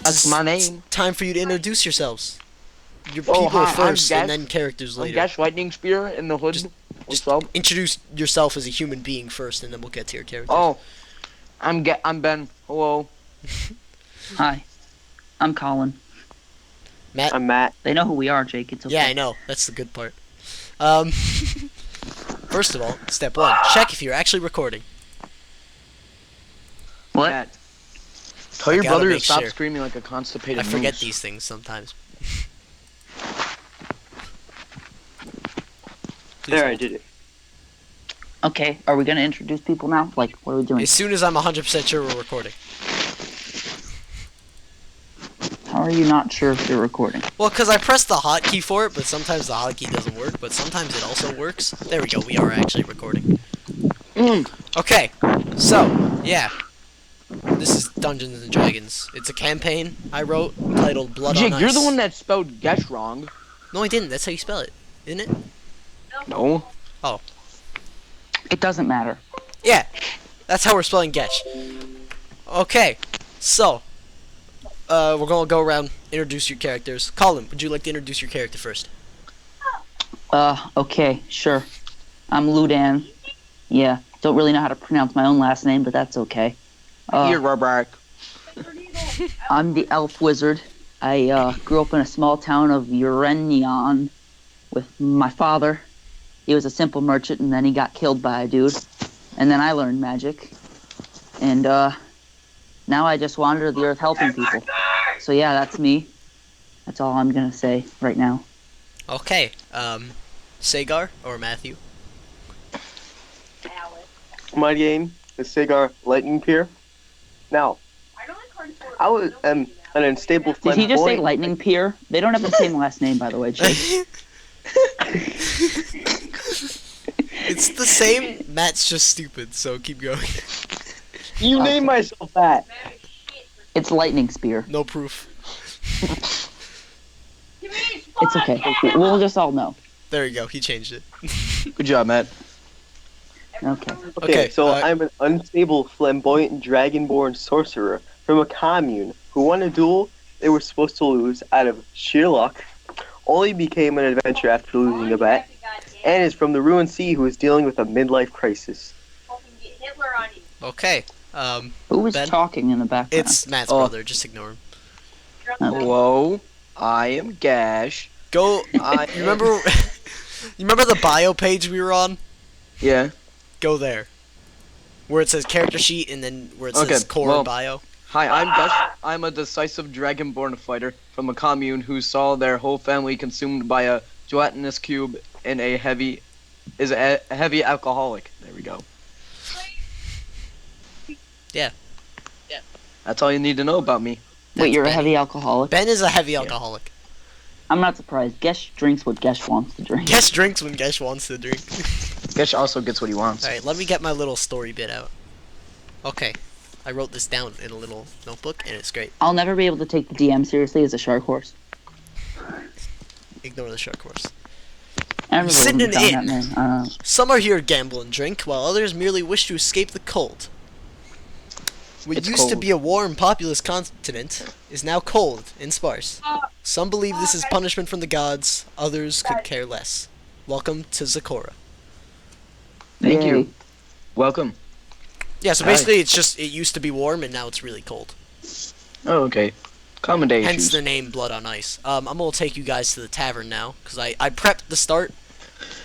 That's my name. Time for you to introduce yourselves. Your Oh, people hi, first, I'm and Gesh. then characters I'm later. Gesh Lightingspear in the hood. What's Just up? introduce yourself as a human being first, and then we'll get to your characters. Oh, I'm Ben. Hello. Hi, I'm Collin. Matt. I'm Matt. They know who we are, Jake. It's okay. Yeah, I know. That's the good part. First of all, step one: check if you're actually recording. What? Matt. Tell your gotta brother to make stop sure. screaming like a constipated I forget moose. these things sometimes. There, I did it. Okay, are we gonna introduce people now? Like, what are we doing? As soon as I'm 100% sure we're recording. How are you not sure if you're recording? Well, because I pressed the hotkey for it, but sometimes the hotkey doesn't work, but sometimes it also works. There we go, we are actually recording. Okay, so, yeah. This is Dungeons & Dragons. It's a campaign I wrote titled Blood on Jake, Ice. you're the one that spelled Gesh wrong. No, I didn't. That's how you spell it, isn't it? No. It doesn't matter. Yeah, that's how we're spelling Gesh. Okay, so, we're gonna go around, introduce your characters. Collin, would you like to introduce your character first? Okay, sure. I'm Ludan. Yeah, don't really know how to pronounce my own last name, but that's okay. Erawreak. I'm the elf wizard. I grew up in a small town of Urenion with my father. He was a simple merchant, and then he got killed by a dude. And then I learned magic. And now I just wander the earth helping people. So yeah, that's me. That's all I'm gonna say right now. Okay, Sagar or Matthew? My name is Sagar Lightingspear. Now, I was an unstable Did he just say flamboyant. Lightingspear? They don't have the same last name, by the way, Jake. It's the same. Matt's just stupid, so keep going. You named myself that. It's Lightingspear. No proof. It's okay. We'll just all know. There you go. He changed it. Good job, Matt. Okay. Okay, so uh, I'm an unstable, flamboyant, dragonborn sorcerer from a commune who won a duel they were supposed to lose out of sheer luck, only became an adventure after losing a bet, and is from the ruined sea who is dealing with a midlife crisis. Okay. Who was Ben? talking in the background? It's Matt's Oh. brother. Just ignore him. Okay. Hello. I am Gesh. Go. I You remember? You remember the bio page we were on? Yeah. Go there. Where it says character sheet and then where it says Okay, core well- bio. Hi, I'm Gesh. I'm a decisive dragonborn fighter from a commune who saw their whole family consumed by a gelatinous cube and a heavy alcoholic. There we go. Yeah. That's all you need to know about me. Wait, you're Benny. a heavy alcoholic? Ben is a heavy alcoholic. I'm not surprised. Gesh drinks what Gesh wants to drink. Gesh drinks when Gesh wants to drink. Gesh also gets what he wants. Alright, let me get my little story bit out. Okay. I wrote this down in a little notebook, and it's great. I'll never be able to take the DM seriously as a shark horse. Ignore the shark horse. I never Sit in would've an done inn. that, man. Some are here to gamble and drink, while others merely wish to escape the cold. What It's used to cold. be a warm, populous continent is now cold and sparse. Some believe this is punishment from the gods, others could care less. Welcome to Zakora. Thank Yay. you. Welcome. Yeah, so basically it's just, it used to be warm and now it's really cold. Oh, okay. Common day Hence issues. the name Blood on Ice. I'm gonna take you guys to the tavern now, because I prepped the start.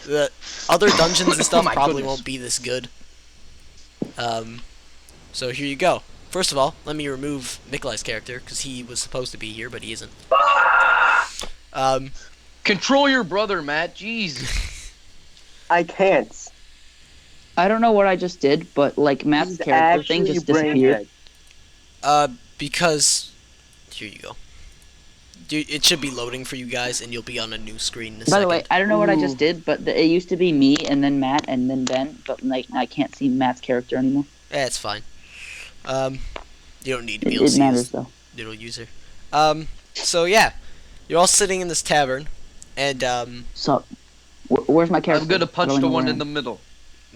The other dungeons and stuff my probably goodness. won't be this good. So here you go. First of all, let me remove Nikolai's character, because he was supposed to be here, but he isn't. Control your brother, Matt. Jeez. I can't. I don't know what I just did, but like Matt's He's character thing actually just brain disappeared. dead. Because... Here you go. Dude, it should be loading for you guys, and you'll be on a new screen in a By second. the way, I don't know what I Ooh. just did, but it used to be me and then Matt and then Ben, but like I can't see Matt's character anymore. Yeah, it's fine. You don't need to be It, able to it see matters his though. little user. So yeah. You're all sitting in this tavern, and, So, where's my character? I'm gonna I punch don't the know one where in I the middle.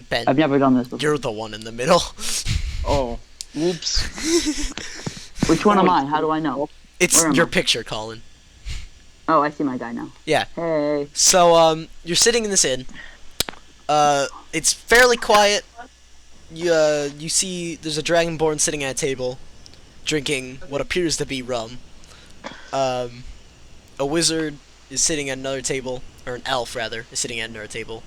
Ben, am. I've never done this before. you're the one in the middle. Oh. Whoops. Which one am I? How do I know? It's Where am your I? picture, Colin. Oh, I see my guy now. Yeah. Hey. So, you're sitting in this inn. It's fairly quiet. You see there's a dragonborn sitting at a table, drinking what appears to be rum. A wizard is sitting at another table, or an elf rather, is sitting at another table.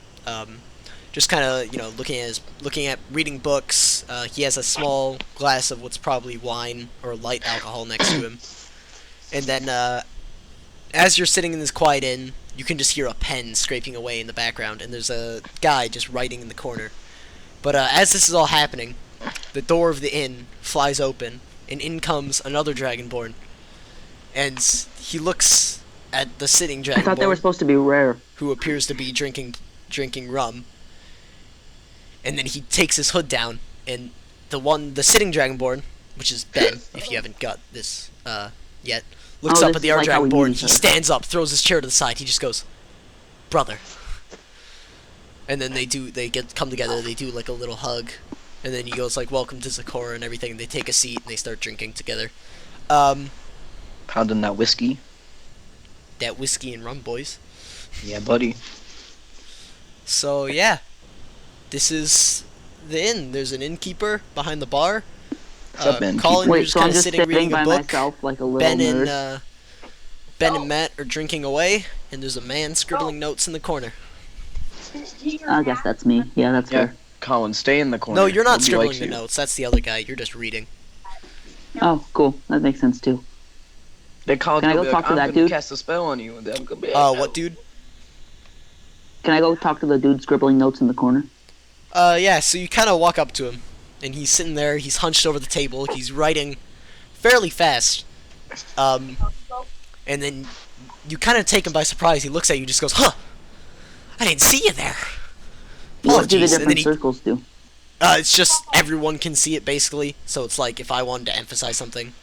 Just kind of, looking at reading books. He has a small glass of what's probably wine or light alcohol next to him. And then, as you're sitting in this quiet inn, you can just hear a pen scraping away in the background, and there's a guy just writing in the corner. But as this is all happening, the door of the inn flies open, and in comes another dragonborn. And he looks at the sitting dragonborn, I thought they were supposed to be rare. who appears to be drinking rum. And then he takes his hood down, and the sitting dragonborn, which is Ben, if you haven't got this yet, looks up this at the is other like how we dragonborn. meet each He other. stands up, throws his chair to the side. He just goes, "Brother." And then they come together. They do like a little hug, and then he goes like, "Welcome to Zakora" and everything. And they take a seat and they start drinking together. Pounding that whiskey. That whiskey and rum, boys. Yeah, buddy. So yeah, this is the inn. There's an innkeeper behind the bar. What's up, innkeeper? Colin, you're Wait, just so kind I'm of just sitting sitting reading by a book. myself like a little Ben nerd. and Matt are drinking away, and there's a man scribbling notes in the corner. I guess that's me. Yeah, that's Yeah, fair. Colin, stay in the corner. No, you're not Nobody scribbling likes the you. notes. That's the other guy. You're just reading. Oh, cool. That makes sense too. Then Colin Can I will go be talk like, to I'm that gonna dude? cast a spell on you. And then I'm gonna be like, What dude? Can I go talk to the dude scribbling notes in the corner? Yeah, so you kind of walk up to him, and he's sitting there, he's hunched over the table, he's writing fairly fast. And then you kind of take him by surprise. He looks at you and just goes, "Huh, I didn't see you there." What do the Apologies. And then different he, circles do? it's just everyone can see it, basically. So it's like if I wanted to emphasize something.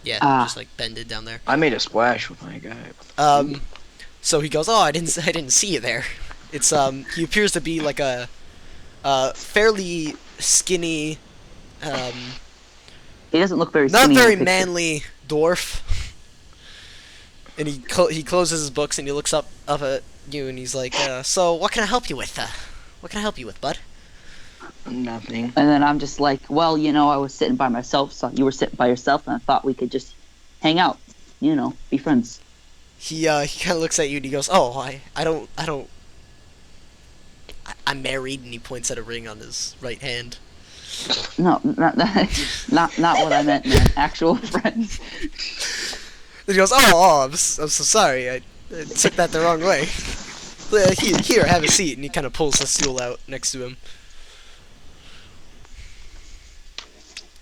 Yeah, just like Ben did down there. I made a splash with my guy. So he goes, "Oh, I didn't see you there." It's he appears to be like a fairly skinny, He doesn't look very not skinny in very the picture. manly dwarf. And he closes his books and he looks up at you and he's like, "So what can I help you with? What can I help you with, bud?" Nothing. And then I'm just like, well, I was sitting by myself, so you were sitting by yourself, and I thought we could just hang out, be friends. He kind of looks at you and he goes, "Oh, I'm married," and he points at a ring on his right hand. No, not not what I meant, man. Actual friends. Then he goes, "Oh, I'm so sorry. I took that the wrong way. Here, have a seat." And he kind of pulls the stool out next to him.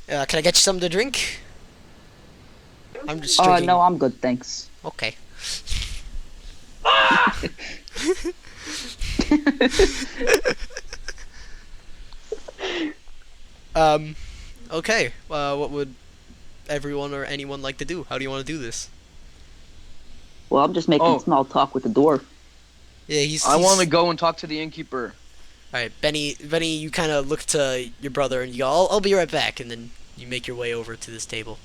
Can I get you something to drink? I'm just drinking. No, I'm good, thanks. Okay. Okay. What would everyone or anyone like to do? How do you want to do this? Well, I'm just making small talk with the dwarf. Yeah, I want to go and talk to the innkeeper. All right, Benny, you kind of look to your brother and you go, I'll be right back," and then you make your way over to this table,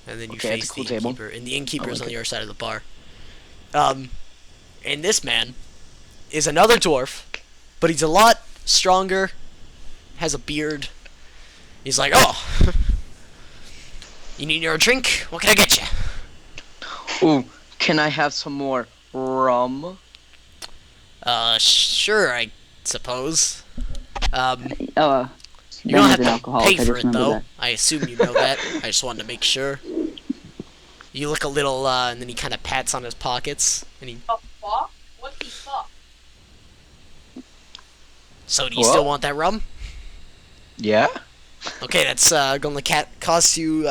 and then you Okay, it's face a cool the table. innkeeper, and the innkeeper's I like on it. the other side of the bar. And this man is another dwarf, but he's a lot stronger, has a beard. He's like, "Oh, you need your drink? What can I get you?" Ooh, can I have some more rum? Sure, I suppose. You Ben don't is have an to alcoholic, pay I for just it, remember though. that. I assume you know that. I just wanted to make sure. You look a little, and then he kind of pats on his pockets, and he... What the fuck? "So, do you still want that rum?" Yeah? Okay, that's gonna cost you,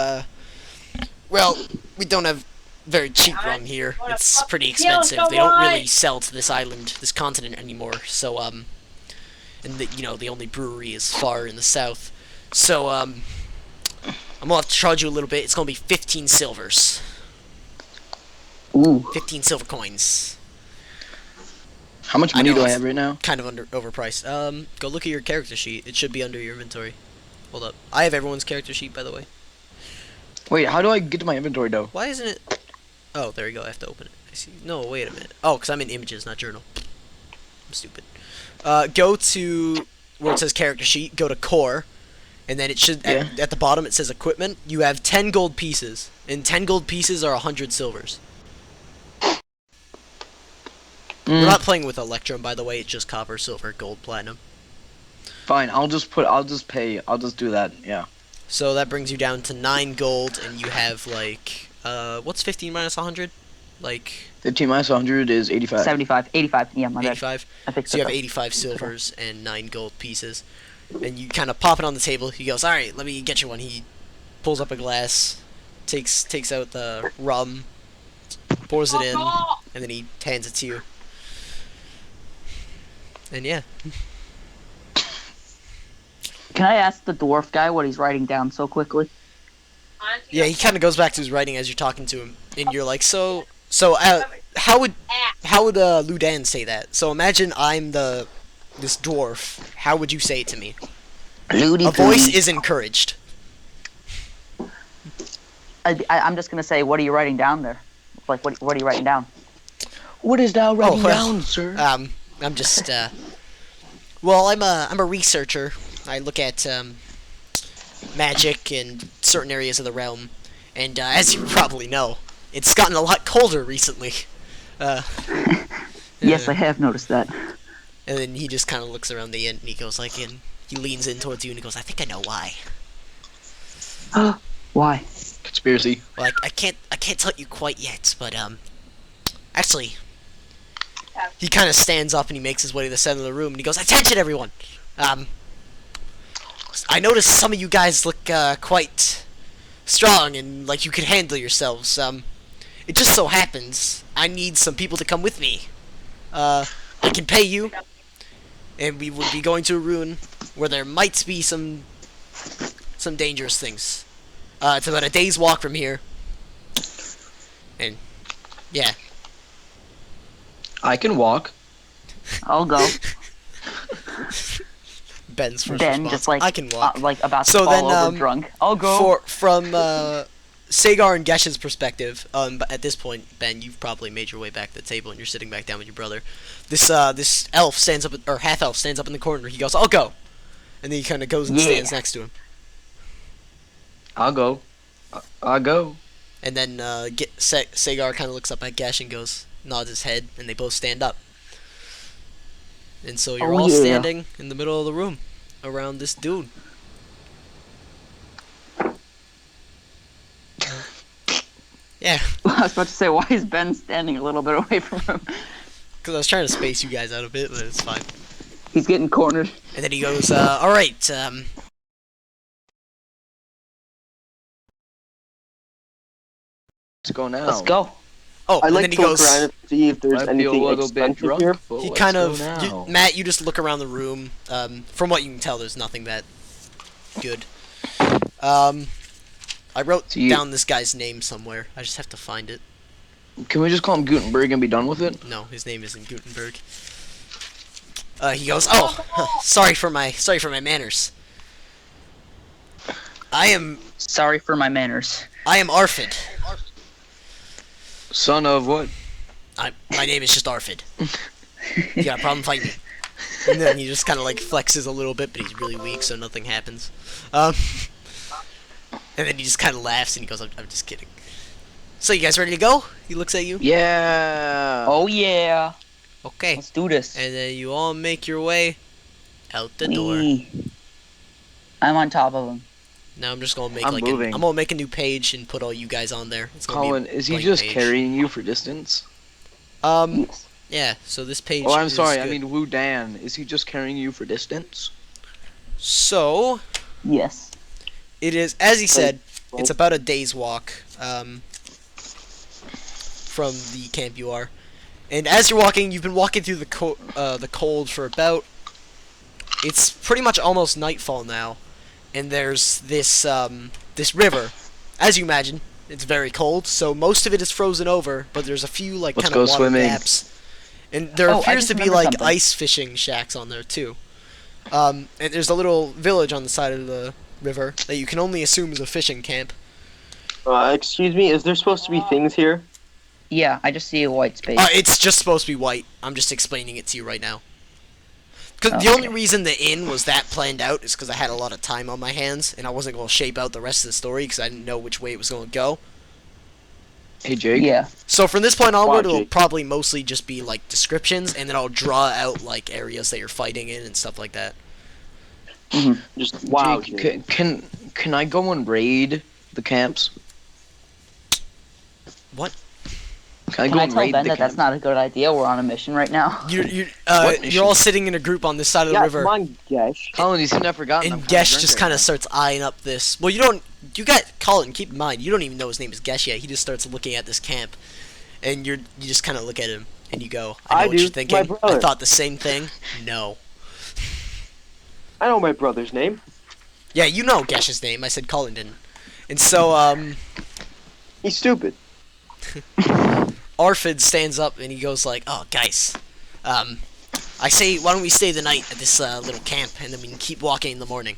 well, we don't have very cheap rum here. It's pretty expensive. They don't really sell to this island, this continent anymore. So, and the only brewery is far in the south. So, I'm gonna have to charge you a little bit. It's gonna be 15 silvers. Ooh. 15 silver coins. How much I money know, do I it's have right now? Kind of overpriced. Go look at your character sheet. It should be under your inventory. Hold up. I have everyone's character sheet, by the way. Wait, how do I get to my inventory though? Why isn't it? Oh, there you go. I have to open it. I see. No, wait a minute. Oh, because I'm in images, not journal. I'm stupid. Go to where it says character sheet. Go to core, and then it should at the bottom it says equipment. You have 10 gold pieces, and 10 gold pieces are 100 silvers. We're not playing with Electrum, by the way. It's just copper, silver, gold, platinum. Fine, I'll just do that, yeah. So that brings you down to 9 gold, and you have, like, what's 15 minus 100? Like... 15 minus 100 is 85. 75. 85, yeah, my bad. 85? I think So you have 85 silvers and 9 gold pieces. And you kind of pop it on the table. He goes, alright, let me get you one. He pulls up a glass, takes out the rum, pours it in, and then he hands it to you. And yeah. Can I ask the dwarf guy what he's writing down so quickly? Yeah, he kind of goes back to his writing as you're talking to him, and you're like, how would Ludan say that? So imagine I'm this dwarf. How would you say it to me? A voice is encouraged. I'm just gonna say, what are you writing down there? Like, what are you writing down? What is thou writing down, sir? I'm just well, I'm a researcher. I look at magic in certain areas of the realm, and as you probably know, it's gotten a lot colder recently. Yes, I have noticed that. And then he just kind of looks around the inn, and he goes like, and he leans in towards you, and he goes, I think I know why. Why? Conspiracy. Well, I can't tell you quite yet, but actually, he kind of stands up and he makes his way to the center of the room, and he goes, attention, everyone. I noticed some of you guys look quite strong and like you could handle yourselves. It just so happens I need some people to come with me. I can pay you, and we would be going to a ruin where there might be some dangerous things. It's about a day's walk from here, and yeah. I can walk. I'll go. Ben's first Ben, response. just like I can walk. like about to So fall then, over drunk. I'll go. From Sagar and Gesh's perspective, but at this point, Ben, you've probably made your way back to the table and you're sitting back down with your brother. This elf stands up, or half elf stands up in the corner. He goes, "I'll go," and then he kind of goes and stands next to him. I'll go. I'll go. And then Sagar kind of looks up at Gesh and goes, nods his head, and they both stand up. And so you're all standing in the middle of the room around this dude. Yeah. I was about to say, why is Ben standing a little bit away from him? Because I was trying to space you guys out a bit, but it's fine. He's getting cornered. And then he goes, alright, Let's go now. Let's go. oh, I'd and like then he to look goes, around and see if there's I feel a anything little bit expensive here. drunk. but he let's kind go of, now. Matt, you just look around the room. From what you can tell, there's nothing that good. I wrote down this guy's name somewhere. I just have to find it. Can we just call him Gutenberg and be done with it? No, his name isn't Gutenberg. He goes, oh, sorry for my manners. Sorry for my manners. I am Arfid. Son of what? My name is just Arfid. You got a problem fighting me? And then he just kind of like flexes a little bit, but he's really weak, so nothing happens. And then he just kind of laughs and he goes, I'm just kidding. So you guys ready to go? He looks at you. Yeah. Oh yeah. Okay. Let's do this. And then you all make your way out the door. I'm on top of him. Now I'm just gonna make I'm moving. I'm gonna make a new page and put all you guys on there. It's gonna Collin, be a is he blank just page. carrying you for distance? Yes. Yeah. So this page. Oh, I'm is sorry. good. I mean, Ludan. Is he just carrying you for distance? So Yes. it is, as he said, it's about a day's walk from the camp you are. And as you're walking, you've been walking through the cold for about. It's pretty much almost nightfall now, and there's this river. As you imagine, it's very cold, so most of it is frozen over. But there's a few like Let's kind go of water swimming. gaps, and there Oh, I appears just to be remembered like something. ice fishing shacks on there too. And there's a little village on the side of the river that you can only assume is a fishing camp. Excuse me, is there supposed to be things here? Yeah, I just see a white space. It's just supposed to be white. I'm just explaining it to you right now. Because the only reason the inn was that planned out is because I had a lot of time on my hands, and I wasn't going to shape out the rest of the story because I didn't know which way it was going to go. Hey, Jake. Yeah. So from this point onward, Wow, it'll Jake. probably mostly just be like descriptions, and then I'll draw out like areas that you're fighting in and stuff like that. Just wow. Jake, Jake. can I go and raid the camps? What? Can I Can go I and tell raid Ben the that that's camps? not a good idea? We're on a mission right now. What You're all mission? sitting in a group on this side of the Yeah, river. come on, Gesh. Collin, you seem to have forgotten. And Gesh just kind of starts eyeing up this. Well, you got Collin. Keep in mind, you don't even know his name is Gesh yet. He just starts looking at this camp, and you just kind of look at him and you go, "I know I what do, you're thinking. my brother." I thought the same thing." No. I know my brother's name. Yeah, you know Gesh's name. I said Collin didn't. And so He's stupid. Arfid stands up and he goes like, "Oh, guys, I say, why don't we stay the night at this little camp, and then we can keep walking in the morning."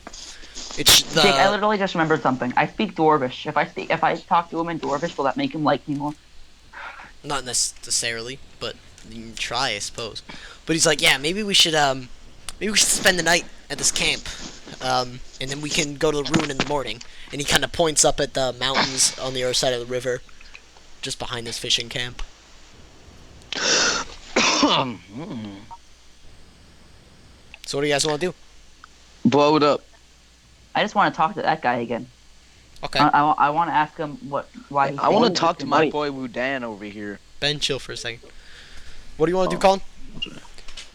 It's the Jake, I literally just remembered something. I speak Dwarvish. If I talk to him in Dwarvish, will that make him like me more? not necessarily, but you can try, I suppose. But he's like, "Yeah, maybe we should spend the night at this camp, and then we can go to the ruin in the morning." And he kind of points up at the mountains on the other side of the river, just behind this fishing camp. So what do you guys want to do? Blow it up. I just want to talk to that guy again. Okay, I want to ask him why he's I want saying to talk to my money. boy Ludan over here. Ben, chill for a second. What do you want to do, Colin?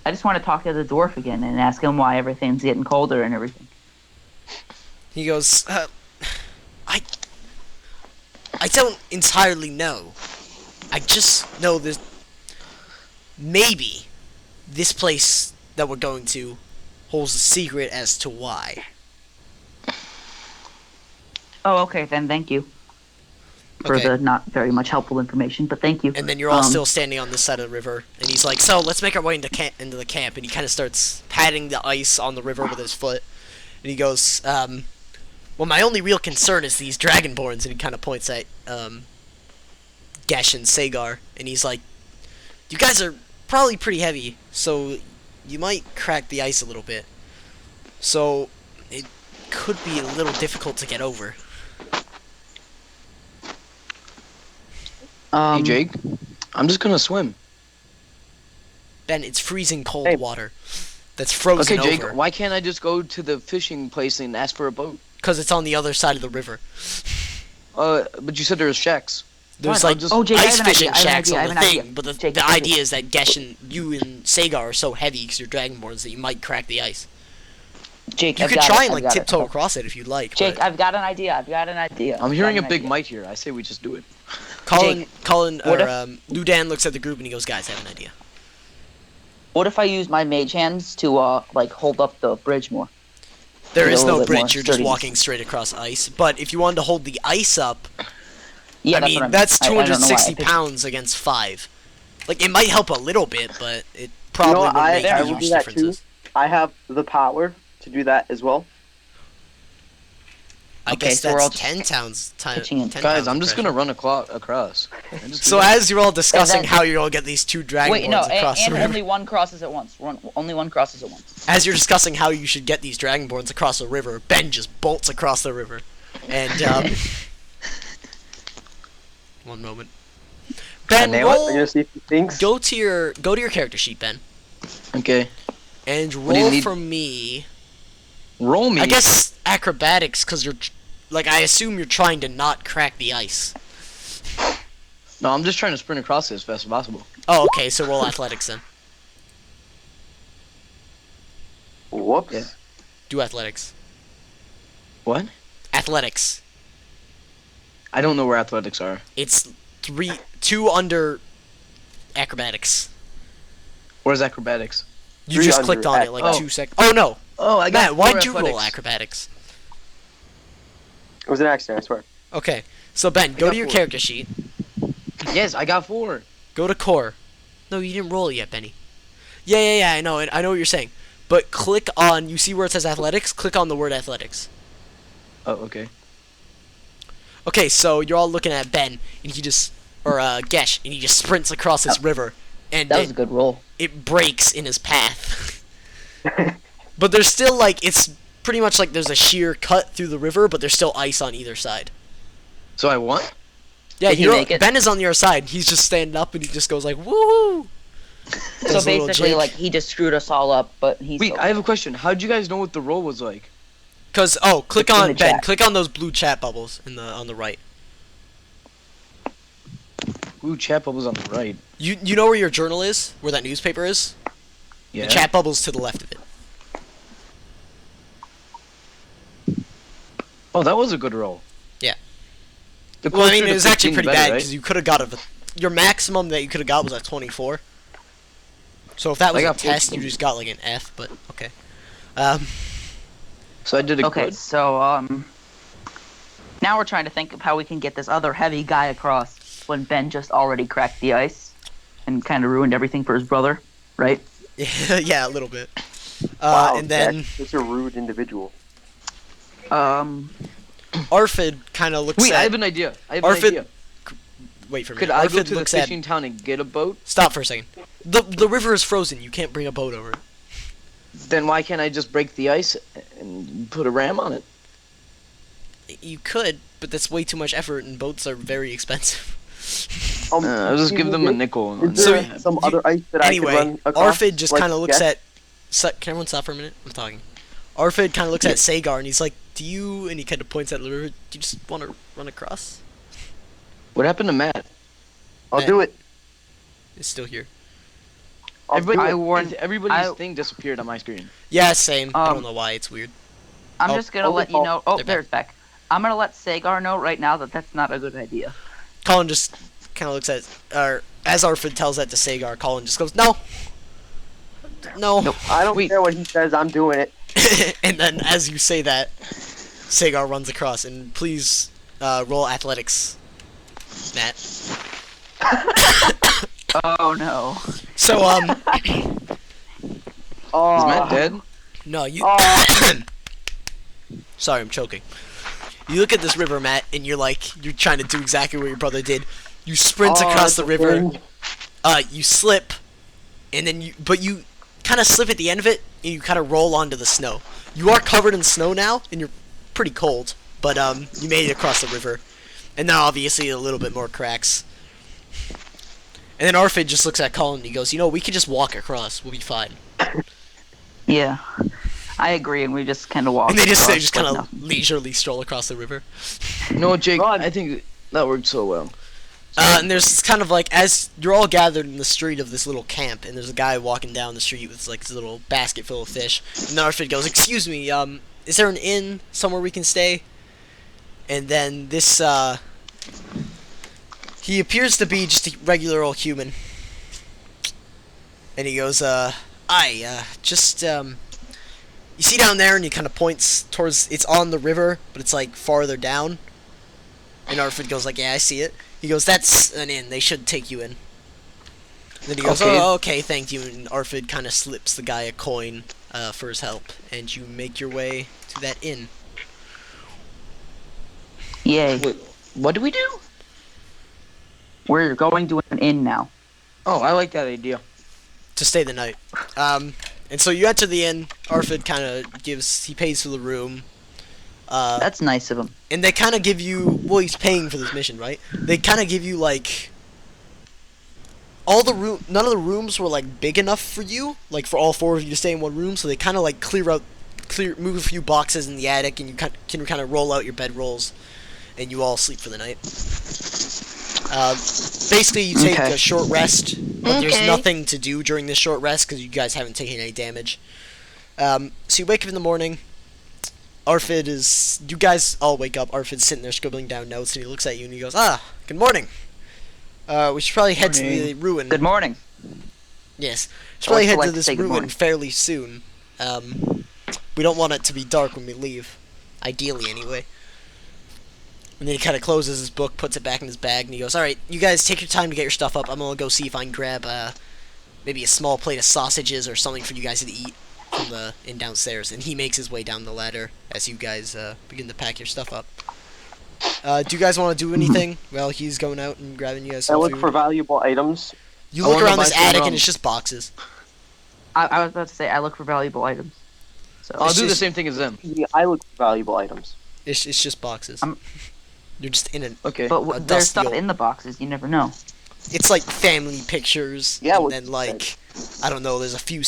I just want to talk to the dwarf again and ask him why everything's getting colder and everything. He goes, I don't entirely know. I just know that maybe this place that we're going to holds a secret as to why. Oh, okay, then thank you for Okay. the not very much helpful information, but thank you. And then you're all still standing on this side of the river, and he's like, "So let's make our way into the camp." And he kind of starts patting the ice on the river with his foot, and he goes, "Well, my only real concern is these dragonborns." And he kind of points at Gesh and Sagar, and he's like, "You guys are probably pretty heavy, so you might crack the ice a little bit. So it could be a little difficult to get over." Hey, Jake. I'm just gonna swim. Ben, it's freezing cold Hey. water that's frozen Okay, Jake. over. Why can't I just go to the fishing place and ask for a boat? Because it's on the other side of the river. But you said there was shacks. There's Fine, like I'll just- Oh, Jake, I ice have an fishing idea, I have an shacks idea, I on have the an thing, idea. but Jake, the listen. idea is that Gesh and you and Sagar are so heavy because you're dragonborns that you might crack the ice. Jake, You I've could got try it, and I've like got it. tiptoe across it if you'd like. Jake, but I've got an idea. I'm I've hearing got a an big idea. might here. I say we just do it. Colin, what or if- Ludan looks at the group and he goes, "Guys, I have an idea." What if I use my mage hands to like hold up the bridge more? There Get a is no little bit more bridge. You're just sturdiness. walking straight across ice. But if you wanted to hold the ice up, Yeah, I that's mean, what that's I don't know why I 260 picked- pounds against 5. Like, it might help a little bit, but it probably what, wouldn't make I huge will do that too. differences. I have the power to do that as well. I Okay, guess so we're all that's just 10 pounds. 10 pitching in. pounds Guys, I'm of just pressure. gonna run across. And just do So that. as you're all discussing then- how you're all get these two dragonborns Wait, no, across and the river, only one crosses at once. Only one crosses at once. as you're discussing how you should get these dragonborns across the river, Ben just bolts across the river, and one moment, Ben, nail it? I'm gonna roll. see if he thinks. Go to your character sheet, Ben, Okay. and do you roll need? for me. Roll me. I guess acrobatics, because like I assume you're trying to not crack the ice. No, I'm just trying to sprint across it as fast as possible. Oh, okay, so roll athletics then. Whoops. Yeah. Do athletics. What? Athletics. I don't know where athletics are. It's 2 under acrobatics. Where's acrobatics? You 3 just under clicked on it like oh. 2 seconds. Oh no, Oh, I got Matt, why'd 4 you roll athletics. acrobatics? It was an accident, I swear. Okay, so Ben, go got to your 4. character sheet. Yes, I got 4. Go to core. No, you didn't roll it yet, Benny. Yeah, I know what you're saying. But click on, you see where it says athletics? Click on the word athletics. Oh, okay. Okay, so you're all looking at Ben, and he just, or Gesh, and he just sprints across this river, and That was a good roll. it breaks in his path. But there's still, like, it's pretty much like there's a sheer cut through the river, but there's still ice on either side. So I won? Yeah, Did he make it? Ben is on the other side. He's just standing up, and he just goes like, woohoo! So Does a little basically, jig. like, he just screwed us all up, but he's... Wait, I have a question. How'd you guys know what the roll was like? Cause click It's in on the Ben. chat. Click on those blue chat bubbles on the right. Ooh, chat bubbles on the right. You know where your journal is? Where that newspaper is? Yeah. The chat bubble's to the left of it. Oh, that was a good roll. Yeah. The Well, I mean, closer it to was actually 15, pretty the bad better, because you could have got your maximum that you could have got was a 24. So if that was I a got test, 14. you just got like an F. But okay. So I did a Okay, good. so, now we're trying to think of how we can get this other heavy guy across when Ben just already cracked the ice and kind of ruined everything for his brother, right? Yeah, a little bit. Wow, And then that's such a rude individual. Arfid kind of looks Wait, at. I have an idea. Wait for me. Wait for a Could minute. I go Arfid to the looks at. fishing town and get a boat? Stop for a second. The river is frozen. You can't bring a boat over it. Then why can't I just break the ice and put a ram on it? You could, but that's way too much effort, and boats are very expensive. I'll just give them a nickel. Is and- there some other ice that Anyway, I could run across? Arfid just like kind of looks Gesh? at. Can everyone stop for a minute? I'm talking. Arfid kind of looks at Sagar, and he's like, "Do you?" And he kind of points at the river. Do you just want to run across? What happened to Matt? I'll do it. It's still here. I'll do I it. warned- Everybody's I- thing disappeared on my screen. Yeah, same. I don't Um, know why. It's weird. I'm Oh, just gonna oh, let you oh, know... Oh, they're back. there's Beck. I'm gonna let Sagar know right now that that's not a good idea. Collin just kind of looks at, or as Arfid tells that to Sagar, Collin just goes, "No, no." Nope. I don't Wait. care what he says. I'm doing it. And then as you say that, Sagar runs across. And please roll athletics, Matt. Oh, no. So Oh, Is Matt dead? no, you. Oh. Sorry, I'm choking. You look at this river, Matt, and you're trying to do exactly what your brother did. You sprint Oh, across the that's a river. thing. You slip, and then you kind of slip at the end of it, and you kind of roll onto the snow. You are covered in snow now, and you're pretty cold, but you made it across the river, and now obviously a little bit more cracks. And then Arfid just looks at Collin and he goes, "We could just walk across. We'll be fine." Yeah. I agree, and we just kind of walk And they just across kind like of leisurely stroll across the river. No, Jake. Run. I think that worked so well. And there's kind of like, as you're all gathered in the street of this little camp, and there's a guy walking down the street with like this little basket full of fish. And Arfid goes, "Excuse me, is there an inn somewhere we can stay?" And then this, he appears to be just a regular old human. And he goes, just, you see down there, and he kind of points towards, it's on the river, but it's like farther down. And Arfid goes like, "Yeah, I see it." He goes, "That's an inn. They should take you in." And then he goes, Okay. "Oh, okay, thank you." And Arfid kind of slips the guy a coin for his help, and you make your way to that inn. Yay. Wait, what do we do? We're going to an inn now. Oh, I like that idea. To stay the night. And so you enter the inn. Arfid kind of he pays for the room. That's nice of him. And they kind of give you, well, he's paying for this mission, right? They kind of give you, like, none of the rooms were, like, big enough for you, like, for all four of you to stay in one room, so they kind of, like, move a few boxes in the attic, and you can kind of roll out your bedrolls, and you all sleep for the night. Basically, you take Okay. a short rest, but there's Okay. nothing to do during this short rest, because you guys haven't taken any damage. So you wake up in the morning. You guys all wake up. Arfid's sitting there scribbling down notes, and he looks at you and he goes, "Good morning. We should probably head to the ruin." Good morning. Yes. We should probably also head like to to this say good ruin morning. fairly soon. We don't want it to be dark when we leave. Ideally, anyway. And then he kind of closes his book, puts it back in his bag, and he goes, "Alright, you guys take your time to get your stuff up. I'm gonna go see if I can grab, maybe a small plate of sausages or something for you guys to eat from the inn downstairs." And he makes his way down the ladder as you guys begin to pack your stuff up. Do you guys want to do anything while he's going out and grabbing you guys I some look food? for valuable items. You I look wanna around buy this some attic rum. and it's just boxes. I was about to say I look for valuable items. So I'll It's do the just- same thing as them. I look for valuable items. It's just boxes. You're just in it. Okay. but a there's dusty stuff old- in the boxes. You never know. It's like family pictures. Yeah, and what then you like I don't know. There's a few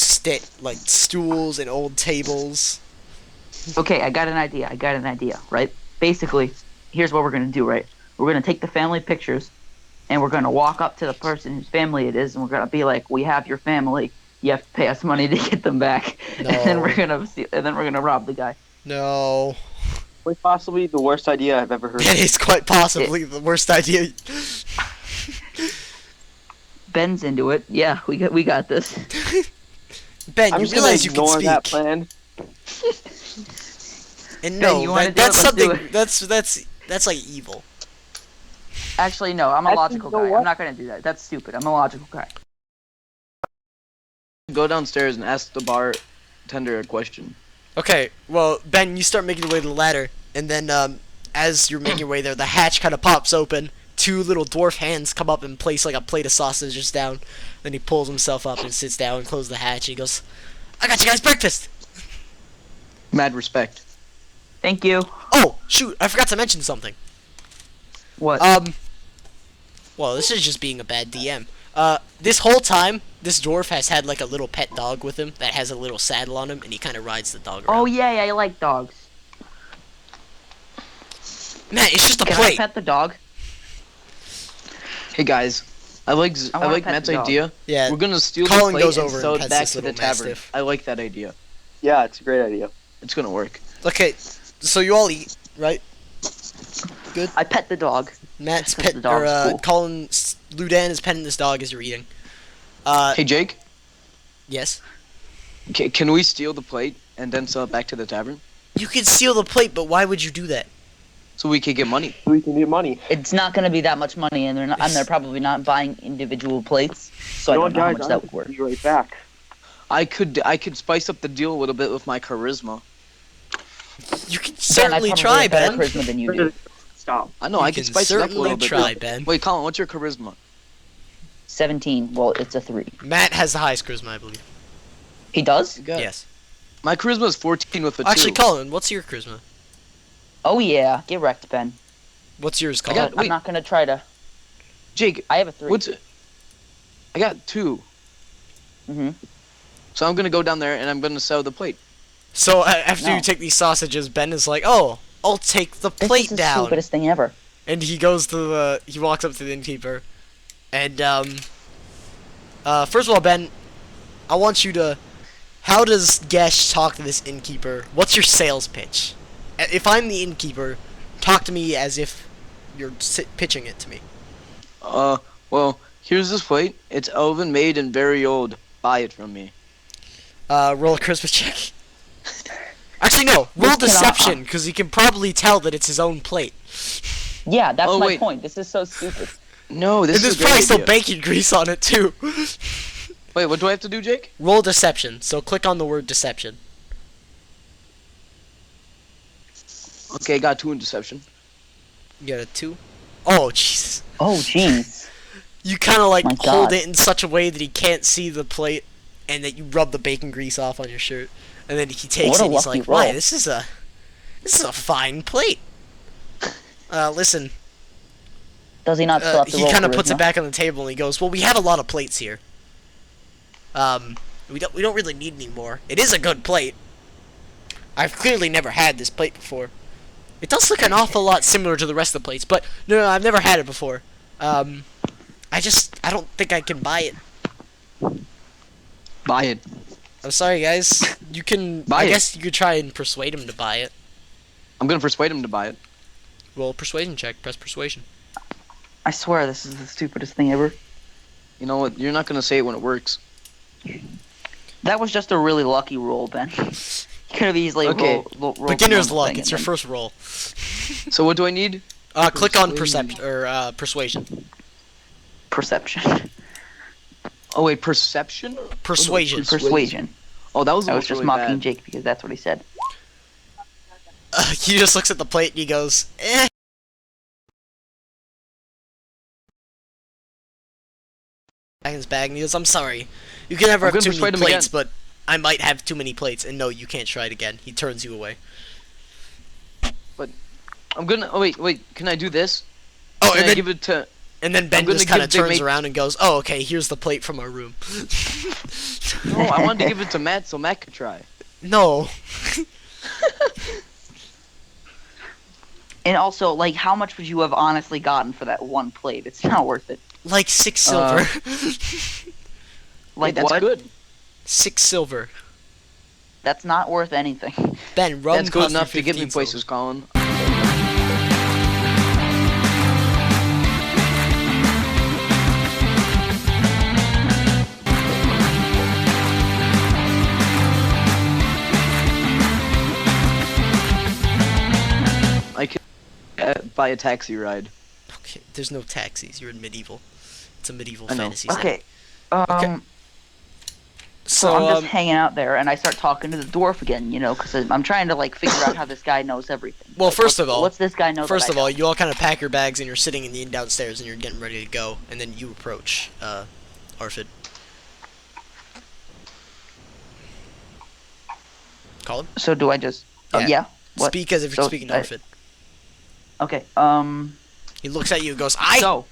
like stools and old tables. Okay, I got an idea. Right? Basically, here's what we're gonna do. Right? We're gonna take the family pictures, and we're gonna walk up to the person whose family it is, and we're gonna be like, "We have your family. You have to pay us money to get them back." And then No. we're gonna rob the guy. No, Quite possibly the worst idea I've ever heard. that is quite possibly the worst idea. Ben's into it. Yeah, we got this. Ben, I'm you just gonna realize you can ignore speak. that plan. And Ben, no, you wanna do that's it? Let's do something. That's like evil. Actually, no. I'm a Actually, logical you know guy. what? I'm not gonna do that. That's stupid. I'm a logical guy. Go downstairs and ask the bartender a question. Okay, well, Ben, you start making your way to the ladder, and then as you're making your way there, the hatch kind of pops open. Two little dwarf hands come up and place like a plate of sausages down. Then he pulls himself up and sits down and closes the hatch. And he goes, "I got you guys breakfast." Mad respect. Thank you. Oh shoot, I forgot to mention something. What? Well, this is just being a bad DM. This whole time, this dwarf has had like a little pet dog with him that has a little saddle on him, and he kind of rides the dog around. Oh yeah, I like dogs. Man, it's just a Can I plate. pet the dog? Hey guys, I like I wanna pet Matt's the dog. idea. Yeah, We're gonna steal Collin the plate goes and over sell and it pets back this to the little tavern. mastiff. I like that idea. Yeah, it's a great idea. It's gonna work. Okay, so you all eat, right? I pet the dog. Matt's The pet, dog's or cool. Colin's, Ludan is petting this dog as you're eating. Hey Jake, Yes. can we steal the plate and then sell it back to the tavern You could steal the plate, but why would you do that? so we could get money? So we can get money. It's not gonna be that much money, and they're probably not buying individual plates. So I You don't know how guys, much that would work. Be right back. I could spice up the deal a little bit with my charisma. You can Ben, I certainly probably try, have better Ben. charisma than you do. Stop. I know You I can can spice it up a certainly little bit. try, Ben. Wait, Colin, what's your charisma? 17. Well, it's a 3. Matt has the highest charisma, I believe. He does? Good. Yes. My charisma is 14 with a 2. Actually, Colin, what's your charisma? Oh yeah. Get wrecked, Ben. What's yours, I Colin? got- I'm wait. not gonna try to. Jake, I have a 3. what's it? I got 2. Mm-hmm. So I'm gonna go down there and I'm gonna sell the plate. So after you No. take these sausages, Ben is like, "Oh, I'll take the This plate is the down." stupidest thing ever. And he goes to he walks up to the innkeeper, and first of all, Ben, I want you to, how does Gesh talk to this innkeeper? What's your sales pitch? If I'm the innkeeper, talk to me as if you're pitching it to me. Well, here's this plate. It's elven made and very old. Buy it from me. Roll a charisma check. Actually, no, roll This cannot- deception, because he can probably tell that it's his own plate. Yeah, that's Oh, my wait. point. This is so stupid. No, this And is there's a great probably still idea. bacon grease on it, too. Wait, what do I have to do, Jake? Roll deception, so click on the word deception. Okay, I got 2 in deception. You got a 2? Oh, Jesus. Oh jeez. You kind of like My hold God. it in such a way that he can't see the plate, and that you rub the bacon grease off on your shirt, and then he takes What it a and he's lucky like, "Why? roll." This is a fine plate." Listen. Does he not still have to He roll kind of puts charisma? it back on the table and he goes, "Well, we have a lot of plates here. We don't really need any more. It is a good plate. I've clearly never had this plate before. It does look an awful lot similar to the rest of the plates, but no, I've never had it before. I don't think I can buy it. Buy it. I'm sorry, guys. You can. Buy I it. guess you could try and persuade him to buy it. I'm gonna persuade him to buy it. Roll a persuasion check. Press persuasion. I swear this is the stupidest thing ever. You know what? You're not gonna say it when it works. That was just a really lucky roll, Ben. You could have easily Okay. rolled Beginner's one luck. thing It's and your then- first roll. So what do I need? Click on Persuasion. perception or persuasion. Perception. Oh wait, perception? Persuasion. Persuasion. Oh, that was I was just really mocking bad. Jake because that's what he said. He just looks at the plate and he goes, "Eh." bag and he goes, I'm sorry. You can never I'm have gonna too many persuade him plates, again. but I might have too many plates. And no, you can't try it again. He turns you away. I'm gonna. Oh wait. Can I do this? Oh, Can and I then, give it to? and then Ben I'm gonna just kind of give Big turns Mate- around and goes, oh, okay, here's the plate from our room. No, I wanted to give it to Matt so Matt could try. No. And also, like, how much would you have honestly gotten for that one plate? It's not worth it. Like 6 silver. Like, That's what? good. 6 silver. That's not worth anything. Ben, rum That's good costs enough you to get me 15 places, Colin. I can buy a taxi ride. Okay, there's no taxis. You're in medieval. It's a medieval I know. fantasy setting. Okay. So So, I'm just hanging out there, and I start talking to the dwarf again, you know, because I'm trying to, like, figure out how this guy knows everything. well, Like, first of all, what's this guy know? First of all, you all kind of pack your bags and you're sitting in the inn downstairs and you're getting ready to go, and then you approach Arfid. Call him? So do I just? Yeah. Yeah. What? Speak as if you're So, speaking to I- Arfid. Okay. He looks at you and goes, So.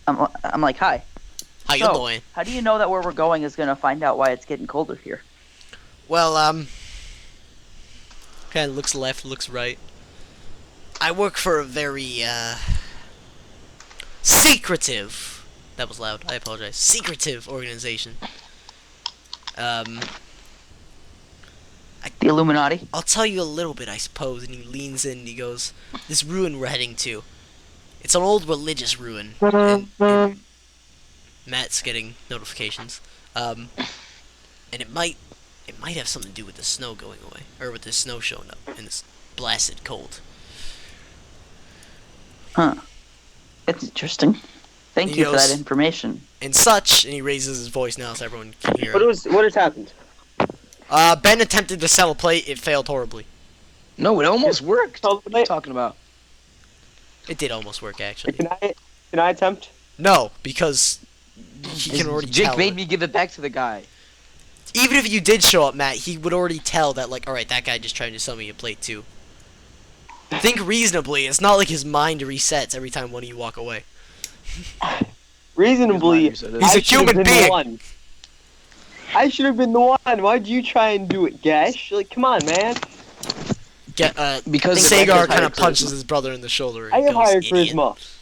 I'm like, hi. How you so, doing? How do you know that where we're going is gonna find out why it's getting colder here? Well, kind of looks left, looks right. I work for a very, secretive, that was loud, I apologize, secretive organization. The Illuminati. I'll tell you a little bit, I suppose. And he leans in and he goes, this ruin we're heading to, it's an old religious ruin. And Matt's getting notifications. And it might have something to do with the snow going away. Or with the snow showing up in this blasted cold. Huh. It's interesting. Thank He you for goes- that information. And such, and he raises his voice now so everyone can hear What him. has happened? Ben attempted to sell a plate, it failed horribly. No, it almost worked. Tell What are you talking about? It did almost work, actually. Can I attempt? No, because he can already Jake tell. made me give it back to the guy. Even if you did show up, Matt, he would already tell that, like, alright, that guy just tried to sell me a plate, too. Think reasonably. It's not like his mind resets every time one of you walk away. Reasonably, He's a He's I a should have human been being. the one. I should have been the one. Why'd you try and do it, Gesh? Like, come on, man. Because Sagar higher kind of charisma. punches his brother in the shoulder. And I have goes, higher "Idiot." charisma.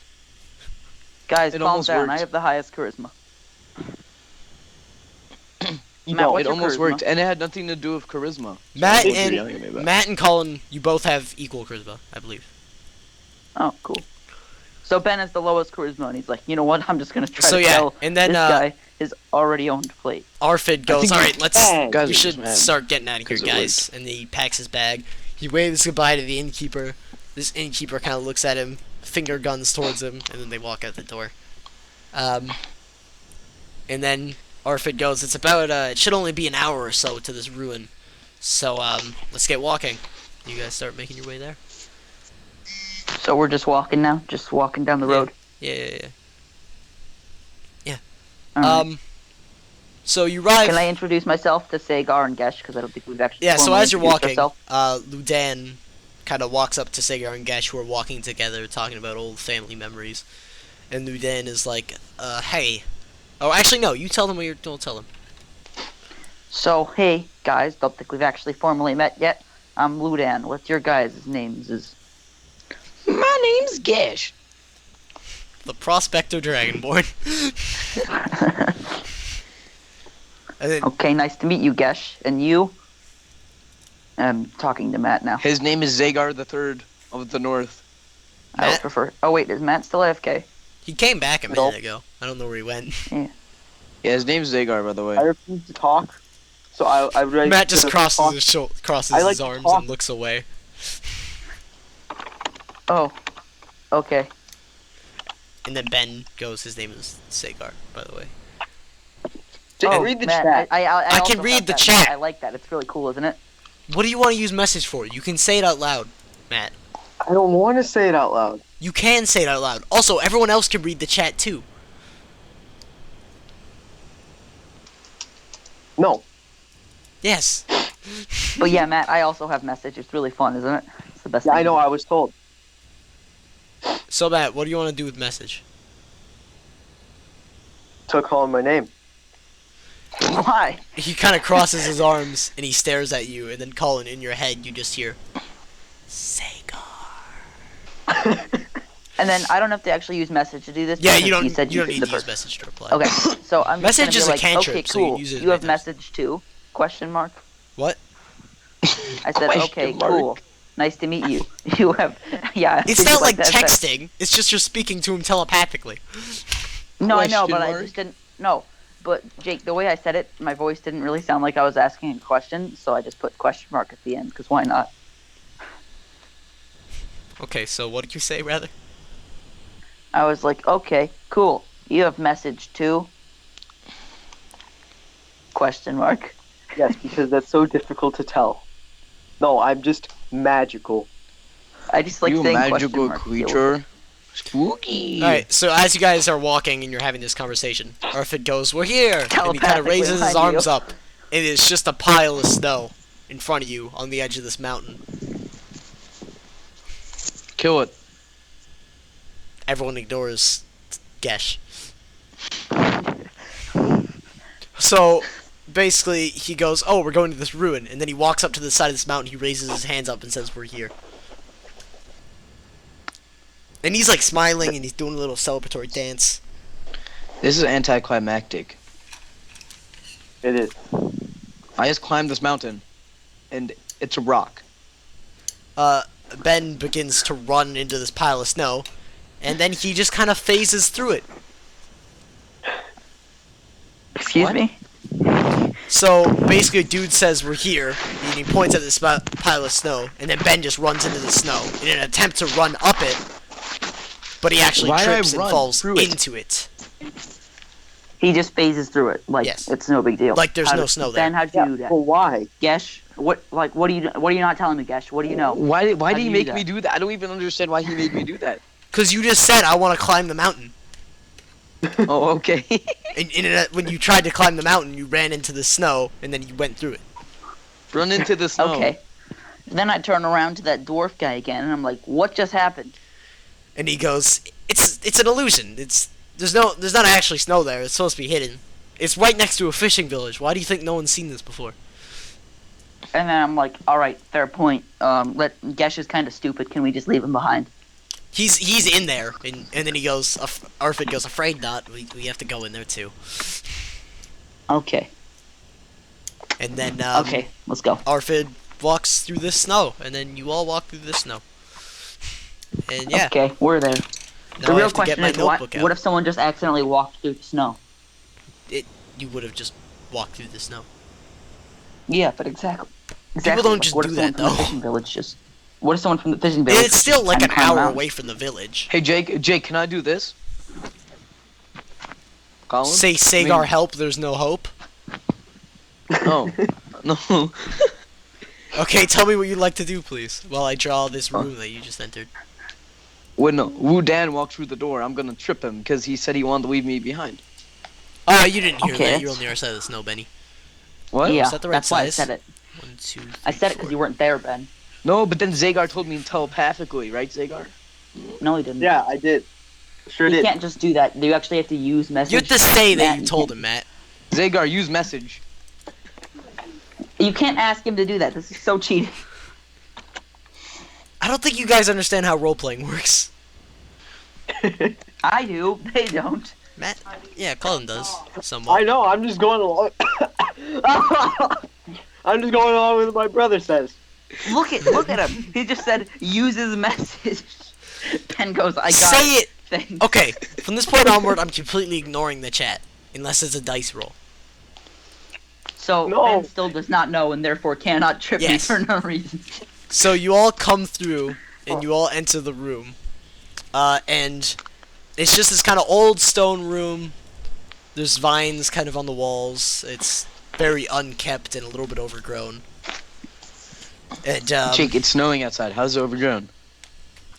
Guys, It calm almost down. worked. I have the highest charisma. You Matt, don't. what's It your almost charisma? worked, and it had nothing to do with charisma. Matt So I think you're yelling at me and about it. Matt and Collin, you both have equal charisma, I believe. Oh, cool. So Ben has the lowest charisma, and he's like, you know what? I'm just gonna try So to yeah, tell and then this guy his already owned plate. Arfid goes, think alright, let's. Bang. Guys We are should just mad. start getting out of here, 'Cause it guys. And he packs his bag. He waves goodbye to the innkeeper. This innkeeper kind of looks at him, finger guns towards him, and then they walk out the door. And then Arfid goes, it's about, it should only be an hour or so to this ruin. So, let's get walking. You guys start making your way there? So we're just walking now, just walking down the Yeah. road. Yeah. All right. So you arrive. Can I introduce myself to Sagar and Gesh? Because I don't think we've actually. Yeah, so formally as you're introduced walking, ourselves. Ludan kind of walks up to Sagar and Gesh, who are walking together, talking about old family memories. And Ludan is like, hey. Oh, actually, no, you tell them what you're. Don't tell them. So hey guys, don't think we've actually formally met yet. I'm Ludan. What's your guys' names? Is My name's Gesh. The Prospector Dragonborn. And then, okay, nice to meet you, Gesh. And you? I'm talking to Matt now. His name is Zagar the Third of the North. I would Matt? prefer. Oh wait, is Matt still AFK? he came back a No. minute ago. I don't know where he went. Yeah, his name's Zagar, by the I way. refuse to talk. So I would like Matt just to crosses talk. crosses I like his to arms talk. and looks away. Oh, okay. And then Ben goes. His name is Sagar, by the way. Oh, Read the Matt, chat. I I also can read have the that. chat. I like that. It's really cool, isn't it? What do you want to use message for? You can say it out loud, Matt. I don't want to say it out loud. You can say it out loud. Also, everyone else can read the chat too. No. Yes. But yeah, Matt, I also have message. It's really fun, isn't it? It's the best Yeah, thing. I know. I was told. So Matt, what do you want to do with message? So calling my name. Why? He kind of crosses his arms and he stares at you, and then Collin, in your head, you just hear Sagar. And then I don't have to actually use message to do this. Yeah, because you don't. He said You don't could need the to use person. message to reply. Okay, so I'm just Message gonna is be a like, cantrip, okay, so you cool. use it You have many times. message too? Question mark. What? I said, okay, Question mark. cool. Nice to meet you. You have, yeah. It's did you not like that? texting. It's just you're speaking to him telepathically. No, I know, Question but I mark? just didn't. No, but Jake, the way I said it, my voice didn't really sound like I was asking a question, so I just put question mark at the end. Because why not? Okay, so what did you say, rather? I was like, okay, cool. You have message too? Question mark. Yes, because that's so difficult to tell. No, I'm just magical. I just like You saying magical question mark. creature. Spooky. Alright, so as you guys are walking and you're having this conversation, Arfid goes, "We're here!" And he kind of Telepathically raises his behind arms you. up. It is just a pile of snow in front of you on the edge of this mountain. Kill it. Everyone ignores Gesh. So, basically, he goes, "Oh, we're going to this ruin." And then he walks up to the side of this mountain, he raises his hands up and says, "We're here." And he's like smiling and he's doing a little celebratory dance. This is anticlimactic. It is. I just climbed this mountain, and it's a rock. Ben begins to run into this pile of snow, and then he just kind of phases through it. Excuse What? me? So basically, a dude says we're here, and he points at this pile of snow, and then Ben just runs into the snow in an attempt to run up it, but he actually Why did I trips and run falls through it? into it. He just phases through it. Like, Yes. it's no big deal. Like there's How no did- snow there. Ben, how'd you Yeah, do that? but why? Gesh, what are you not telling me, Gesh? What do you know? Why How'd did he you make do me that? do that? I don't even understand why he made me do that. Because you just said I want to climb the mountain, Oh, okay. and when you tried to climb the mountain, you ran into the snow, and then you went through it. Run into the snow. Okay. Then I turn around to that dwarf guy again, and I'm like, what just happened? And he goes, "It's an illusion. There's not actually snow there. It's supposed to be hidden. It's right next to a fishing village. Why do you think no one's seen this before?" And then I'm like, all right, fair point. Gesh is kind of stupid. Can we just leave him behind? He's in there, and then he goes. Arfid goes, "Afraid not. We have to go in there too." Okay. And then Okay, let's go. Arfid walks through the snow, and then you all walk through the snow. And yeah, Okay, we're there. now The I real have to get question my is, notebook out. what if someone just accidentally walked through the snow? You would have just walked through the snow. Yeah, but exactly. don't just what do if someone that, from the though. fishing village just? What if someone from the fishing village? It's still like an kinda climb hour around? away from the village. Hey, Jake, can I do this? Collin? Say Sagar, help! There's no hope. No. No. Okay, tell me what you'd like to do, please, while I draw this room that you just entered. When Ludan walked through the door, I'm gonna trip him because he said he wanted to leave me behind. Oh, you didn't hear Okay, that. You're on that's- the other side of the snow, Benny. What? Yeah, Is that the right that's why I size? said it. 1, 2, 3, I said it because 4. you weren't there, Ben. No, but then Zagar told me telepathically, right, Zagar? No, he didn't. Yeah, I did. Sure You did. can't just do that. You actually have to use message. You have to say that Matt, you told can't- him, Matt. Zagar, use message. You can't ask him to do that. This is so cheating. I don't think you guys understand how role-playing works. I do. They don't. Matt? Yeah, Collin does. Somewhat. I know. I'm just going along. I'm just going along with what my brother says. Look at him. He just said use his message. Ben goes, I got Say it! Thanks. Okay, from this point onward, I'm completely ignoring the chat. Unless it's a dice roll. So No. Ben still does not know and therefore cannot trip me Yes. for no reason. So you all come through, and you all enter the room. And it's just this kind of old stone room. There's vines kind of on the walls. It's very unkept and a little bit overgrown. And, Jake, it's snowing outside. How's it overgrown?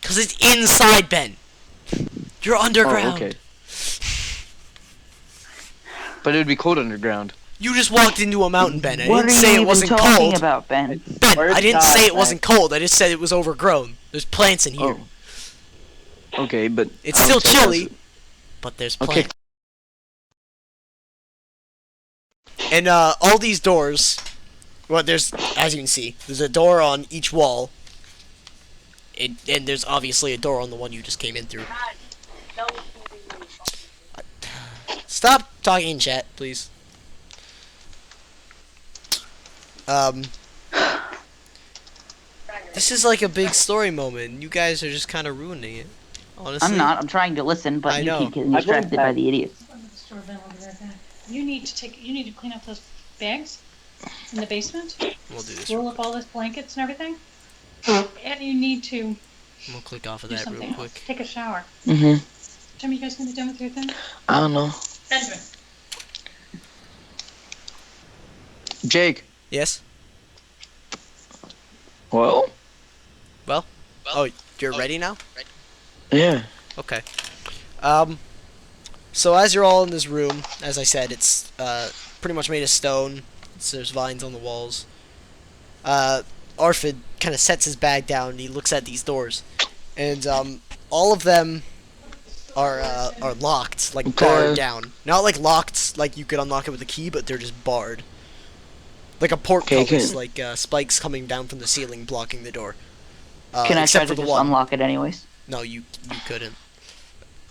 because it's inside, Ben. You're underground. Oh, okay. But it would be cold underground. You just walked into a mountain, Ben. I What didn't are say you it even wasn't talking cold. about, Ben? Ben, Where's I didn't God, say it Ben? wasn't cold. I just said it was overgrown. There's plants in here. Oh. Okay, but It's I still don't think that's- chilly, but there's Okay. plants. And all these doors, well, there's, as you can see, there's a door on each wall. And there's obviously a door on the one you just came in through. Stop talking in chat, please. This is like a big story moment. You guys are just kind of ruining it. Honestly. I'm not. I'm trying to listen, but I you know. keep getting distracted by the idiots. You need to clean up those bags in the basement. We'll do this. Roll up all those blankets and everything. And you need to We'll click off of do that real something quick. else. Take a shower. Mhm. Jim, you guys gonna be done with your thing? I don't know. Benjamin. Jake. Yes? Well. Oh, you're ready now? Yeah. Okay. So as you're all in this room, as I said, it's pretty much made of stone. There's vines on the walls. Arfid kind of sets his bag down and he looks at these doors. And all of them are locked, like barred down. Not like locked, like you could unlock it with a key, but they're just barred. Like a portcullis, like spikes coming down from the ceiling blocking the door. Can I try except to for the just one. unlock it anyways? No, you couldn't.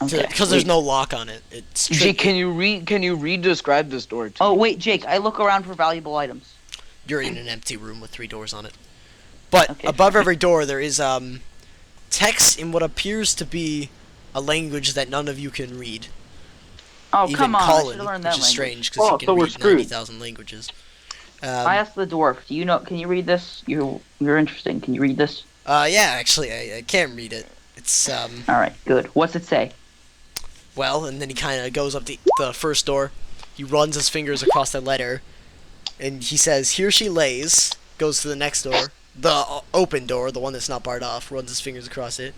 Okay. Because there's no lock on it. It's Jake, can you describe this door to Oh me? wait, Jake. I look around for valuable items. You're in an empty room with 3 doors on it. But Okay. above every door there is text in what appears to be a language that none of you can read. Oh Even come on! I Collin, should have learned which that is language. strange because Oh, he so can we're read screwed. 90,000 languages. I asked the dwarf. Do you know? Can you read this? You're interesting. Can you read this? Yeah, actually, I can't read it. It's All right, good. What's it say? well, and then he kind of goes up to the first door. He runs his fingers across the letter, and he says, "Here she lays." Goes to the next door, the open door, the one that's not barred off. Runs his fingers across it.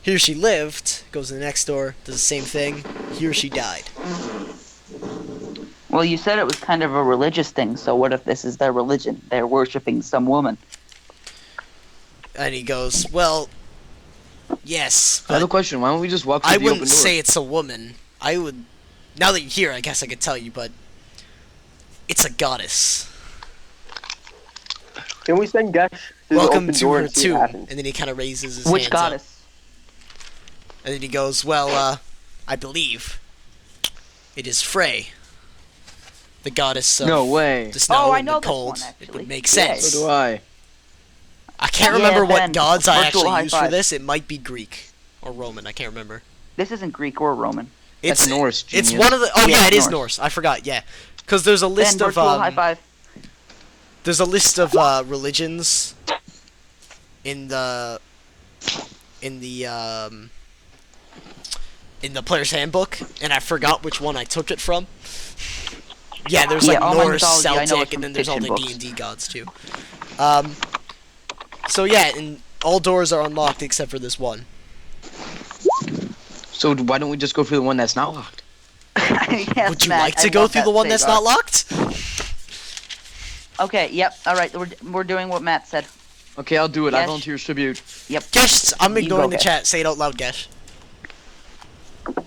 Here she lived. Goes to the next door, does the same thing. Here she died. Well, you said it was kind of a religious thing. So what if this is their religion? They're worshiping some woman. And he goes, "Well, yes, I have a but question. Why don't we just walk through I the open wouldn't door? say it's a woman. I would. Now that you're here, I guess I could tell you, but it's a goddess. Can we send Gesh to Welcome the to open door her and see tomb." what happens? And then he kind of raises his Which hands up. goddess? And then he goes, "Well, I believe it is Frey, the goddess of No way. the snow I and know the this cold." one, It actually. would make Yeah, sense. So do I. I can't Yeah, remember what Ben, gods I virtual actually high used for five. this. It might be Greek or Roman. I can't remember. This isn't Greek or Roman. That's Norse, It's genius. one of the. Oh Yeah, yeah, it is Norse. Norse. I forgot. Yeah, because there's a list Ben, of virtual high five. there's a list of religions in the in the player's handbook, and I forgot which one I took it from. Yeah, there's like Yeah, all my Norse, mythology, I know it's Celtic, from and then there's all the fiction D&D gods too. So yeah, and all doors are unlocked except for this one. So why don't we just go through the one that's not locked? Yes, Would you Matt, like I to go love through that the one that's Sagar. not locked? Okay. Yep. All right. We're doing what Matt said. Okay, I'll do it. I Yes. volunteer as tribute. Gesh, I'm You ignoring go, the Gesh. chat. Say it out loud, Gesh.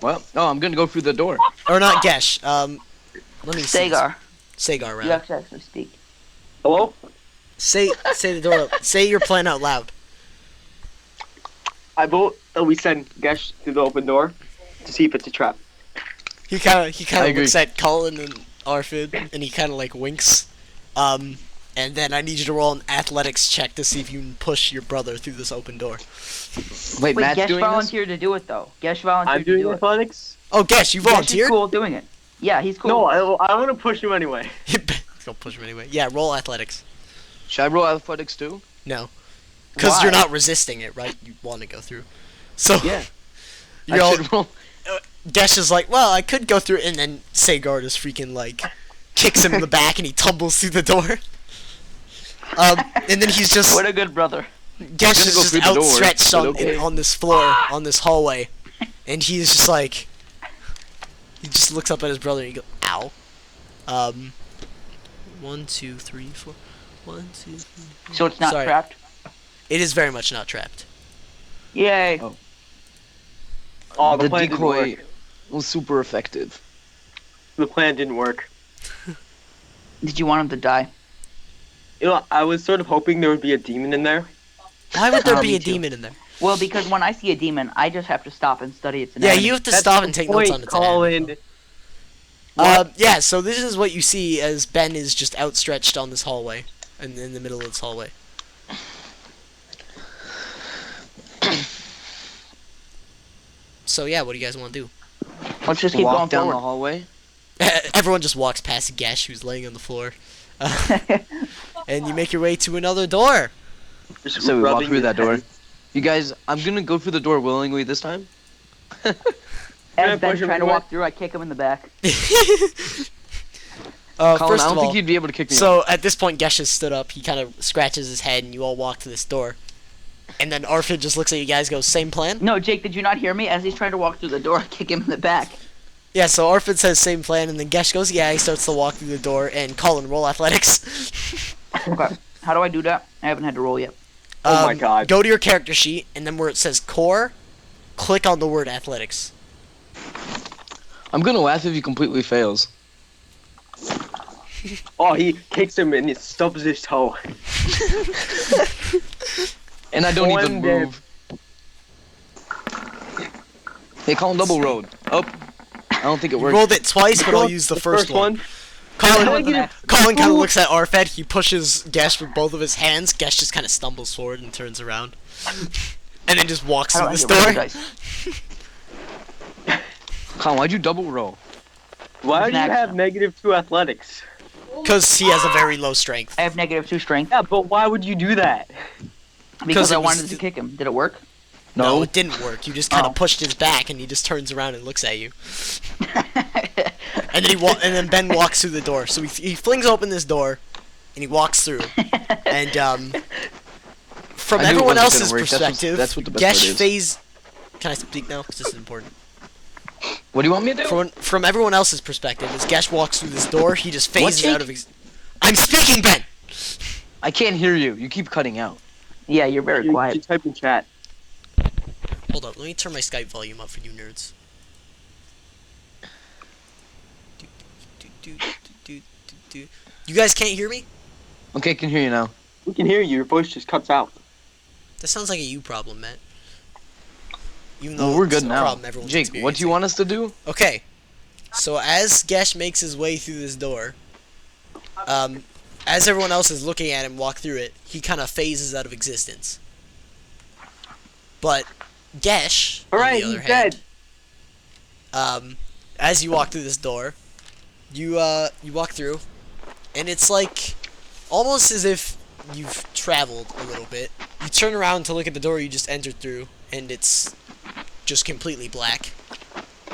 Well, no, I'm gonna go through the door. Or not Gesh. Let me see. Sagar, Sagar, you rather. actually speak. Hello? Say the door. Say your plan out loud. I vote that we send Gesh to the open door to see if it's a trap. He kind I of agree. looks at Collin and Arfid, and he kind of like winks. And then I need you to roll an athletics check to see if you can push your brother through this open door. Wait, Wait, Matt's Gesh doing this? volunteered to do it though. Gesh volunteered I'm to doing do it. athletics. Oh, Gesh, you Gesh is volunteered? cool doing it. Yeah, he's cool. No, I want to push him anyway. He's gonna push him anyway. Yeah, roll athletics. Should I roll athletics too? No, because you're Why? not resisting it, right? You want to go through. So Yeah. you're I all, should roll. Gesh is like, well, I could go through, and then Sagar just freaking like kicks him in the back, and he tumbles through the door. And then he's just What a good brother. Gesh gonna is go just through the door, outstretched but on, okay. on this floor, on this hallway, and he's just like, he just looks up at his brother and he goes, "Ow." 1, 2, 3, 4. 1, 2, 3, 4. So it's not Sorry. trapped? It is very much not trapped. Yay. Oh. Oh, the The plan didn't decoy work. was super effective. The plan didn't work. Did you want him to die? You know, I was sort of hoping there would be a demon in there. Why would there Oh, be me a too. demon in there? Well, because when I see a demon, I just have to stop and study its Yeah, anatomy. you have to That's stop the and take notes point, on its anatomy. Colin. Yeah, so this is what you see as Ben is just outstretched on this hallway, in the middle of this hallway. So yeah, what do you guys want to do? Let's just keep going Walk down the forward. hallway. Everyone just walks past Gesh, who's laying on the floor, and you make your way to another door. Just So we walk rubbing through his that door. head. You guys, I'm gonna go through the door willingly this time. As push Ben's him trying to away? walk through, I kick him in the back. Colin, First I of don't all, think you'd be able to kick me. so at this point, Gesh has stood up. He kind of scratches his head, and you all walk to this door. And then Arfid just looks at you guys, goes, "Same plan." No, Jake, did you not hear me? As he's trying to walk through the door, I kick him in the back. Yeah, so Arfid says same plan, and then Gesh goes, "Yeah." He starts to walk through the door, and Collin, roll athletics. Okay. How do I do that? I haven't had to roll yet. Oh my God. Go to your character sheet, and then where it says core, click on the word athletics. I'm gonna laugh if he completely fails. Oh, he kicks him and he stubs his toe. And I don't even One dead. move. Hey, Colin, double road. Oh, I don't think it You worked. rolled it twice, but I'll use the first one. Colin kind of looks at Arfed. He pushes Gesh with both of his hands. Gesh just kind of stumbles forward and turns around, and then just walks How through do this I get rid door. of the dice? Colin, why'd you double roll? Why do you Next. have -2 athletics? Because he has a very low strength. I have -2 strength Yeah, but why would you do that? because it I was- wanted to kick him. Did it work? No, it didn't work. You just kind of Oh. pushed his back, and he just turns around and looks at you. And then and then Ben walks through the door. So he flings open this door, and he walks through. And from I knew it everyone wasn't gonna else's work. perspective, That's what the best Gesh word is. phase. Can I speak now? Because this is important. What do you want me to do? From everyone else's perspective, as Gesh walks through this door, he just phases Jake? out of. I'm speaking, Ben. I can't hear you. You keep cutting out. Yeah, you're very You quiet. type in chat. Hold up, let me turn my Skype volume up for you nerds. You guys can't hear me? Okay, I can hear you now. We can hear you. Your voice just cuts out. That sounds like a you problem, Matt. Even Well, we're it's good a now. problem everyone's Jake, what do you experiencing. want us to do? Okay, so as Gesh makes his way through this door, as everyone else is looking at him walk through it, he kind of phases out of existence. But Gesh, on Alright, the other he's hand, dead. as you walk through this door, you walk through, and it's like almost as if you've traveled a little bit. You turn around to look at the door you just entered through, and it's just completely black.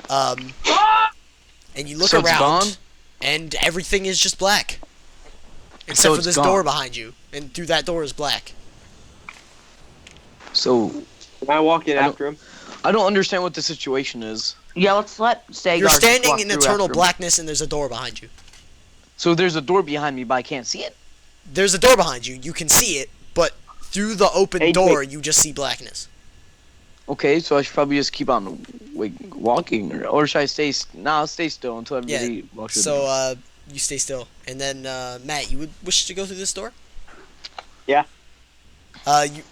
And you look So it's around, gone? and everything is just black. Except So for it's this gone. door behind you, and through that door is black. So, Can I walk in I don't- after him? I don't understand what the situation is. Yeah, let's let Sagar You're just standing walk in through eternal after him. blackness, and there's a door behind you. So there's a door behind me, but I can't see it? There's a door behind you. You can see it, but through the open Hey, door, you just see blackness. Okay, so I should probably just keep on walking, or should I stay? Nah, I'll stay still until everybody walks through. the door. So, you stay still. And then, Matt, you would wish to go through this door? Yeah.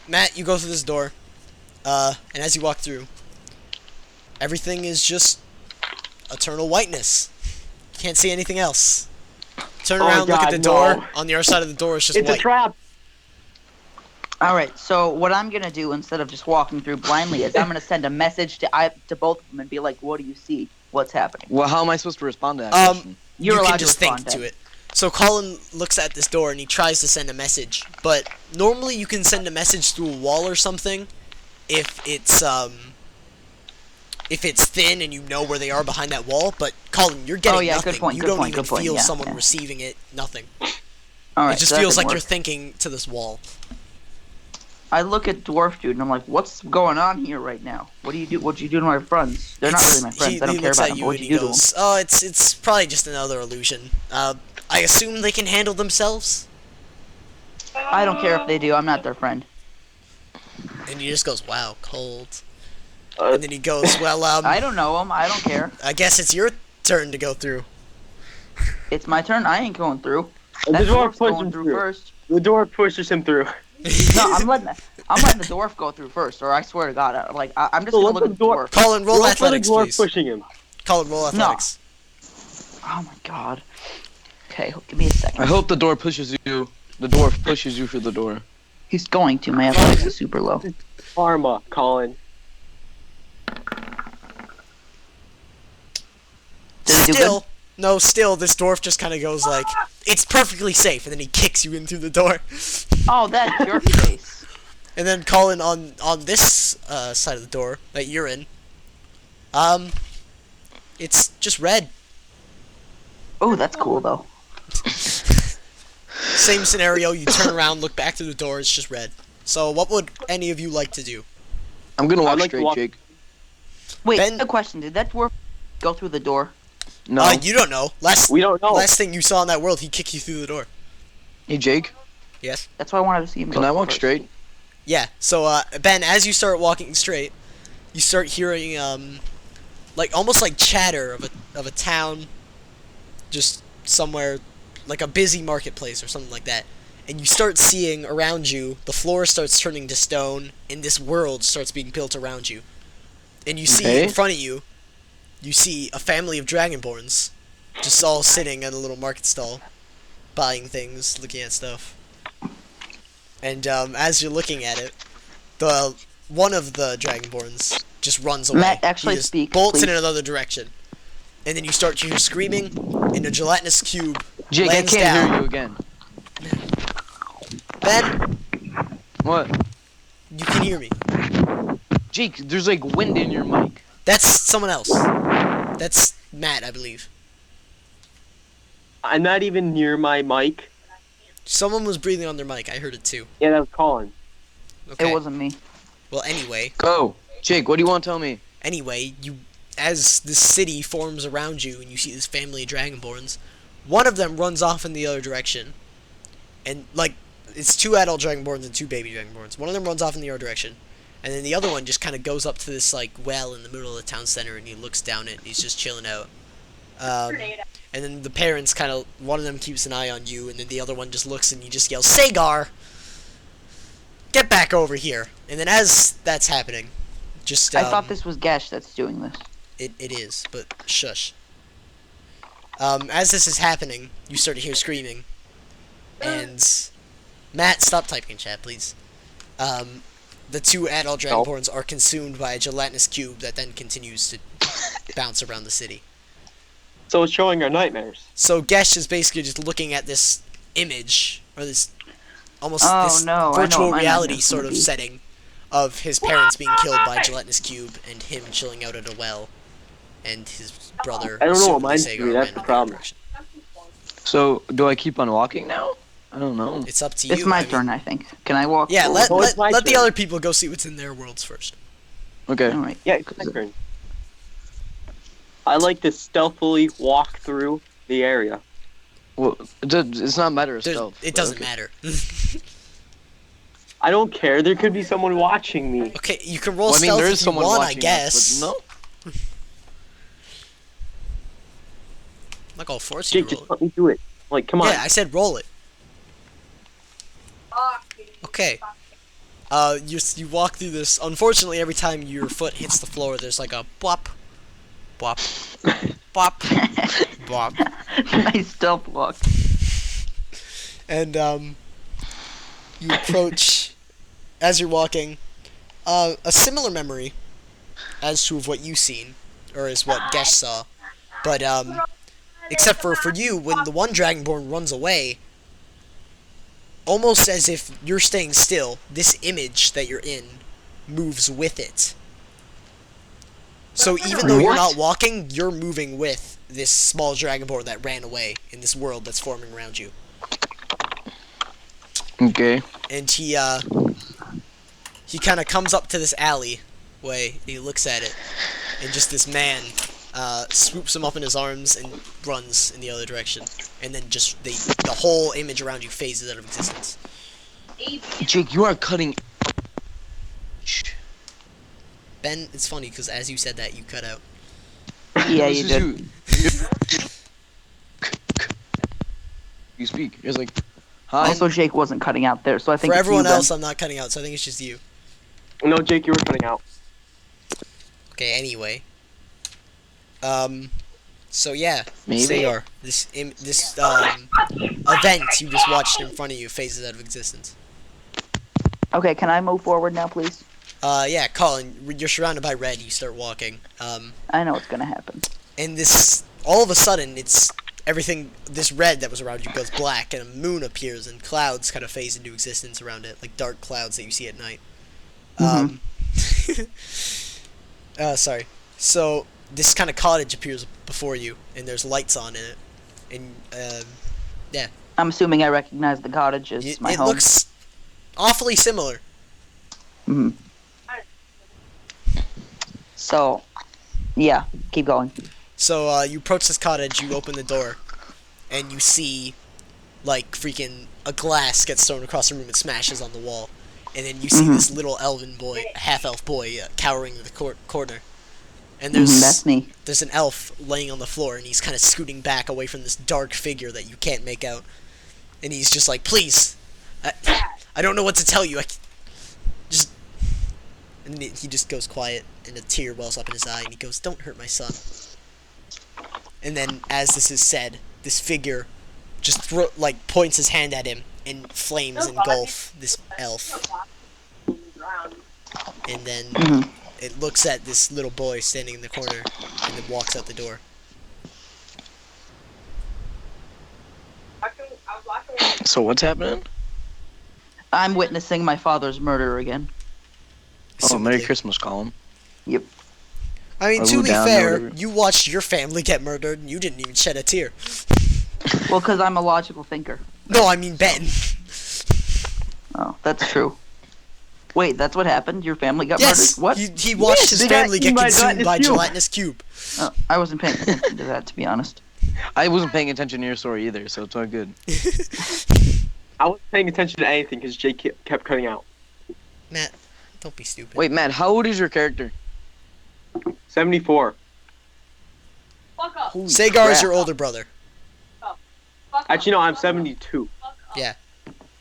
Matt, you go through this door, and as you walk through, everything is just eternal whiteness. You can't see anything else. Turn Oh, around, look at God, the door. no. On the other side of the door, it's just It's a white. trap. Alright, so what I'm gonna do instead of just walking through blindly is I'm gonna send a message to both of them and be like, what do you see? What's happening? Well, how am I supposed to respond to that Um, question? You're you allowed can just to think respond to then. it. So Colin looks at this door and he tries to send a message, but normally you can send a message through a wall or something if it's thin and you know where they are behind that wall. But Colin, you're getting Oh, yeah, nothing. good point, you good don't point, even good point, feel yeah, someone yeah. receiving it. Nothing. Alright, It just so that feels didn't like you're work. thinking to this wall. I look at Dwarf Dude and I'm like, what's going on here right now? What do you do? What'd you do to my friends? They're not really my friends. I don't care looks about at them. you But and what'd he you do to them? goes, "Oh, it's probably just another illusion. I assume they can handle themselves. I don't care if they do. I'm not their friend. And he just goes, wow, cold. Uh, And then he goes, well, I don't know them. I don't care. I guess it's your turn to go through. It's my turn. I ain't going through. the That dwarf dwarf's pushes going him through through. first. The dwarf pushes him through. No, I'm letting the dwarf go through first, or I swear to God, I'm just So gonna let look the at the dwarf. Colin, roll Roll for the athletics, dwarf please. pushing him. Colin, roll athletics. Oh my God. Okay, give me a second. I hope the door pushes you. The dwarf pushes you through the door. He's going to. My athletics is super low. Karma, Colin. Did he do Still, no, still, this dwarf just kind of goes like, it's perfectly safe, and then he kicks you in through the door. Oh, that's your face. And then Colin, on this side of the door that you're in, it's just red. Oh, that's cool though. Same scenario, you turn around, look back through the door, it's just red. So what would any of you like to do? I'm gonna walk I'd like to straight, walk- Jake. Wait, Ben- a question. Did that dwarf go through the door? No. You don't know. We don't know. Last thing you saw in that world, he kicked you through the door. Hey, Jake. Yes? That's why I wanted to see him. Can go I walk first. straight? Yeah, so, Ben, as you start walking straight, you start hearing, like, almost like chatter of a town, just somewhere, like a busy marketplace or something like that. And you start seeing around you, the floor starts turning to stone, and this world starts being built around you. And you see in Okay. front of you, you see a family of dragonborns, just all sitting at a little market stall, buying things, looking at stuff. And as you're looking at it, one of the dragonborns just runs away. Matt, actually he just speak, bolts in please. another direction. And then you start to hear screaming, and a gelatinous cube Jake, I lands can't down. hear you again. Ben, What? you can hear me. Jake, there's like wind in your mic. That's someone else. That's Matt, I believe. I'm not even near my mic. Someone was breathing on their mic. I heard it too. Yeah, that was Colin. Okay. It wasn't me. Well, anyway, Go. Jake, what do you want to tell me? as this city forms around you and you see this family of dragonborns, one of them runs off in the other direction. And, like, it's 2 adult dragonborns and 2 baby dragonborns. One of them runs off in the other direction. And then the other one just kind of goes up to this, like, well in the middle of the town center and he looks down it and he's just chilling out. And then the parents kind of, one of them keeps an eye on you and then the other one just looks and he just yells, Sagar! Get back over here. And then as that's happening, just, I thought this was Gesh that's doing this. It is, but shush. As this is happening, you start to hear screaming. And Matt, stop typing in chat, please. The 2 adult dragonborns are consumed by a gelatinous cube that then continues to bounce around the city. So it's showing our nightmares. So Gesh is basically just looking at this image, or this almost Oh, this no, I know virtual what my reality nightmare's sort gonna of be. setting of his parents being killed by a gelatinous cube and him chilling out at a well, and his brother. I don't know what assumably mine's Sagar, doing, that's ran the in other problem. direction. So, do I keep on walking now? I don't know. It's up to you. It's my I mean- turn, I think. Can I walk? Yeah, forward? Oh, it's my let the turn. other people go see what's in their worlds first. Okay. All right. Yeah, it's my turn. I like to stealthily walk through the area. Well, it's not a matter of There's- stealth. it but doesn't okay. matter. I don't care. There could be someone watching me. Okay, you can roll Well, I mean, stealth there if is you someone want, I watching guess. us, but no. I'm not gonna force you Jake, to just roll it. let me do it. Like, come on. Yeah, I said roll it. Okay. You walk through this. Unfortunately, every time your foot hits the floor, there's like a bop, bop, bop, bop, Nice stealth walk. and you approach as you're walking. A similar memory as to what you've seen, or is what Gesh saw, but except for you, when the one dragonborn runs away, almost as if you're staying still, this image that you're in moves with it. So even though you're What? not walking, you're moving with this small dragonborn that ran away in this world that's forming around you. Okay. And he kind of comes up to this alley way, and he looks at it, and just this man swoops him up in his arms, and runs in the other direction. And then just the whole image around you phases out of existence. Jake, you are cutting. Ben, it's funny because as you said that, you cut out. Yeah, This you is did. You speak. It's like, hi. Also, Jake wasn't cutting out there, so I think For it's you, everyone Ben. else, I'm not cutting out, so I think it's just you. No, Jake, you were cutting out. Okay, anyway. So yeah, Maybe. Sagar, this event you just watched in front of you phases out of existence. Okay, can I move forward now, please? Yeah, Collin, you're surrounded by red, you start walking. I know what's gonna happen. And this, all of a sudden, it's everything, this red that was around you goes black, and a moon appears, and clouds kind of phase into existence around it, like dark clouds that you see at night. Sorry. So, this kind of cottage appears before you, and there's lights on in it. And, yeah. I'm assuming I recognize the cottage as my It home. looks awfully similar. Mhm. So, yeah, keep going. So, you approach this cottage, you open the door, and you see, like, freaking a glass gets thrown across the room and smashes on the wall. And then you see this little elven boy, half-elf boy, cowering in the corner. And That's me. there's an elf laying on the floor, and he's kind of scooting back away from this dark figure that you can't make out. And he's just like, please, I don't know what to tell you. Just... And he just goes quiet, and a tear wells up in his eye, and he goes, don't hurt my son. And then, as this is said, this figure just points his hand at him, and flames engulf this elf. And then it looks at this little boy standing in the corner, and then walks out the door. So what's happening? I'm witnessing my father's murder again. Oh, Merry Assumedly. Christmas, Colin. Yep. I mean, Or to be Ludan or fair, whatever. you watched your family get murdered, and you didn't even shed a tear. Well, because I'm a logical thinker. No, I mean Ben. Oh, that's true. Wait, that's what happened? Your family got Yes, murdered? What? he watched Yes, his they got family eaten get by consumed by gelatinous gelatinous cube. Oh, I wasn't paying attention to that, to be honest. I wasn't paying attention to your story either, so it's all good. I wasn't paying attention to anything because Jake kept cutting out. Matt, don't be stupid. Wait, Matt, how old is your character? 74. Holy Sagar is crap. your older brother. Actually, no, I'm 72. Yeah.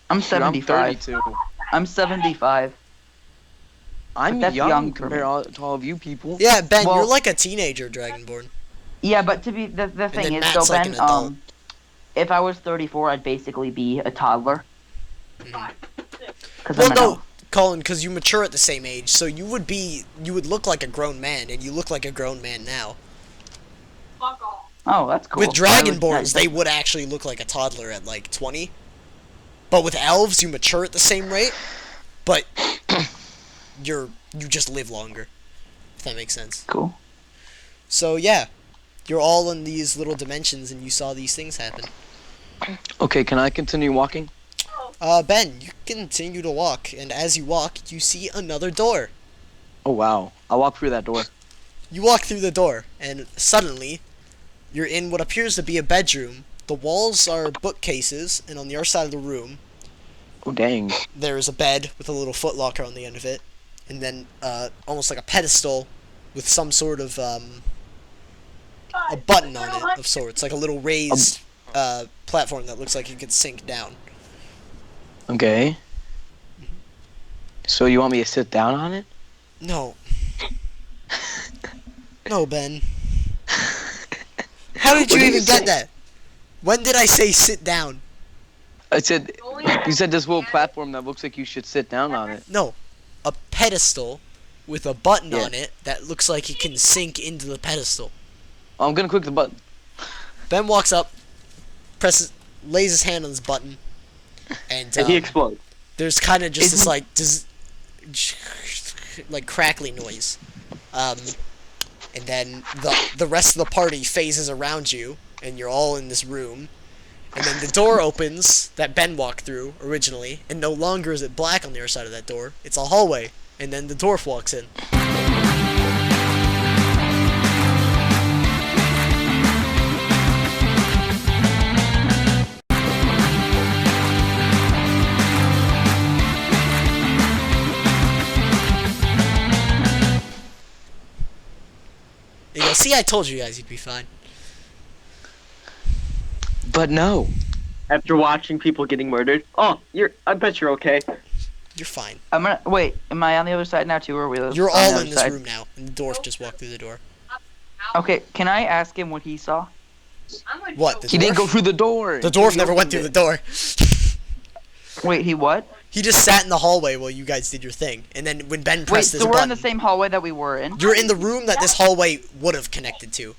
I'm Dude, 75. 32. I'm 75. I'm That's young, young for compared me. to all of you people. Yeah, Ben, Well- you're like a teenager, Dragonborn. Yeah, but to be the thing then is, Matt's so like Ben, an adult. if I was 34, I'd basically be a toddler. Mhm. Because Well, I'm an no, elf. Colin, because you mature at the same age, so you would look like a grown man, and you look like a grown man now. Oh, that's cool. With Why would- Dragonborns, they would actually look like a toddler at like 20. But with elves, you mature at the same rate, but you just live longer. If that makes sense. Cool. So yeah, you're all in these little dimensions, and you saw these things happen. Okay, can I continue walking? Ben, you continue to walk, and as you walk, you see another door. Oh, wow. I'll walk through that door. You walk through the door, and suddenly, you're in what appears to be a bedroom. The walls are bookcases, and on the other side of the room, Oh, dang. there is a bed with a little footlocker on the end of it, and then almost like a pedestal with some sort of a button on it of sorts, like a little raised platform that looks like it could sink down. Okay. So you want me to sit down on it? No. No, Ben. How did What you did even you get say? that? When did I say sit down? I said, you said this little platform that looks like you should sit down on it. No. A pedestal with a button Yeah. on it that looks like it can sink into the pedestal. Oh, I'm gonna click the button. Ben walks up, lays his hand on this button, and And he explodes. there's kind of just this Isn't- like crackling noise, and then the rest of the party phases around you, and you're all in this room, and then the door opens that Ben walked through originally, and no longer is it black on the other side of that door. It's a hallway, and then the dwarf walks in. goes, see, I told you guys you'd be fine. But no. After watching people getting murdered. Oh, I bet you're okay. You're fine. Wait, am I on the other side now too, or are we? You're on the all other in this side? room now. And the dwarf just walked through the door. Okay, can I ask him what he saw? What? The He dwarf? didn't go through the door. The dwarf never went through the door. Wait, he what? He just sat in the hallway while you guys did your thing. And then when Ben Wait, pressed this so we're button, in the same hallway that we were in? you're in the room that this hallway would have connected to.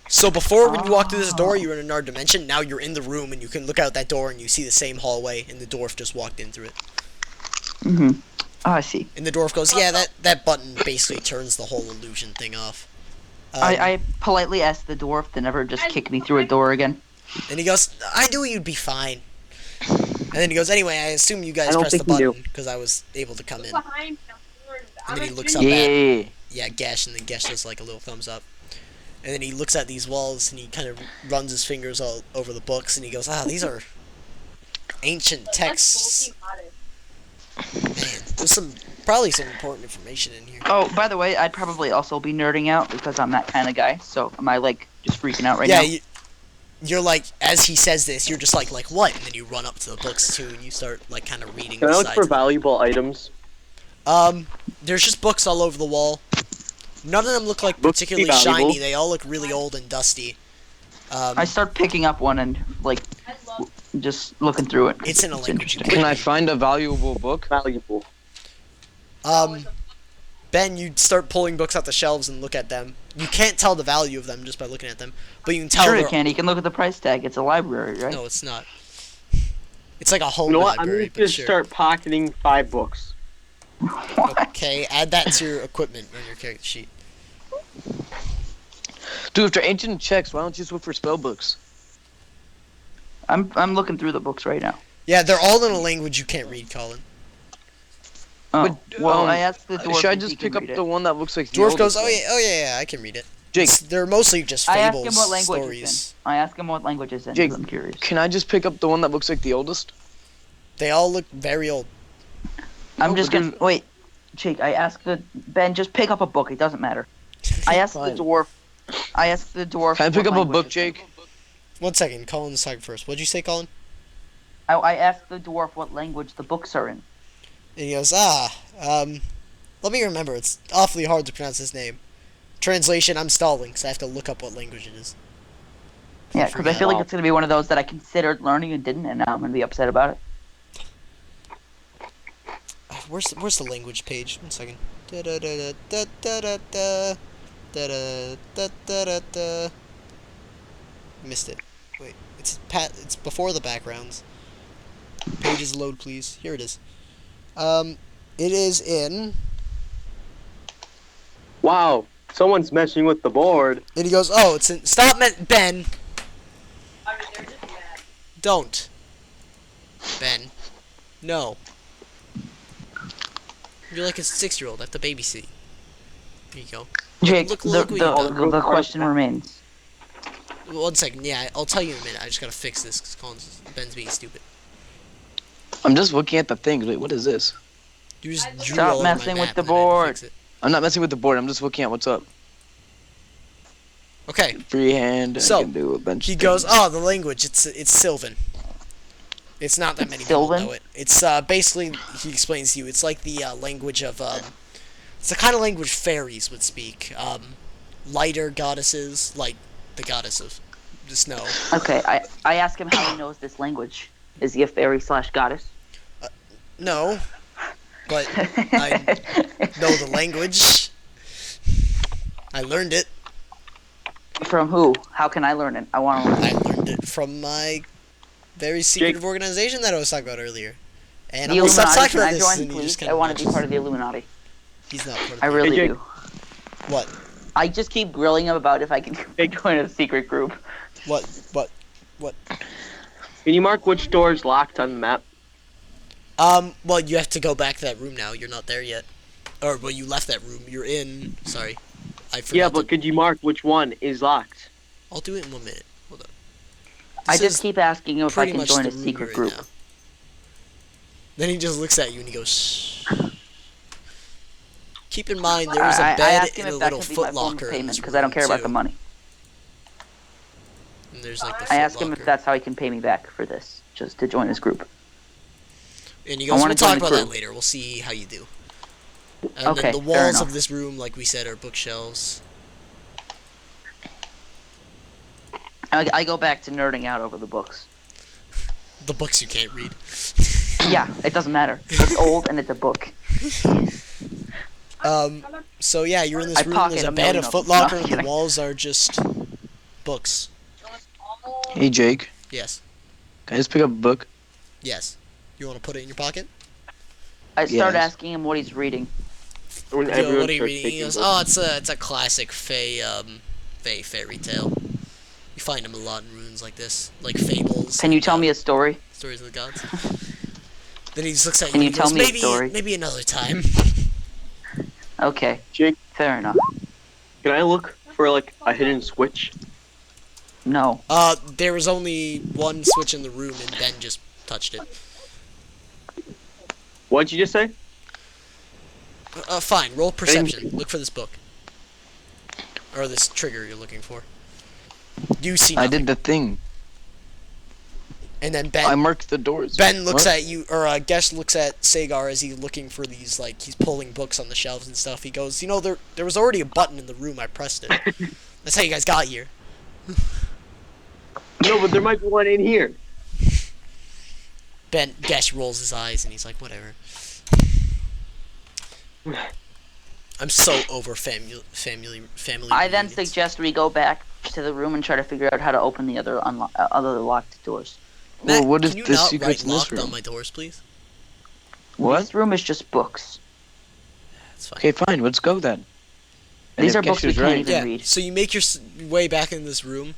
So before, when you walked through this door, you were in another dimension. Now you're in the room, and you can look out that door, and you see the same hallway, and the dwarf just walked in through it. Mm-hmm. Oh, I see. And the dwarf goes, yeah, that button basically turns the whole illusion thing off. I politely asked the dwarf to never just kick me through a door again. And he goes, I knew you'd be fine. And then he goes, anyway, I assume you guys I don't pressed the think you button, because I was able to come in. And then he looks up at, Yeah. Gesh, and then Gesh does like a little thumbs up. And then he looks at these walls, and he kind of runs his fingers all over the books, and he goes, these are ancient texts. Man, there's probably some important information in here. Oh, by the way, I'd probably also be nerding out because I'm that kind of guy. So am I like just freaking out right now? Yeah, you're like, as he says this, you're just like what? And then you run up to the books too, and you start like kind of reading. Can the I look sides for of them. valuable items? There's just books all over the wall. None of them look like Books be particularly valuable. shiny. They all look really old and dusty. I start picking up one and like just looking through it. It's in a language. interesting. Can I find a valuable book? Valuable. Ben, you start pulling books off the shelves and look at them. You can't tell the value of them just by looking at them, but you can tell. Sure, you they're- can. You can look at the price tag. It's a library, right? No, it's not. It's like a home You know what? I'm library, just but gonna sure. start pocketing 5 books. Okay, add that to your equipment on your character sheet. Dude, if they're ancient checks, why don't you just look for spell books? I'm looking through the books right now. Yeah, they're all in a language you can't read, Collin. Oh, But, well, I asked the dwarf Should I if he just can pick up read it. the one that looks like the Dwarf oldest goes, one? oh yeah, I can read it. Jake, They're mostly just I asked fables, him what language stories. it's in. I asked him what language it's in Jake, because I'm curious. can I just pick up the one that looks like the oldest? They all look very old. I'm No, just but gonna wait. Jake, I asked Ben, just pick up a book. It doesn't matter. I asked the Fine. dwarf. I asked the dwarf. Can I pick what up a language book, it's in. Jake? 1 second, Colin's talking first. What'd you say, Colin? I asked the dwarf what language the books are in. And he goes, let me remember. It's awfully hard to pronounce his name. Translation, I'm stalling, so I have to look up what language it is. Yeah, because I feel like it's gonna be one of those that I considered learning and didn't, and now I'm gonna be upset about it. Where's the language page? 1 second. Da-da-da-da-da-da-da. Da-da-da-da-da-da. Missed it. Wait, it's before the backgrounds. Pages load, please. Here it is. It is in. Wow, someone's messing with the board. And he goes, oh, it's in. Stop, Ben. Don't. Ben. No. You're like a 6-year-old. I have to babysit. There you go. Jake, look the what you've done. the question remains. 1 second. Yeah, I'll tell you in a minute. I just gotta fix this because Ben's being stupid. I'm just looking at the thing. Wait, what is this? You just drew Stop all over my messing map with the and then I had to board. fix it. I'm not messing with the board. I'm just looking at what's up. Okay. Freehand. So, I can do a bunch He of goes, things. oh, the language. It's Sylvan. It's not that many Sylvan? people know it. It's basically, he explains to you, it's like the language of it's the kind of language fairies would speak. Lighter goddesses, like the goddess of the snow. Okay, I asked him how he knows this language. Is he a fairy / goddess? No, but I know the language. I learned it. From who? How can I learn it? I want to learn. I learned it from my very secretive organization that I was talking about earlier. And The I'm gonna stop Illuminati. talking Can about I this. join, and he please? just I kinda want to be watches. part of the Illuminati. He's not part of I the really Jake. do. What? I just keep grilling him about if I can join a secret group. What? Can you mark which door is locked on the map? Well, you have to go back to that room now. You're not there yet. Or, well, you left that room. You're in. Sorry. I forgot. Yeah, but could you mark which one is locked? I'll do it in 1 minute. Hold on. I This just is keep asking him if I pretty can much join the a room secret you're in group. now. Then he just looks at you and he goes, shh. Keep in mind there is a I bed asked him and a if that little could be my form of footlocker in payment this because I don't care room, about the too. money. And there's like the I asked him if footlocker. that's how he can pay me back for this, just to join his group. And he I goes, wanna we'll talk join the about that crew. later. We'll see how you do. And Okay, then the fair walls enough. of this room, like we said, are bookshelves. I go back to nerding out over the books. The books you can't read. Yeah, it doesn't matter. It's old and it's a book. So yeah, you're in I this room. pocket There's a a bed, a million of them. No, footlocker, I'm and the kidding. walls are just books. Hey, Jake. Yes. Can I just pick up a book? Yes. You want to put it in your pocket? I start Yes. asking him what he's reading. When Yo, everyone what are you starts reading? He taking goes, books. oh, it's a classic Fey fairy tale. You find them a lot in runes like this, like fables. Can you and, tell me a story? stories of the gods? Then he just looks at you. Can and you he tell goes, me a maybe, story? maybe another time. Okay, Jake, fair enough. can I look for like a hidden switch? No. There was only one switch in the room, and Ben just touched it. What'd you just say? Fine. Roll perception. Look for this book, or this trigger you're looking for. You see I nothing. did the thing. And then I Ben marked the doors. Ben looks What? at you, or Gesh looks at Sagar as he's looking for these, like, he's pulling books on the shelves and stuff. He goes, you know, there was already a button in the room. I pressed it. That's how you guys got here. No, but there might be one in here. Gesh rolls his eyes and he's like, whatever. I'm so over family I then reunions. suggest we go back to the room and try to figure out how to open the other other locked doors. Matt, Well, what is can you the not secrets write in this locked on room? my doors, please? What? This room is just books. That's fine. Okay, fine. Let's go then. And These if are books Gesh we is can't right- even Yeah, read. so you make your way back in this room,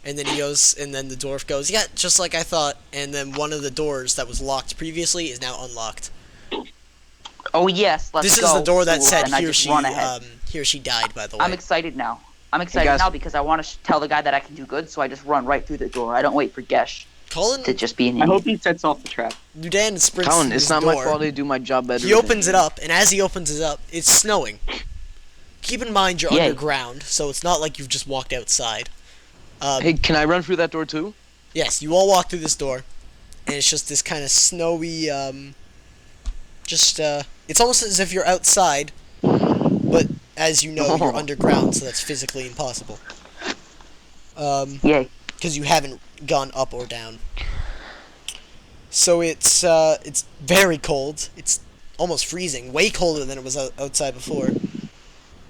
and then he goes, and then the dwarf goes, yeah, just like I thought, and then one of the doors that was locked previously is now unlocked. Oh yes, let's This go. is the door that Cool, said and I he or just she, run ahead. he or she died, by the way. I'm excited now. I'm excited guys- now because I want to tell the guy that I can do good, so I just run right through the door. I don't wait for Gesh Collin, to just be an I idiot. hope he sets off the trap. Ludan sprints Collin, through it's this not my door. fault I do my job better. He opens it up, and as he opens it up, it's snowing. Keep in mind you're Yay. underground, so it's not like you've just walked outside. Hey, can I run through that door too? Yes, you all walk through this door, and it's just this kind of snowy, it's almost as if you're outside, but as you know, you're Oh. underground, so that's physically impossible. Yay. Because you haven't gone up or down. So it's very cold. It's almost freezing, way colder than it was outside before.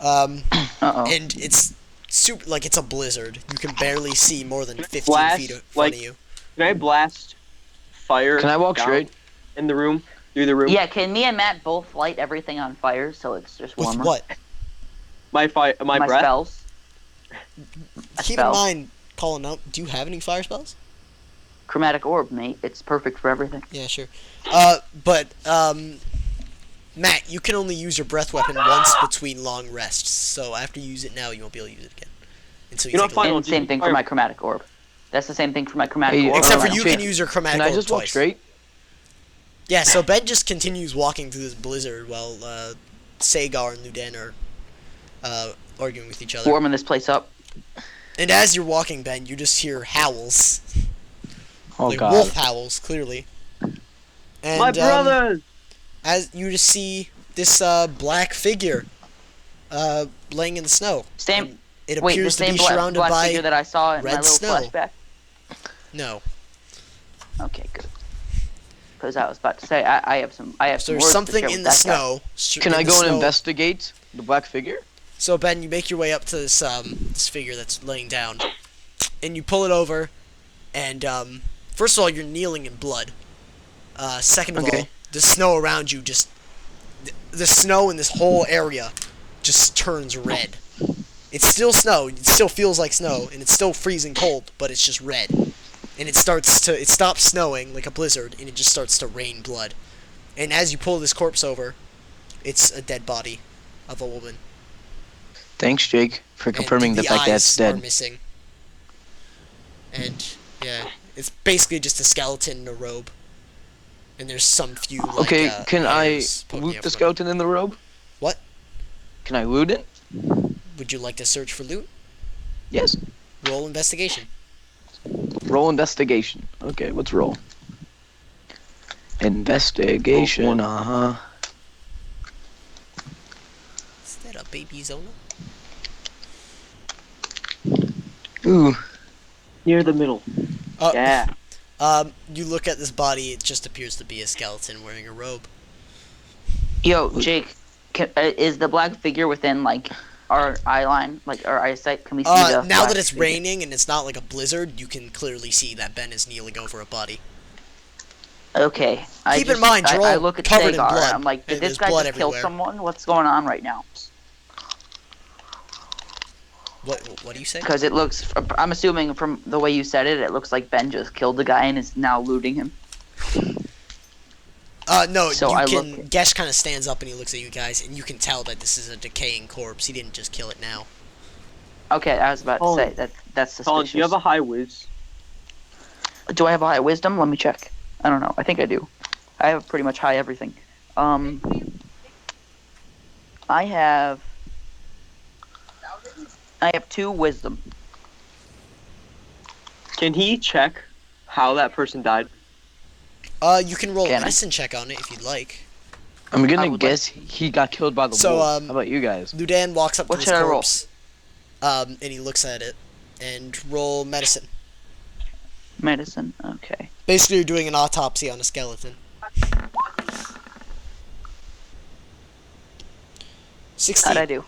Uh-oh. And it's super, like, it's a blizzard. You can barely see more than 15 Blast, feet in front like- of you. Can I blast fire? Can I walk down straight? in the room? Through the room? Yeah, can me and Matt both light everything on fire so it's just With warmer? what? My breath. spells. Keep spell. in mind, Collin, out. Do you have any fire spells? Chromatic orb, mate. It's perfect for everything. Yeah, sure. Matt, you can only use your breath weapon once between long rests. So after you use it now, you won't be able to use it again until you You know, take a fine, leak. I'll And do same thing for fire. my chromatic orb. That's the same thing for my chromatic Hey, orb. Except for Oh, you shit. can use your chromatic Can I orb just walk twice. straight? Yeah, so Ben just continues walking through this blizzard while Sagar and Ludan are arguing with each other. Warming this place up. And as you're walking, Ben, you just hear howls. Oh Like god. wolf howls, clearly. And, My brothers! as you just see this black figure laying in the snow. Same. And it Wait, the appears to same be black, surrounded black by figure that I saw in my red little snow. flashback. no. Okay, good. Because I was about to say I have some. I have So some there's words to something share in with the that guy. snow. Can in I the go and snow. investigate the black figure? So Ben, you make your way up to this this figure that's laying down, and you pull it over, and first of all, you're kneeling in blood. Second of Okay. all, the snow around you the snow in this whole area just turns red. It's still snow. It still feels like snow, and it's still freezing cold, but it's just red. And it stops snowing like a blizzard, and it just starts to rain blood. And as you pull this corpse over, it's a dead body of a woman. Thanks, Jake, for confirming And the fact that eyes it's are dead. missing. And yeah, it's basically just a skeleton in a robe. And there's some few like, Okay, can I hairs poking loot out the from skeleton in the robe? What? Can I loot it? Would you like to search for loot? Yes. Roll investigation. Roll investigation. Okay, let's roll. Investigation, uh-huh. Is that a baby Zona? Ooh. Near the middle. Yeah. You look at this body, it just appears to be a skeleton wearing a robe. Yo, Jake, is the black figure within like our eye line, like our eyesight? Can we see the? Now black that it's figure? raining and it's not like a blizzard, you can clearly see that Ben is kneeling over a body. Okay. Keep in mind, you're all I look at covered in Sagar, blood, and I'm like, did and this there's guy blood just kill everywhere. someone? What's going on right now? What do you say? Because it looks, I'm assuming from the way you said it, it looks like Ben just killed the guy and is now looting him. No, So you I can. look- Gesh kind of stands up and he looks at you guys, and you can tell that this is a decaying corpse. He didn't just kill it now. Okay, I was about to say that's Collin, suspicious. do you have a high whiz? Do I have a high wisdom? Let me check. I don't know. I think I do. I have pretty much high everything. I have 2 wisdom. Can he check how that person died? You can roll a Can I? medicine check on it if you'd like. I'm I gonna would guess he got killed by the So, wolves. How about you guys? Ludan walks up What to this should I roll? corpse, and he looks at it, and roll medicine. Medicine. Okay. Basically, you're doing an autopsy on a skeleton. 16. How'd I do?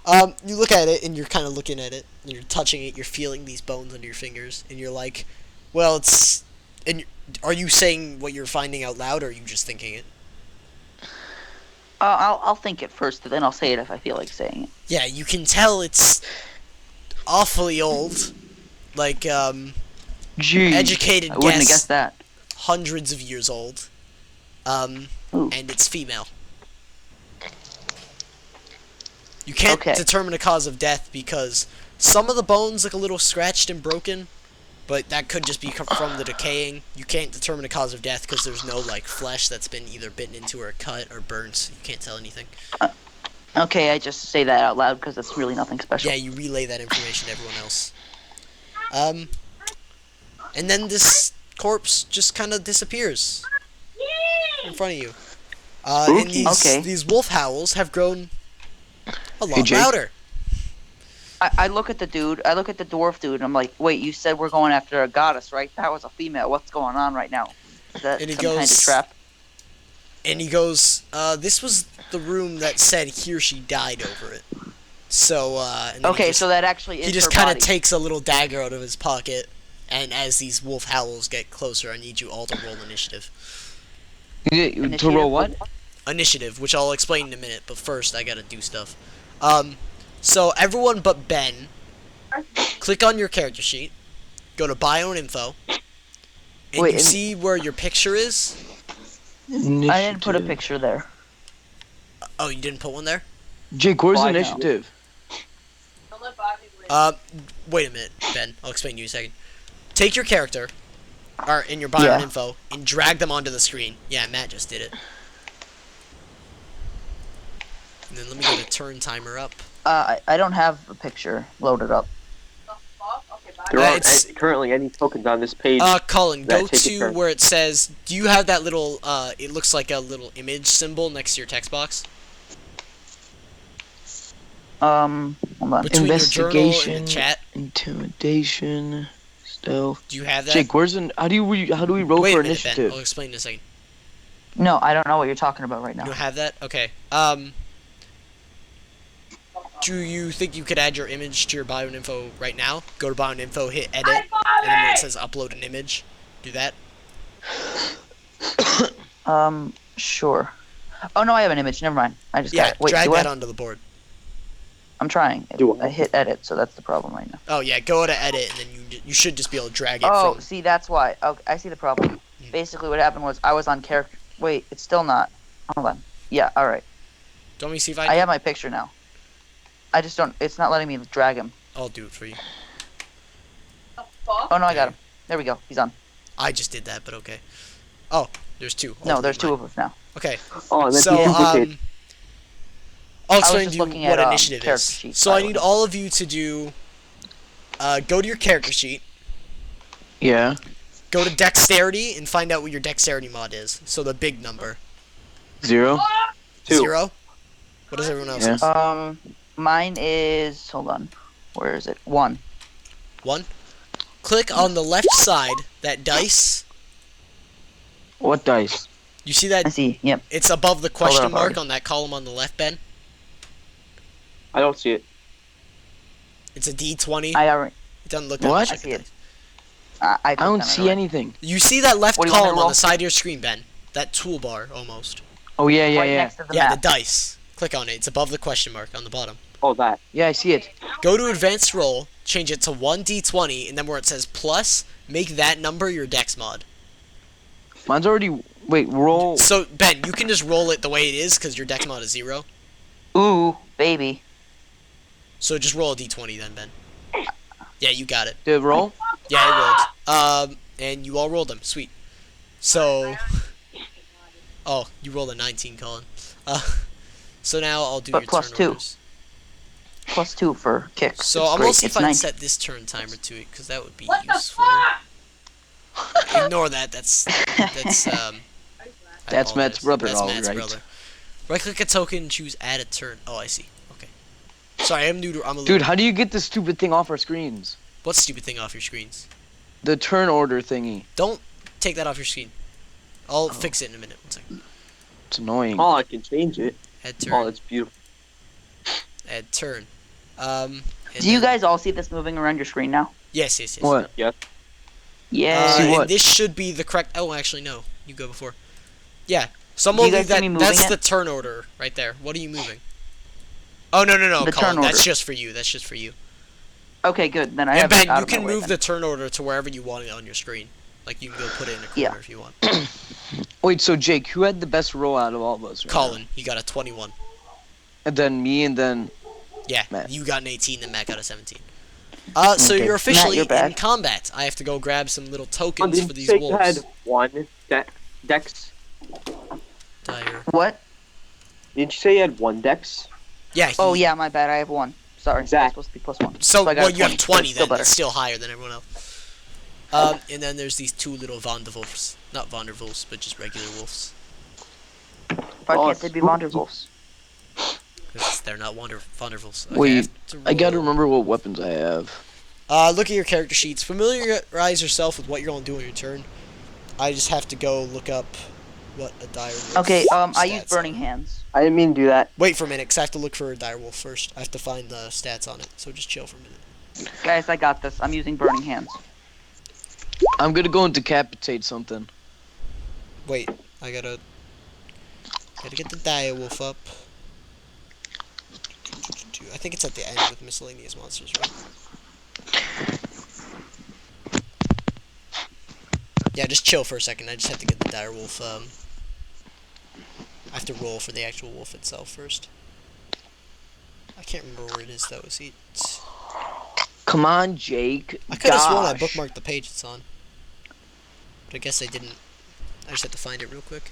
You look at it, and you're kind of looking at it, and you're touching it, you're feeling these bones under your fingers, and you're like, well, it's... And are you saying what you're finding out loud, or are you just thinking it? I'll think it first, then I'll say it if I feel like saying it. Yeah, you can tell it's awfully old. Like, Gee, educated I wouldn't have guess. guessed that. Hundreds of years old. Ooh. And it's female. You can't Okay. determine a cause of death because some of the bones look a little scratched and broken, but that could just be from the decaying. You can't determine a cause of death because there's no, like, flesh that's been either bitten into or cut or burnt. You can't tell anything. Okay, I just say that out loud because it's really nothing special. Yeah, you relay that information to everyone else. And then this corpse just kind of disappears in front of you. And these wolf howls have grown a lot Jake. louder. I look at the dude, I look at the dwarf dude, and I'm like, wait, you said we're going after a goddess, right? That was a female. What's going on right now? Is that And he some kind of goes- trap? And he goes, this was the room that said he or she died over it. So, and then Okay, so that actually is he just her kind of body. takes a little dagger out of his pocket, and as these wolf howls get closer, I need you all to roll initiative. To roll what? Initiative, which I'll explain in a minute, but first I gotta do stuff. So everyone but Ben, click on your character sheet, go to bio and info, and Wait, you see where your picture is. I didn't put a Initiative. picture there. Oh, you didn't put one there? Jake, where's Why now? initiative? Wait a minute, Ben. I'll explain to you in a second. Take your character, or in your bio Yeah. and info, and drag them onto the screen. Yeah, Matt just did it. And then let me get a turn timer up. I don't have a picture loaded up. There aren't it's- currently any tokens on this page. Colin, That go take a to turn. where it says, do you have that little, it looks like a little image symbol next to your text box? Hold on. Between your journal and Investigation, the chat? intimidation, stealth. Do you have that? Jake, how do we roll Wait for a minute, Ben. initiative? I'll explain in a second. No, I don't know what you're talking about right You now. don't have that? Okay. Do you think you could add your image to your bio and info right now? Go to bio and info, hit edit, and then where it says upload an image, do that. Sure. Oh no, I have an image. Never mind. I just Yeah, got it. Wait, drag do that I? onto the board. I'm trying. Do I? I hit edit, so that's the problem right now. Oh yeah, go to edit, and then you should just be able to drag it Oh, from... see, that's why. Okay, I see the problem. Basically, what happened was I was on character. Wait, it's still not. Hold on. Yeah, all right. Don't me see if I I have my picture now. I just don't. It's not letting me drag him. I'll do it for you. Oh no, I got him. There we go. He's on. I just did that, but okay. Oh, there's two. No, there's two of us now. Okay, Oh, and then so, duplicate. I'll was explain just to you looking what at, initiative character is. sheets, So by I the need way. all of you to do. Go to your character sheet. Yeah. Go to dexterity and find out what your dexterity mod is. So the big number. 0. 2. 0. What is everyone else's? Yeah. Mine is, hold on. Where is it? 1. 1. Click on the left side, that dice. What dice? You see I that? see, yep. It's above the question up mark already. on that column on the left, Ben. I don't see it. It's a D20. I already, It doesn't look that What? much I like see a it. dice. I I don't clicked on it see already. anything. You see that left What do you want me to column on roll? the side of your screen, Ben? That toolbar, almost. Oh, yeah, yeah, Right yeah. next to the Yeah, map. the dice. Click on it. It's above the question mark on the bottom. Oh, that. Yeah, I see it. Go to advanced roll, change it to 1d20, and then where it says plus, make that number your dex mod. Mine's already... Wait, roll... So, Ben, you can just roll it the way it is, because your dex mod is 0. Ooh, baby. So just roll a d20 then, Ben. Yeah, you got it. Did it roll? Yeah, it rolled. And you all rolled them. Sweet. So... Oh, you rolled a 19, Colin. So now I'll do But your plus turn 2. orders. Plus 2 for kicks. So It's I'm great. gonna see if It's I can 9. set this turn timer to it, because that would be useful. Ignore that. That's I That's apologize. Matt's brother, That's all Matt's right. brother. Right click a token and choose add a turn. Oh, I see. Okay. Sorry, I'm new to. I'm a Dude, little. how do you get this stupid thing off our screens? What stupid thing off your screens? The turn order thingy. Don't take that off your screen. I'll fix it in a minute. 1 second. It's annoying. Oh, I can change it. Add turn. Oh, that's beautiful. Add turn. And Do you then- guys all see this moving around your screen now? Yes, yes, yes. What? Yeah. See what? And this should be the correct. Oh, actually, no. You go before. Yeah. So I'm Do you gonna guys leave see me that. moving That's it? the turn order right there. What are you moving? Oh no, The Colin. turn That's order. just for you. That's just for you. Okay, good. Then I And have Ben, it out you of my can way move then. the turn order to wherever you want it on your screen. Like you can go put it in a corner Yeah. if you want. Wait, so Jake, who had the best roll out of all of us? Right Colin, you got a 21. now? And then me, and then... Yeah, Matt. you got an 18, then Matt got a 17. So Okay. you're officially you're in back. combat. I have to go grab some little Oh, tokens did for you these say you wolves. had 1 dex? Dire. What? Didn't you say you had 1 dex? Yeah. Oh, yeah, my bad. I have 1. Sorry. It's Exact. supposed to be plus 1. So I got well, a you have 20 Still then. better. It's still higher than everyone else. And then there's these 2 little Vonderwolves. Not Vonderwolves, but just regular wolves. Why Oh, can't they be spooky. Vonderwolves? Because they're not Vonderwolves. Okay, Wait, have to I gotta roll. remember what weapons I have. Look at your character sheets. Familiarize yourself with what you're going to do on your turn. I just have to go look up what a dire wolf. Okay, I use stats Burning are. Hands. I didn't mean to do that. Wait for a minute, because I have to look for a dire wolf first. I have to find the stats on it, so just chill for a minute. Guys, I got this. I'm using Burning Hands. I'm gonna go and decapitate something. Wait, I gotta get the dire wolf up. I think it's at the end with miscellaneous monsters, right? Yeah, just chill for a second. I just have to get the dire wolf. I have to roll for the actual wolf itself first. I can't remember where it is though. Is it? Come on, Jake. I could have sworn I Gosh. bookmarked the page it's on. But I guess I didn't. I just have to find it real quick.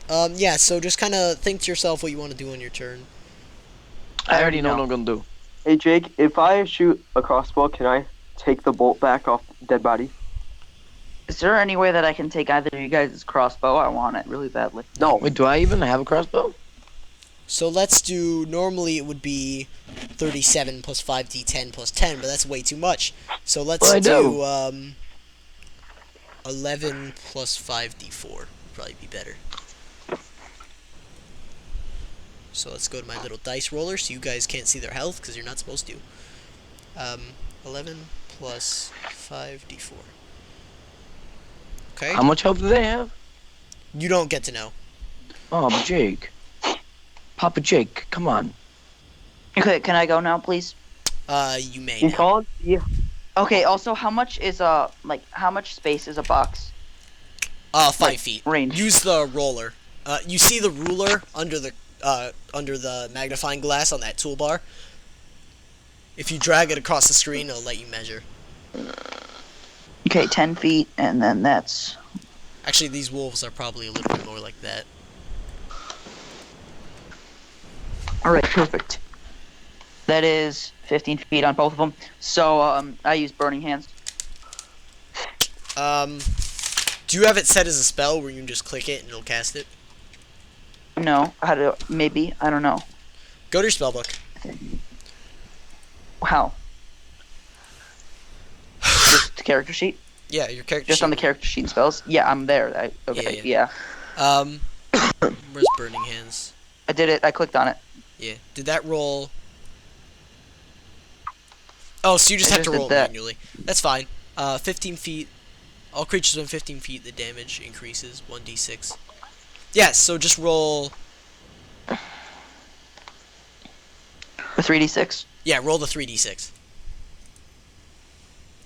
Yeah, so just kind of think to yourself what you want to do on your turn. I already know what I'm gonna do. Hey, Jake, if I shoot a crossbow, can I take the bolt back off dead body? Is there any way that I can take either of you guys' crossbow? I want it really badly. No. Wait, do I even have a crossbow? So let's do, normally it would be 37 plus 5d10 plus 10, but that's way too much. So let's Well, I do know. 11 plus 5d4 would probably be better. So let's go to my little dice roller so you guys can't see their health because you're not supposed to. 11 plus 5d4. Okay? How much health do they have? You don't get to know. Oh, but Jake. Papa Jake, come on. Okay, can I go now, please? You may You now. call it? Yeah. Okay, also, how much is, how much space is a box? 5 feet. Range. Use the roller. You see the ruler under the magnifying glass on that toolbar? If you drag it across the screen, it'll let you measure. Okay, 10 feet, and then that's... Actually, these wolves are probably a little bit more like that. All right, perfect. That is 15 feet on both of them. So I use Burning Hands. Do you have it set as a spell where you can just click it and it'll cast it? No, maybe, I don't know. Go to your spellbook. How? Just the character sheet? Yeah, your character Just sheet. on the character sheet and spells? Yeah, I'm there. Okay, yeah. Where's Burning Hands? I did it. I clicked on it. Yeah. Did that roll? Oh, so you just I have to just roll did that. manually. That's fine. 15 feet. All creatures within 15 feet, the damage increases 1d6. Yeah, so just roll. A 3d6? Yeah, roll the 3d6.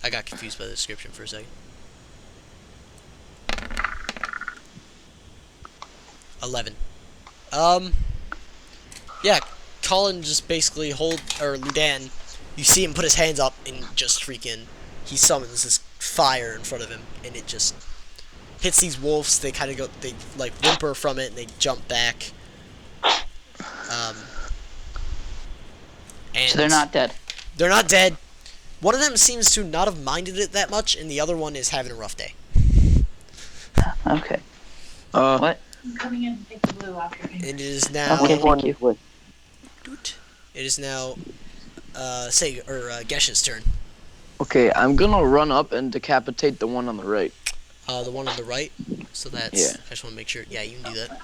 I got confused by the description for a second. 11. Yeah, Collin just basically Ludan, you see him put his hands up and just freaking, he summons this fire in front of him, and it just hits these wolves. They kind of go, they like whimper from it, and they jump back. And So they're not dead. They're not dead. One of them seems to not have minded it that much, and the other one is having a rough day. Okay. What? I'm coming in to take the blue off your hand. And it is now. Okay, thank you. It is now. Gesh's turn. Okay, I'm gonna run up and decapitate the one on the right. The one on the right. So that's. Yeah. I just want to make sure. Yeah, you can do that.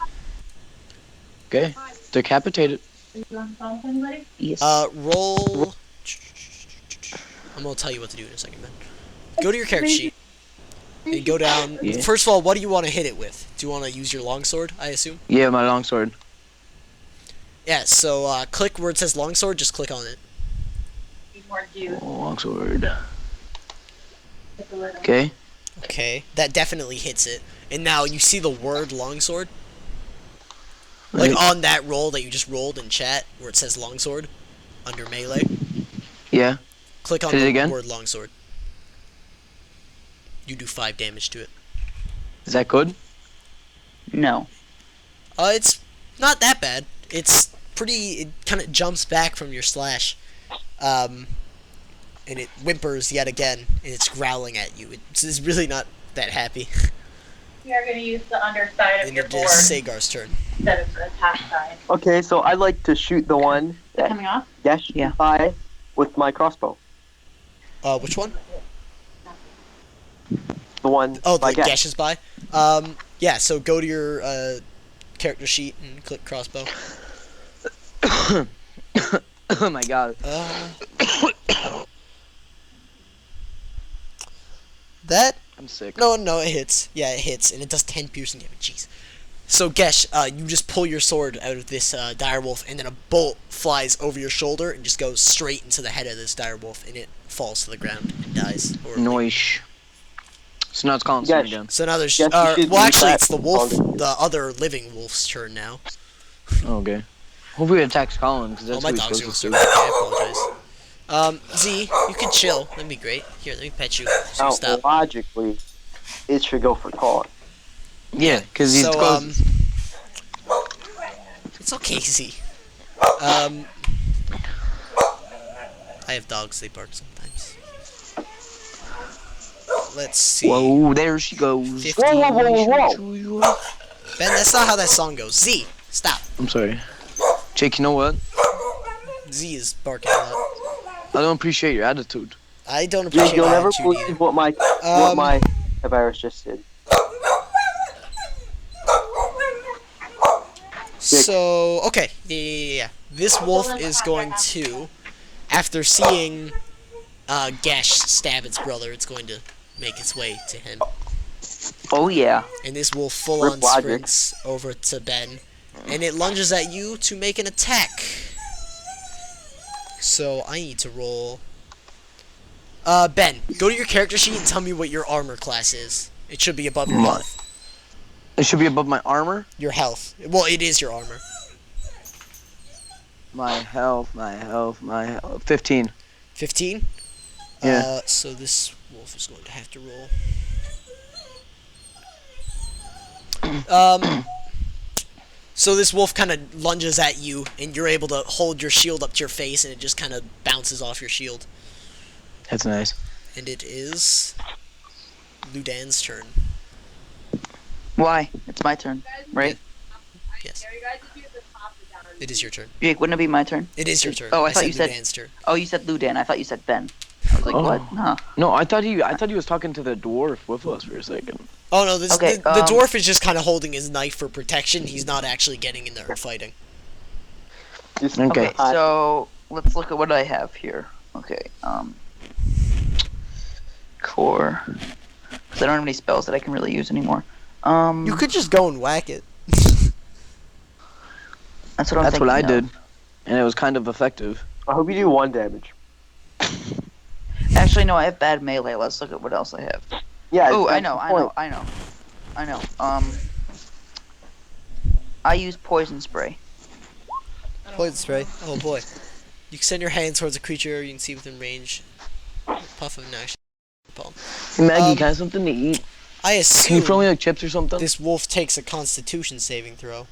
Okay, decapitate it. Are you on the phone with anybody? Yes. Roll. I'm gonna tell you what to do in a second, man. Go to your character sheet. And go down. Yeah. First of all, what do you want to hit it with? Do you want to use your longsword, I assume? Yeah, my longsword. Yeah, so click where it says longsword, just click on it. Need more juice. Longsword. Put the lid on. Okay. Okay, that definitely hits it. And now you see the word longsword? Like Right. on that roll that you just rolled in chat, where it says longsword, under melee. Yeah. Click on Hit it the again? word longsword. You do 5 damage to it. Is that good? No. It's not that bad. It's pretty. It kind of jumps back from your slash, and it whimpers yet again, and it's growling at you. It's really not that happy. We are going to use the underside of And your it board is Sagar's turn. instead of the top side. Okay, so I like to shoot the one Is it that coming off? Gesh Yeah. by with my crossbow. Which one? The one Oh, by the Gesh. Gesh is by. Yeah. So go to your character sheet and click crossbow. Oh my god. That. I'm sick. No, it hits. Yeah, it hits, and it does 10 piercing damage. Jeez. So, Gesh, you just pull your sword out of this direwolf, and then a bolt flies over your shoulder and just goes straight into the head of this direwolf, and it falls to the ground and dies. horribly. Noish. So now it's calling Yes. again. So now there's... Gesh, you should well, use actually, that it's the wolf, longer. the other living wolf's turn now. Okay. Hopefully it attacks Collin, because Oh, that's my what he's dog's gonna supposed start. to do. I apologize. Z, you can chill. That'd be great. Here, let me pet you. So Now, you stop. logically, it should go for Collin. Yeah, because he's So, close. It's okay, Z. I have dogs, they bark sometimes. Let's see. Whoa, there she goes. 15. Whoa. Ben, that's not how that song goes. Z, stop. I'm sorry. Jake, you know what? Z is barking a lot. I don't appreciate your attitude. I don't Yeah, appreciate you'll my never attitude believe either. what my virus just did. So, okay. Yeah. This wolf is going to, after seeing Gesh stab its brother, it's going to make its way to him. Oh, yeah. And this wolf full-on Rip logic. sprints over to Ben. And it lunges at you to make an attack. So, I need to roll... Ben, go to your character sheet and tell me what your armor class is. It should be above your My- health. It should be above my armor. Your health. Well, it is your armor. My health. 15. 15? Yeah. So this wolf is going to have to roll. So this wolf kind of lunges at you, and you're able to hold your shield up to your face, and it just kind of bounces off your shield. That's nice. And it is Ludan's turn. Why? It's my turn, right? Yes. It is your turn. Jake, wouldn't it be my turn? It is your turn. Oh, I thought you said Ludan's turn. Oh, you said Ludan. I thought you said Ben. I was like, what? Huh. No, I thought he was talking to the dwarf with us for a second. Oh no, this, Okay, the dwarf is just kind of holding his knife for protection. He's not actually getting in there and fighting. Just Okay. Okay, so let's look at what I have here. Okay, core. Because I don't have any spells that I can really use anymore. You could just go and whack it. That's what I'm That's thinking what I of. did, and it was kind of effective. I hope you do 1 damage. Actually, no, I have bad melee. Let's look at what else I have. Yeah. Oh, I that's know, the I point. know. I use poison spray. Poison spray. Oh boy. You extend your hand towards a creature you can see within range. Puff of an action. Palm. Hey, Maggie, Um, can I have something to eat? I Can you assume throw me like chips or something? this wolf takes a Constitution saving throw.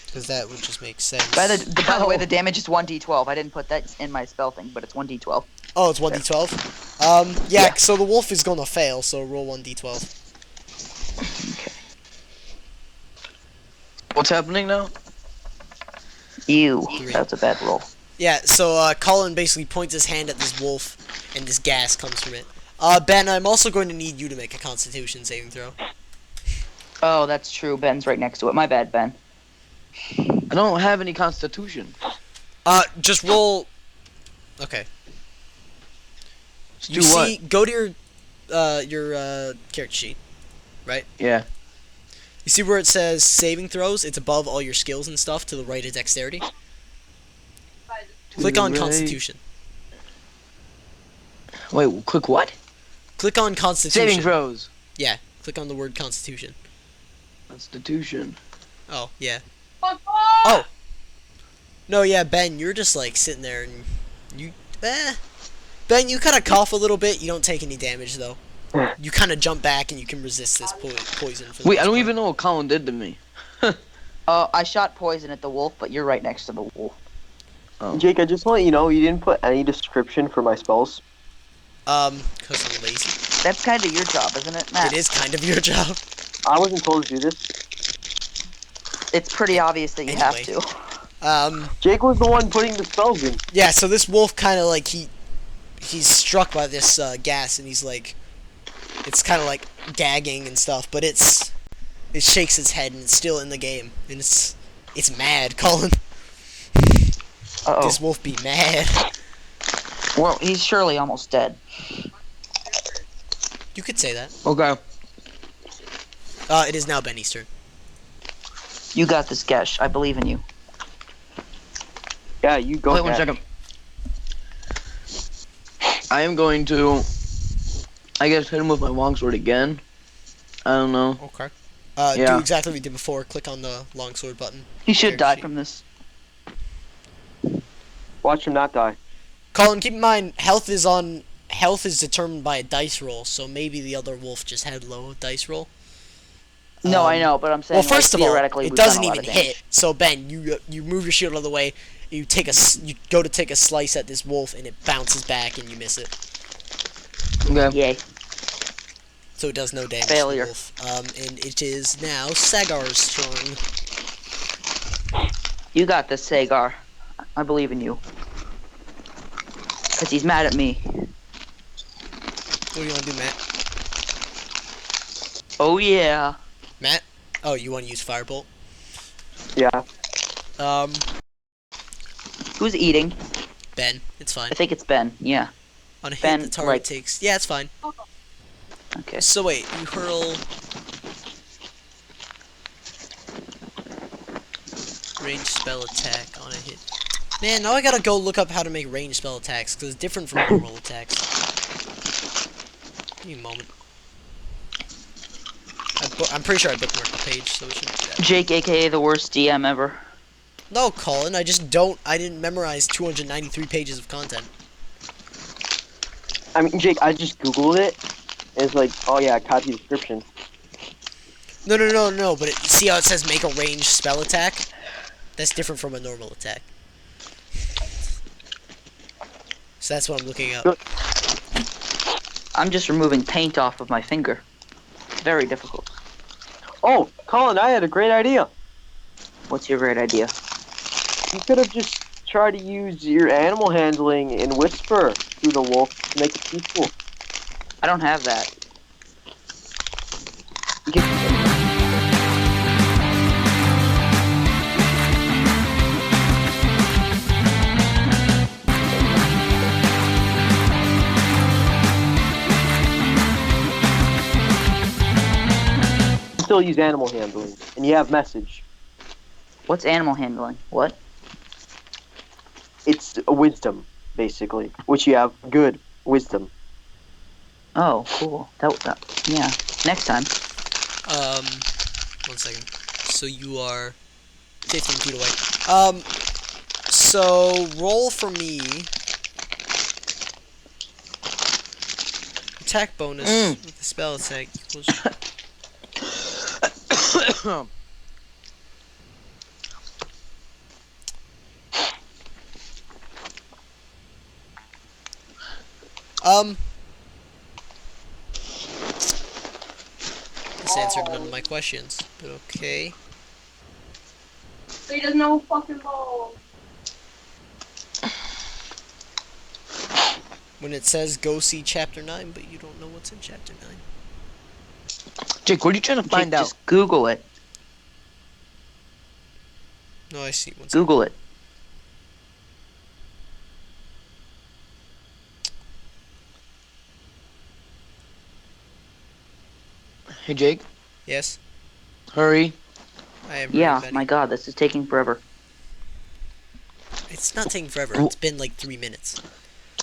Because that would just make sense. By the way, the damage is 1d12. I didn't put that in my spell thing, but it's 1d12. Oh, it's 1d12? Yeah, so the wolf is gonna fail, so roll 1d12. What's happening now? Ew, 3. that's a bad roll. Yeah, so Collin basically points his hand at this wolf, and this gas comes from it. Ben, I'm also going to need you to make a Constitution saving throw. Oh, that's true. Ben's right next to it. My bad, Ben. I don't have any constitution. Just roll... Okay. Just You do what? see, go to your character sheet, right? Yeah. You see where it says saving throws? It's above all your skills and stuff. To the right is dexterity. Click on Right. Constitution. Wait, click what? Click on Constitution. Saving throws. Yeah, click on the word Constitution. Constitution. Oh, yeah. Oh! No, yeah, Ben, you're just, like, sitting there and you... Ben, you kind of cough a little bit. You don't take any damage, though. You kind of jump back and you can resist this poison. For the Wait, most I don't part. even know what Colin did to me. I shot poison at the wolf, but you're right next to the wolf. Oh. Jake, I just want to let you know you didn't put any description for my spells. Because I'm lazy. That's kind of your job, isn't it, Matt? It is kind of your job. I wasn't told to do this. It's pretty obvious that you have Anyway. to. Jake was the one putting the spells in. Yeah, so this wolf kind of, like, he's struck by this gas, and he's, like... It's kind of, like, gagging and stuff, but it shakes its head, and it's still in the game. And it's mad, Colin. Uh-oh. This wolf be mad. Well, he's surely almost dead. You could say that. Okay. It is now Benny's turn. You got this, Gesh. I believe in you. Yeah, you go. Wait 1 ahead. second. I am going to, I guess, hit him with my longsword again. I don't know. Okay. Yeah. Do exactly what we did before. Click on the longsword button. He should die Sheet. from this. Watch him not die. Colin, keep in mind, health is determined by a dice roll, so maybe the other wolf just had low dice roll. No, I know, but I'm saying. Well, first like, of all, theoretically, it we've done doesn't a lot even of damage. hit. So Ben, you move your shield out of the way. You go to take a slice at this wolf, and it bounces back, and you miss it. Okay. Yay. So it does no damage Failure. to the wolf. And it is now Sagar's turn. You got this, Sagar. I believe in you. Because he's mad at me. What do you want to do, Matt? Oh, yeah. Matt? Oh, you want to use Firebolt? Yeah. Who's eating? Ben, it's fine. I think it's Ben. Yeah. On a hit, Ben, the target right. takes... Yeah, it's fine. Okay. So wait, you hurl... Range spell attack on a hit. Man, now I gotta go look up how to make range spell attacks, because it's different from normal attacks. Give me a moment. I'm pretty sure I bookmarked the page, so it should be that. Jake, aka the worst DM ever. No, Colin, I didn't memorize 293 pages of content. I mean, Jake, I just googled it. It's like, oh yeah, copy description. No. But see how it says make a ranged spell attack? That's different from a normal attack. So that's what I'm looking up. I'm just removing paint off of my finger. Very difficult. Oh, Colin, I had a great idea. What's your great idea? You could have just tried to use your animal handling and whisper through the wolf to make it peaceful. I don't have that. You can- still use animal handling, and you have message. What's animal handling? What? It's a wisdom, basically, which you have good wisdom. Oh, cool. Yeah. Next time. 1 second. So you are 15 feet away. So roll for me. Attack bonus with the spell attack equals. This answered none of my questions, but okay. He doesn't know fucking ball. When it says go see chapter 9, but you don't know what's in chapter 9. Jake, what are you trying to find out? Just Google it. No, I see. One second. Google it. Hey, Jake, Yes, hurry. I am. Yeah, ready. my god, this is taking forever. It's not taking forever. It's been like 3 minutes.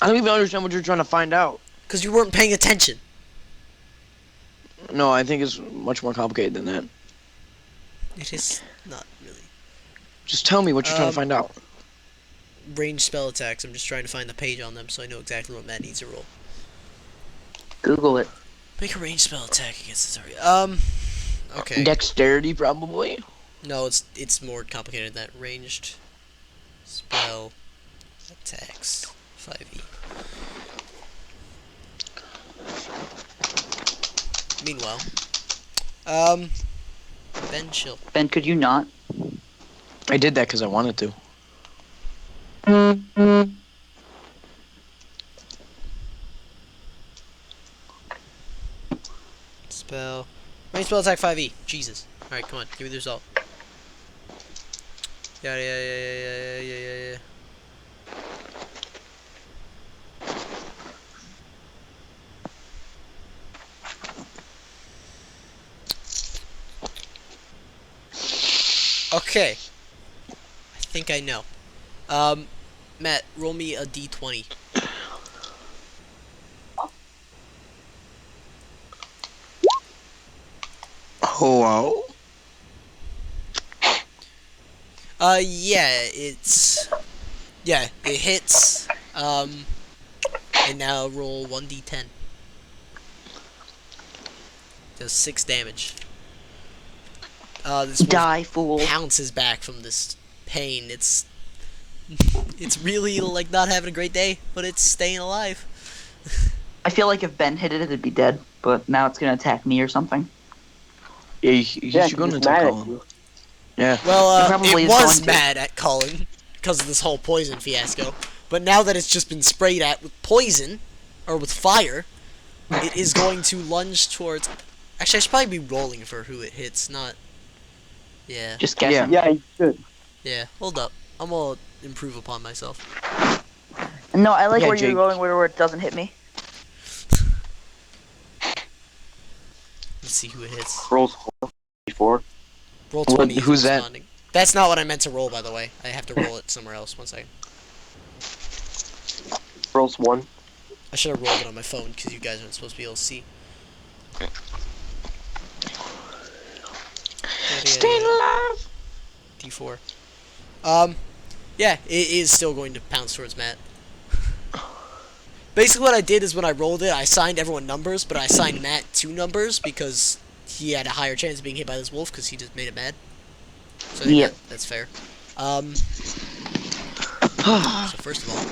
I don't even understand what you're trying to find out. Because you weren't paying attention. No, I think it's much more complicated than that. It is not really. Just tell me what you're trying to find out. Ranged spell attacks. I'm just trying to find the page on them so I know exactly what Matt needs to roll. Google it. Make a ranged spell attack against this target. Okay. Dexterity, probably. No, it's more complicated than that. Ranged spell attacks 5e. Meanwhile, Ben, chill. Ben, could you not? I did that because I wanted to. Spell. Range spell attack 5e. Jesus. Alright, come on. Give me the result. Yeah. Okay. I think I know. Matt, roll me a d20. Hello? Yeah, it hits. And now roll 1d10. Does 6 damage. This wolf Die, fool. pounces back from this pain. It's really like not having a great day, but it's staying alive. I feel like if Ben hit it, it'd be dead. But now it's gonna attack me or something. Yeah, you should go he's into mad at Collin. you. Yeah. Well, probably it is was going to. mad at Collin because of this whole poison fiasco. But now that it's just been sprayed at with poison, or with fire, it is going to lunge towards... Actually, I should probably be rolling for who it hits, not... Yeah. Just guessing. Yeah, you should. Yeah, hold up. I'm gonna improve upon myself. No, I like Yeah, where Jake. you're going where it doesn't hit me. Let's see who it hits. Rolls 4. Roll 20. is who's that? responding. That's not what I meant to roll, by the way. I have to roll it somewhere else. 1 second. Rolls 1. I should have rolled it on my phone because you guys aren't supposed to be able to see. Staying alive! D4. Yeah, it is still going to pounce towards Matt. Basically what I did is when I rolled it, I assigned everyone numbers, but I assigned Matt 2 numbers because he had a higher chance of being hit by this wolf because he just made it mad. So I Yep. think that's fair. So first of all,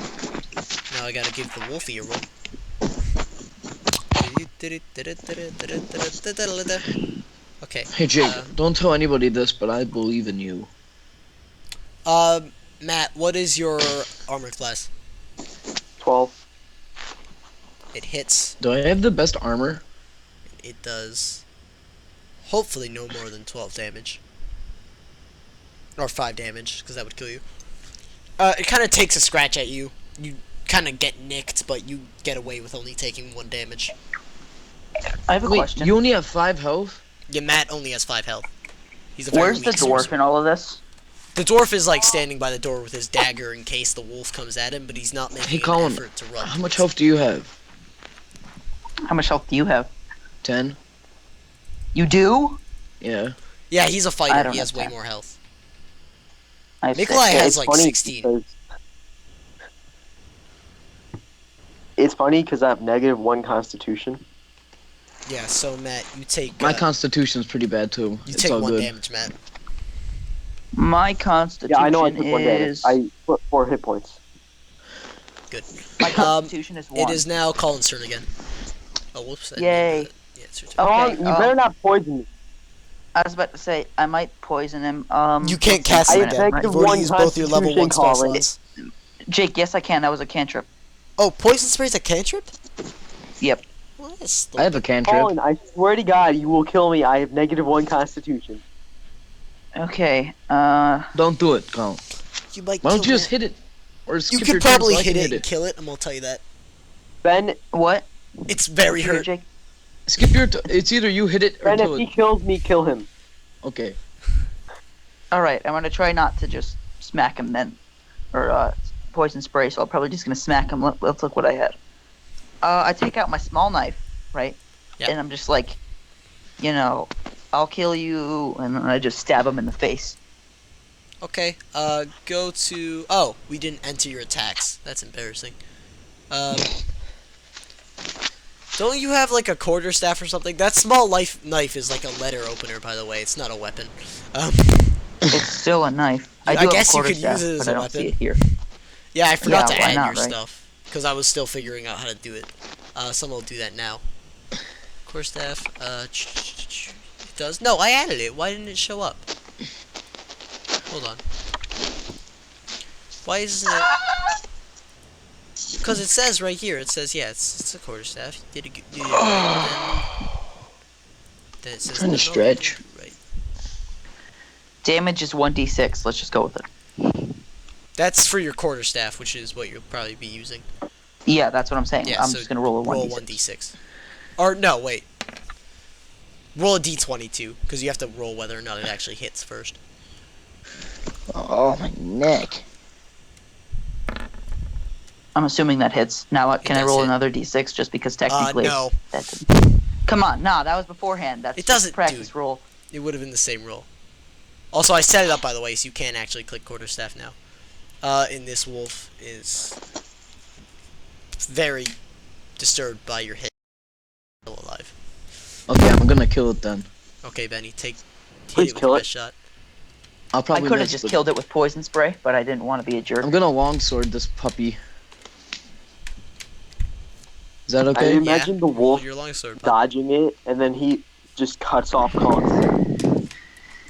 now I gotta give the wolfie a roll. Okay. Hey Jake, don't tell anybody this, but I believe in you. Matt, what is your armor class? 12. It hits. Do I have the best armor? It does. Hopefully no more than 12 damage. Or 5 damage, because that would kill you. It kind of takes a scratch at you. You kind of get nicked, but you get away with only taking 1 damage. I have a Wait, question. you only have 5 health? Yeah, Matt only has 5 health. He's a very Where's the weak dwarf sorcerer. in all of this? The dwarf is like standing by the door with his dagger in case the wolf comes at him, but he's not making Hey an Collin, effort to run. how much health do you have? How much health do you have? 10? You do? Yeah. Yeah, he's a I fighter. don't He has have way that. more health. I have Nikolai six. has It's like funny 16. because- It's funny because I have -1 constitution. Yeah, so Matt, you take My constitution's pretty bad too. you It's take all 1 good. damage, Matt. My constitution Yeah, I know I took 1 damage. is... I put 4 hit points. Good. My constitution is 1. It is now Colin's turn again. Oh, whoops. I didn't Yay. do that. Yeah, it's your turn. Okay, You better not poison me. I was about to say, I might poison him. You can't let's see, cast I it wait a again. minute, effective You've already one used both your level 1 spell Constitution, slots. Jake, yes I can. That was a cantrip. Oh, poison spray's a cantrip? Yep. What is I have a cantrip. Colin, I swear to God, you will kill me. I have -1 constitution. Okay, Don't do it, Colin. You might Why don't kill you just Matt. hit it? Or You skip could your turn probably so I hit can it and kill it, I'm gonna tell you that. Ben, what? It's very Here, hurt. Jake? Skip your it's either you hit it or Ben, kill if he it. kills me, kill him. Okay. Alright, I'm gonna try not to just smack him then. Or, poison spray, so I'm probably just gonna smack him. Let's look what I had. I take out my small knife, right? Yeah. And I'm just like, you know, I'll kill you, and then I just stab him in the face. Okay, go to... Oh, we didn't enter your attacks. That's embarrassing. Don't you have, like, a quarterstaff or something? That small knife is like a letter opener, by the way. It's not a weapon. It's still a knife. I do have a guess you could quarterstaff, use it as but a I don't weapon. see it here. Yeah, I forgot Yeah, to why add not, your right? stuff. Because I was still figuring out how to do it. Someone will do that now. Quarterstaff, it does? No, I added it. Why didn't it show up? Hold on. Why isn't it... Because it says right here, it says, yeah, it's a quarterstaff. You did it right. Then it says... Trying to no, stretch. Right. Damage is 1d6. Let's just go with it. That's for your quarterstaff, which is what you'll probably be using. Yeah, that's what I'm saying. Yeah, I'm so just gonna roll a 1d6. Roll 1d6. Or, no, wait. Roll a d22, because you have to roll whether or not it actually hits first. Oh my neck. I'm assuming that hits. Now, can I does roll hit. another d6 just because technically no. that didn't... Come on, nah, that was beforehand. That's It just doesn't, a practice dude. roll. It would have been the same roll. Also, I set it up, by the way, so you can actually click quarterstaff now. And this wolf is very disturbed by your hit. Still alive. Okay, I'm gonna kill it then. Okay, Benny, hit Please it with kill your it. best shot. I'll I probably could have miss, just but killed it with poison spray, but I didn't want to be a jerk. I'm gonna longsword this puppy. Is that I okay? imagine the Roll wolf your longsword. bud. dodging it, and then he just cuts off Colin's.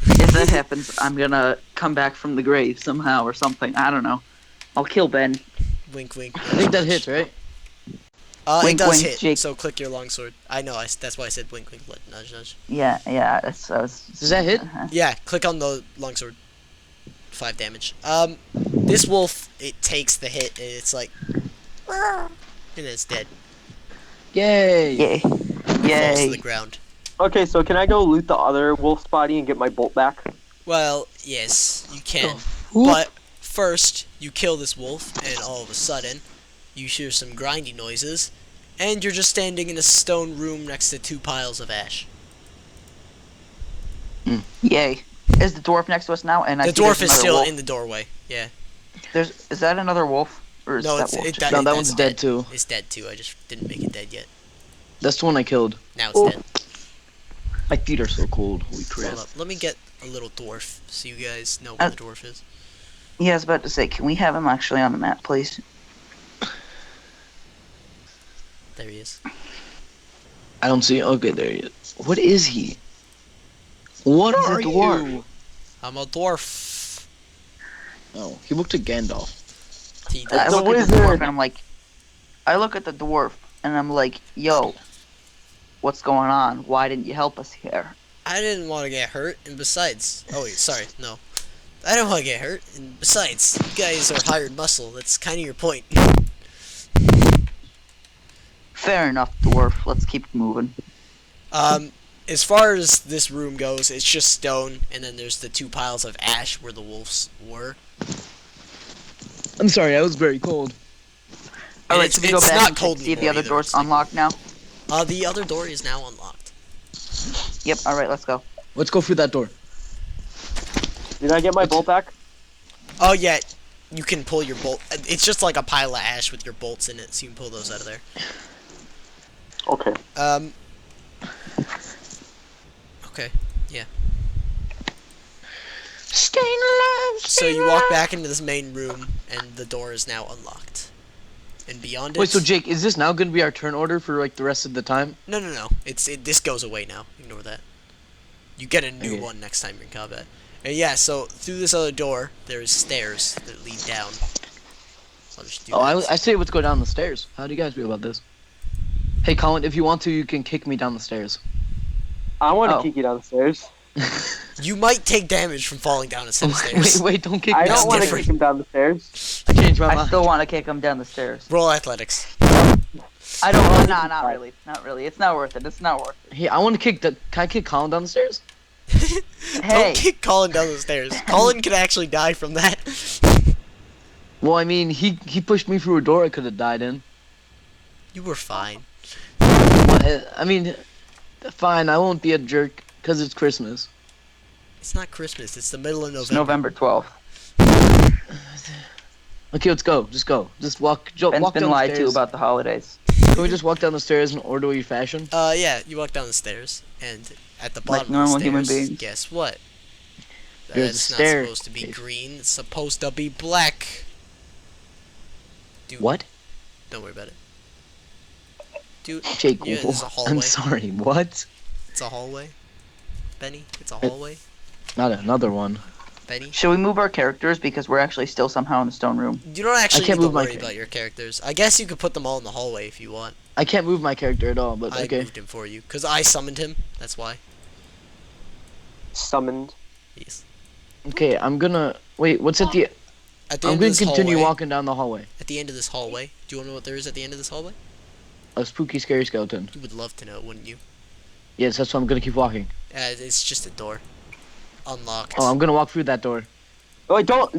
If that happens, I'm gonna come back from the grave somehow or something. I don't know. I'll kill Ben. Wink, wink. I think that hits, right? It Wink, does wink, hit, Jake. so click your longsword. I know, that's why I said wink, wink, nudge, nudge. Yeah, it's, Does that hit? Yeah, click on the longsword. 5 damage. This wolf, it takes the hit, and it's like... And then it's dead. Yay! Yay. Falls to the Yay. ground. Okay, so can I go loot the other wolf's body and get my bolt back? Well, yes, you can. Whoop. But first, you kill this wolf, and all of a sudden, you hear some grinding noises, and you're just standing in a stone room next to 2 piles of ash. Yay. Is the dwarf next to us now? And I The see there's dwarf is another still wolf. in the doorway. Yeah. Is that another wolf? Or is No, that it's wolf it, just- that, No, that that's one's dead too. It's dead too. I just didn't make it dead yet. That's the one I killed. Now it's Oh. dead. My feet are so cold. Holy crap. Hold up. Let me get a little dwarf so you guys know where the dwarf is. Yeah, I was about to say, can we have him actually on the map, please? There he is. I don't see. Okay, there he is. What is he? What He's a are dwarf. you? I'm a dwarf. Oh, he looked at Gandalf. He I does. look at the wizard. dwarf and I'm like, I look at the dwarf and I'm like, yo, what's going on? Why didn't you help us here? I didn't want to get hurt, and besides... Oh, wait, sorry, no. I don't want to get hurt, and besides, you guys are hired muscle. That's kind of your point. Fair enough, dwarf. Let's keep moving. As far as this room goes, it's just stone, and then there's the 2 piles of ash where the wolves were. I'm sorry, I was very cold. All right, it's- can we go it's back not and cold see if the anymore other either, door's it's like- unlocked now? The other door is now unlocked. Yep, all right, let's go. Let's go through that door. Did I get my bolt back? Oh, yeah, you can pull your bolt. It's just like a pile of ash with your bolts in it, so you can pull those out of there. Okay. Okay, yeah. Staying alive. So you walk back into this main room, and the door is now unlocked. And beyond it... Wait, so Jake, is this now going to be our turn order for like the rest of the time? No. This goes away now. Ignore that. You get a new Okay. one next time you're in combat. And yeah, so through this other door, there's stairs that lead down. I'll just do Oh, that. I say let's go down the stairs. How do you guys feel about this? Hey, Colin, if you want to, you can kick me down the stairs. I want to Oh. kick you downstairs. You might take damage from falling down a set of stairs. wait, don't kick I me don't down want to the kick stairs. him down the stairs. I changed my I mind. still want to kick him down the stairs. Roll athletics. I don't want. Nah, not really. Not really. It's not worth it. It's not worth Hey, I want to kick the. Can I kick Colin down the stairs? it. Hey, Don't kick Colin down the stairs. Colin could actually die from that. Well, I mean, he pushed me through a door I could have died in. You were fine. I mean, fine, I won't be a jerk because it's Christmas. It's not Christmas. It's the middle of it's November. November 12th. Okay, let's go. Just go. Just walk. Ben's Walk been down the lied to stairs. about the holidays. Can we just walk down the stairs in orderly fashion? Yeah, you walk down the stairs, and at the bottom normal of the human stairs, beings. guess what? There's a It's not stair. supposed to be green. It's supposed to be black. Dude, What? don't worry about it. Dude, Jake, yeah, there's a hallway. I'm sorry, what? It's a hallway. Benny, it's a hallway. Not another one. Benny, Should we move our characters because we're actually still somehow in the stone room? you don't actually can't need to move my worry character. about your characters. I guess you could put them all in the hallway if you want. I can't move my character at all, but I okay. moved him for you because I summoned him. That's why. Summoned. Yes. Okay, I'm gonna... Wait, what's at the... At the I'm end gonna of this continue hallway, walking down the hallway. At the end of this hallway, do you want to know what there is at the end of this hallway? A spooky, scary skeleton. You would love to know, wouldn't you? Yes, that's why I'm gonna keep walking. It's just a door. Unlocked. Oh, I'm gonna walk through that door. Oh, wait, don't.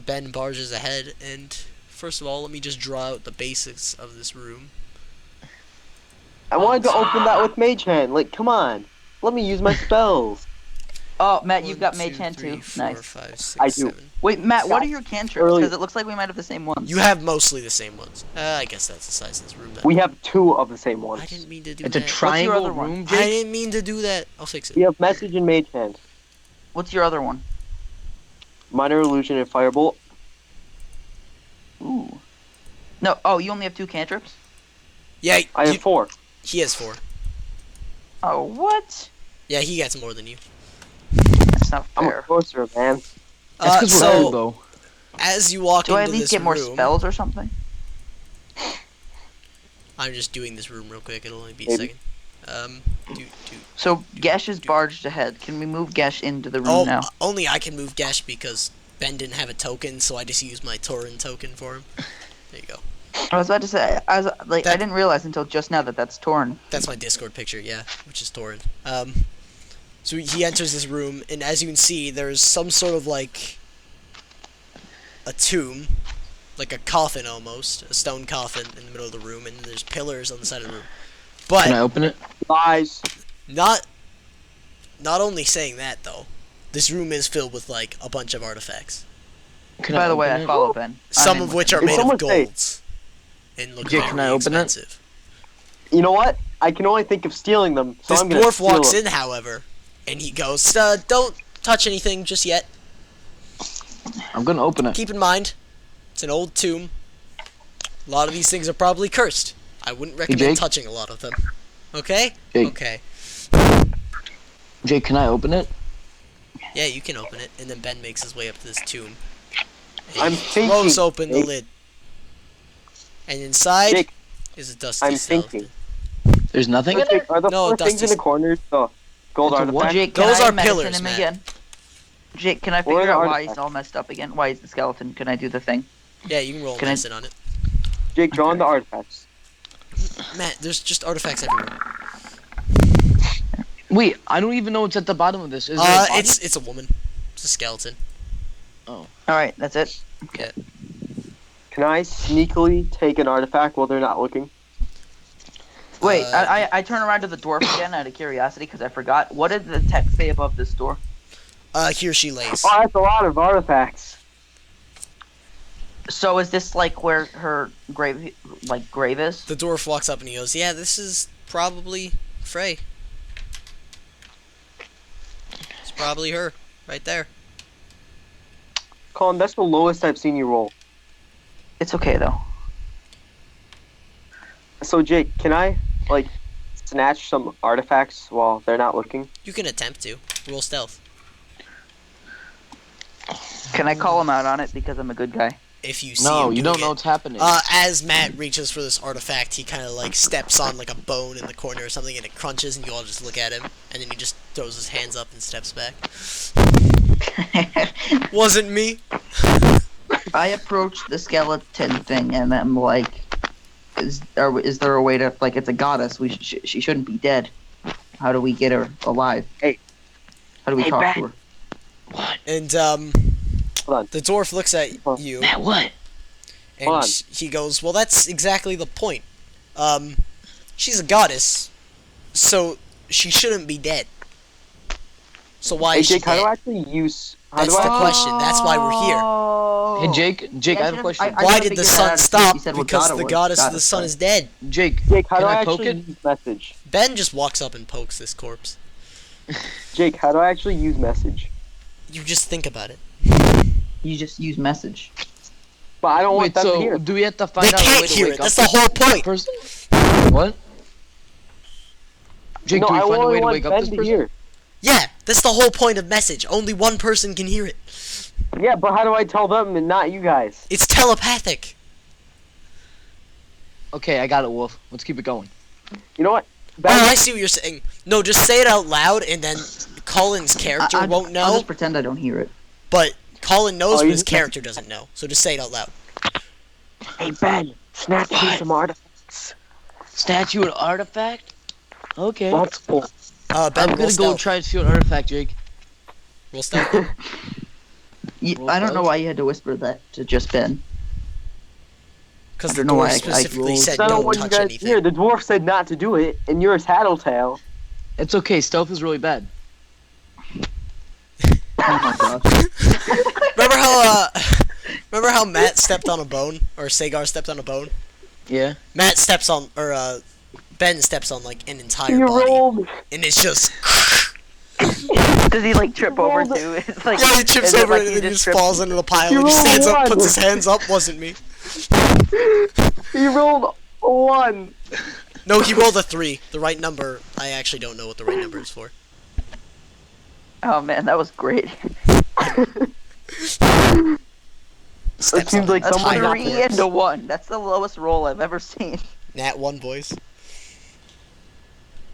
Ben barges ahead, and first of all, let me just draw out the basics of this room. I wanted to open that with Mage Hand. Like, come on. Let me use my spells. Oh, Matt, you've 1, got 2, Mage Hand 3, too. 4, Nice. 5, 6, I do. 7. Wait, Matt, what are Stop. your cantrips? Early. Because it looks like we might have the same ones. You have mostly the same ones. I guess that's the size of this room. Then. We have 2 of the same I ones. didn't mean to do It's a that. triangle other one? room, I Jake? didn't mean to do that. I'll fix it. We have Message and Mage Hand. What's your other one? Minor Illusion and Firebolt. Ooh. No, oh, you only have 2 cantrips? Yeah, I have 4. he has 4. Oh, what? Yeah, he gets more than you. That's not I'm a fair. sorcerer, man. That's because we're so old, though. as you walk Do I into at least this get more room, spells or something? I'm just doing this room real quick. It'll only be a Maybe. second. Do. So, Gesh is barged ahead. Can we move Gesh into the room Oh, now? only I can move Gesh because Ben didn't have a token, so I just used my Tauren token for him. There you go. I was about to say, I That- didn't realize until just now that that's torn. That's my Discord picture, yeah, which is Tauren. So he enters this room, and as you can see, there's some sort of like a tomb, like a coffin almost, a stone coffin in the middle of the room, and there's pillars on the side of the room. But Can I open it? Lies. not only saying that though, this room is filled with like a bunch of artifacts, Can By the way, open I it? follow Ben. some I'm in of with which him. are Did made of someone say- golds and look Jake, very can I open it? expensive. You know what? I can only think of stealing them, so This I'm gonna dwarf steal walks them. in, however, and he goes, don't touch anything just yet. I'm gonna open it. Keep in mind, it's an old tomb. A lot of these things are probably cursed. I wouldn't recommend Jake? touching a lot of them. Okay? Jake. Okay. Jake, can I open it? Yeah, you can open it, and then Ben makes his way up to this tomb. And I'm he thinking, throws open the Jake. lid. And inside Jake, is a dusty I'm skeleton. thinking. There's nothing in Jake, there? are the No, four things in Dusty's- the corners the gold It's a what? artifacts? Jake, can Those I are medicine pillars, him Matt. again? Jake, can I Where are figure the out why he's artifacts? all messed up again? Why he's the skeleton? Can I do the thing? Yeah, you can roll Can I- medicine on it. Jake, draw on the artifacts. Matt, there's just artifacts everywhere. Wait, I don't even know what's at the bottom of this. Is it a body? It's a woman. It's a skeleton. Alright, that's it. Can I sneakily take an artifact while they're not looking? Wait, Uh, I turn around to the dwarf again out of curiosity because I forgot. What did the text say above this door? Here she lays. Oh, that's a lot of artifacts. So is this like where her grave is? The dwarf walks up and he goes, yeah, this is probably Frey. It's probably her, right there. Colin, that's the lowest I've seen you roll. It's okay though. So, Jake, can I, like, snatch some artifacts while they're not looking? You can attempt to. Roll stealth. Can I call him out on it because I'm a good guy? If you see No, him you doing don't know it. what's happening. As Matt reaches for this artifact, he kind of like steps on like a bone in the corner or something, and it crunches, and you all just look at him, and then he just throws his hands up and steps back. Wasn't me. I approach the skeleton thing and I'm like, is there a way to, like, it's a goddess, she shouldn't be dead. How do we get her alive? Hey. How do we Hey, talk Ben. to her? And Hold on. the dwarf looks at you, Matt, what? Hold on. and he goes, well, that's exactly the point. She's a goddess, so she shouldn't be dead. So why Hey, is she Jake, how do dead? I actually use... How That's do the I... question. That's why we're here. Oh. Hey, Jake, I have a question. I Why could've did the figured that sun out if stop? you said what Because god it the was. goddess of the Goddess, sun right. is dead. Jake, Jake, how can do I I poke actually it? use message? Ben just walks up and pokes this corpse. Jake, how do I actually use message? You just think about it. You just use message. But I don't want Wait, them to so hear. do we have to find They out a way can't to hear wake it. up That's the whole this point. person? What? Jake, No, do we I find a only way to want wake up Ben this to person? hear. Yeah, that's the whole point of message. Only one person can hear it. Yeah, but how do I tell them and not you guys? It's telepathic. Okay, I got it, Wolf. Let's keep it going. You know what? Oh, Ben, I see what you're saying. No, just say it out loud, and then Colin's character won't I'll know, just pretend I don't hear it. but Colin knows, Oh, but you his just- character doesn't know. So just say it out loud. Hey, Ben, snatch me What? some artifacts. Statue and artifact? Okay. That's cool. Ben, I'm roll gonna go stealth. try to steal an artifact, Jake. Roll stealth. I don't know why you had to whisper that to just Ben. Because I the don't know why dwarf I specifically rolled. said I don't don't want you touch guys anything. to hear. The dwarf said not to do it, and you're a tattletale. It's okay, stealth is really bad. Oh my gosh. Remember how Matt stepped on a bone, or Sagar stepped on a bone? Yeah. Matt steps on, or Ben steps on like an entire You body, rolled. and it's just Does he like trip over Rolled- too? It's like, yeah, he trips is it over like it and he then he just tripped- falls into the pile You and just rolled stands up, one. puts his hands up. Wasn't me. You rolled 1. No, he rolled a 3. The right number. I actually don't know what the right number is for. Oh man, that was great. Steps seems on like an someone entire got 3 corpse. and a 1. That's the lowest roll I've ever seen. Nat 1, boys.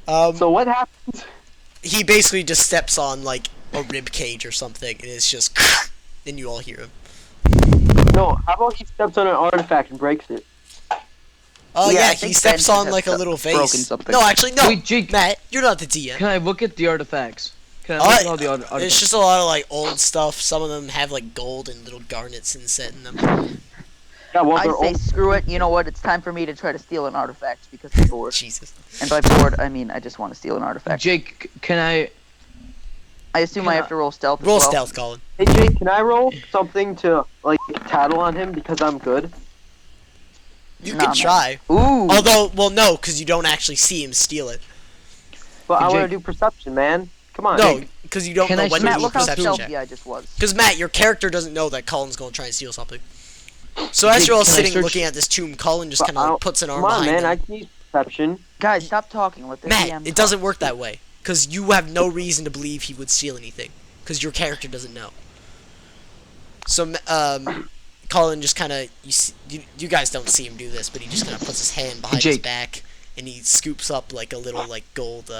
So what happened? He basically just steps on like a rib cage or something, and it's just, and you all hear him. No, how about he steps on an artifact and breaks it? Oh Yeah, yeah, I he think steps Ben on has like a little broken vase. something. No, actually, no. Wait, Jake. Matt, you're not the DM. Can I look at the artifacts? Can I look at all the artifacts? It's just a lot of like old stuff. Some of them have like gold and little garnets inset in them. Yeah, well, I they're say old. screw it. You know what? It's time for me to try to steal an artifact because I'm bored. Jesus. And by bored, I mean I just want to steal an artifact. Jake, can I... I assume I have to roll stealth. Roll as well. stealth, Colin. Hey, Jake, can I roll something to, like, tattle on him because I'm good? You Nah, can man. try. Ooh. Although, well, no, because you don't actually see him steal it. But I want to Jake. do perception, man. Come on. No, because you don't Can know I when shoot to Matt, do a look how perception stealthy check. I just was. Because Matt, your character doesn't know that Colin's going to try and steal something. So as Jake, you're all can I sitting search- looking at this tomb, Colin just But kind I of don't- puts an arm Come on, behind man. I him. can use perception. Guys, stop talking. Let the Matt, DM it talk. doesn't work that way. Because you have no reason to believe he would steal anything. Because your character doesn't know. So, Colin just kind of, you guys don't see him do this, but he just kind of puts his hand behind his Jake. back, and he scoops up like a little like gold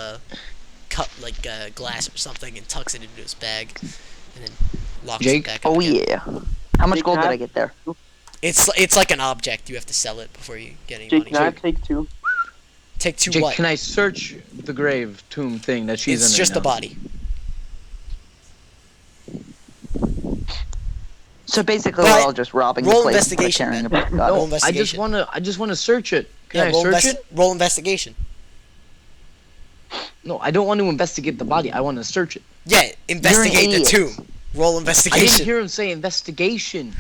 cup, like glass or something, and tucks it into his bag, and then locks it Jake? back up Oh again. yeah. How much Jake, gold can did I- I get there? It's like an object. You have to sell it before you get any Jake, money. can I take 2? Take two Jake, what? can I search the grave tomb thing that she's in? It's right just now? a body. So basically, But we're all just robbing roll the place instead of investigation, caring man. about God. Roll No, I investigation. just wanna search it. Can I roll, search it? roll investigation. No, I don't want to investigate the body. I want to search it. Yeah, investigate the idiot. tomb. Roll I didn't investigation. hear him say investigation.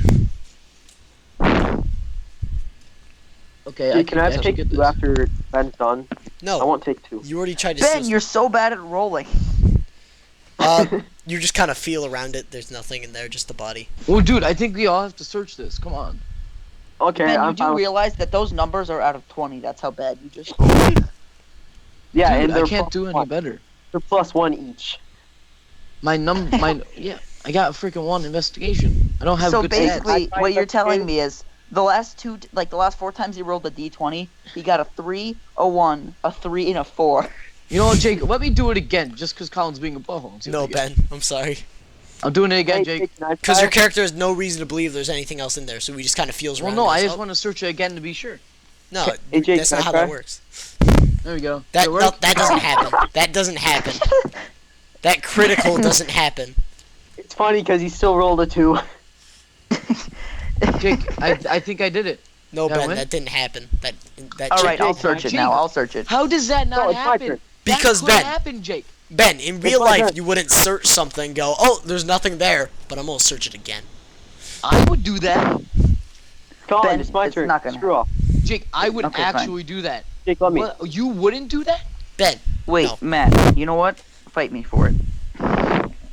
Okay, Jake, can I should take get 2 this. after Ben's done? I No, won't take 2. you already tried to Ben, steal. you're so bad at rolling. You just kind of feel around it. There's nothing in there, just the body. Well, dude, I think we all have to search this. Come on. Okay, Ben, you I'm do fine. realize that those numbers are out of 20. That's how bad you just. Yeah, Dude, and I they're can't plus do any 1. better. They're plus 1 each. Yeah, I got a freaking 1 investigation. I don't have So good basically, stats. what you're telling investigated. me is the last the last 4 times he rolled a d20, he got a 3, a 1, a 3, and a 4. stats. You know what, Jake? Let me do it again, just because Colin's being a butthole. and see what No, I get. Ben, I'm sorry. I'm doing it again, Hey, Jake. can I Because try? your character has no reason to believe there's anything else in there, so he just kind of feels Well, around. no, and I goes, just "Oh." want to search it again to be sure. No, Hey, Jake, that's can not I how try? that works. There we go. That Did it work? no, that doesn't happen. That doesn't happen. That critical doesn't happen. It's funny because he still rolled a 2. Jake, I think I did it. No, That Ben, went? that didn't happen. That All right, I'll Jake, search it now. I'll search it. How does that not No, it's my happen? turn. Because, that could Ben- happen, Jake. Ben, in real my life, turn. you wouldn't search something, go, oh, there's nothing there, but I'm gonna search it again. I would do that. Colin, Ben, it's my it's turn. not gonna Screw off. Jake, I would Okay, fine. actually do that. Jake, let me. What? You wouldn't do that? Ben, Wait, No. Matt. You know what? Fight me for it.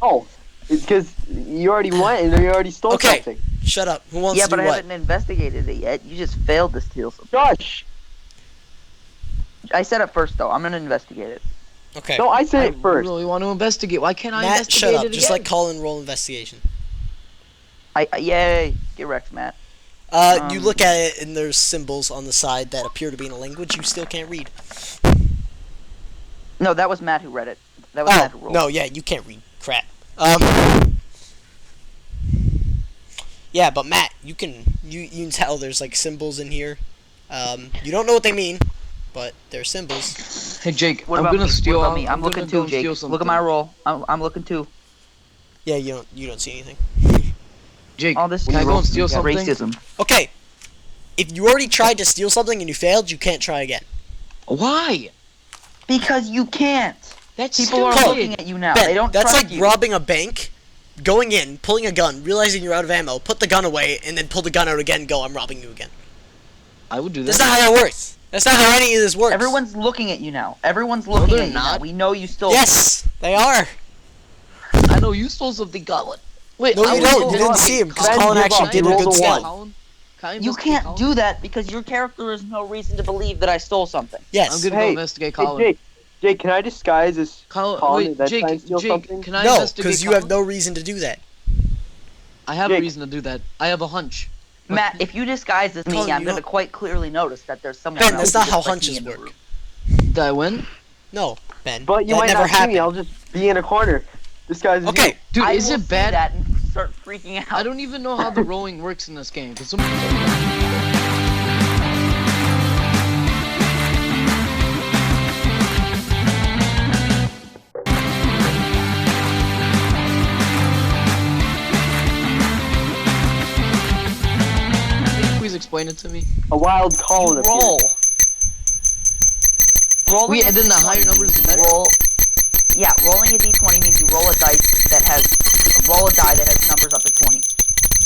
Oh, it's because you already went and you already stole Okay. something. shut up. Who wants Yeah, to but do I what? haven't investigated it yet. You just failed to steal something. Josh! I said it first, though. I'm gonna investigate it. Okay. No, I said I it first. really want to investigate. Why can't I Matt, investigate shut up. it Just again? like Colin, roll investigation. Yay! Get wrecked, Matt. You look at it, and there's symbols on the side that appear to be in a language you still can't read. No, that was Matt who read it. That was Matt who Oh, rolled. no, yeah, you can't read. Crap. Yeah, but Matt, you can tell there's like symbols in here. You don't know what they mean, but they're symbols. Hey, Jake, What I'm about gonna me? steal. What about me? I'm gonna looking go too, and Jake. steal Look at something. my roll. I'm looking too. Yeah, you don't see anything. Jake, All this can I go and steal something? racism. Okay. If you already tried to steal something and you failed, you can't try again. Why? Because you can't. That's People are Colin, looking at you now. Ben, They don't that's trust like you. robbing a bank, going in, pulling a gun, realizing you're out of ammo, put the gun away, and then pull the gun out again, go, I'm robbing you again. I would do that. That's not how that works. That's not how any of this works. Everyone's looking at you now. Everyone's looking they're at you now. not. We know you stole. Yes, they are. I know you stole something, Colin. Wait, No, I you was- don't. You didn't see him because Ben, Colin give actually up. did a Roll good the steal. one. Colin? Can I You investigate can't Colin? do that because your character has no reason to believe that I stole something. Yes. I'm gonna go Hey, investigate Hey, Colin. Jake, can I disguise as Colin, Colin wait, and then Jake, try and steal Jake, something? can I No, investigate because you have Colin? no reason to do that. I have a Jake. reason to do that. I have a hunch. Matt, if you disguise as me, Colin, I'm you gonna don't- quite clearly notice that there's someone Ben, else that's not just how like me hunches in the work. room. Did I win? No, Ben. But you that might never not see happened. me. I'll just be in a corner. Disguise as Okay, you. Dude, I is will it see bad? that and start freaking out. I don't even know how the rolling works in this game. Cause some... Can you please explain it to me? A wild Colin appeared. roll. Rolling Wait, a and then the D20 higher numbers the better? Roll. Yeah, rolling a d20 means you roll a die that has numbers up to 20.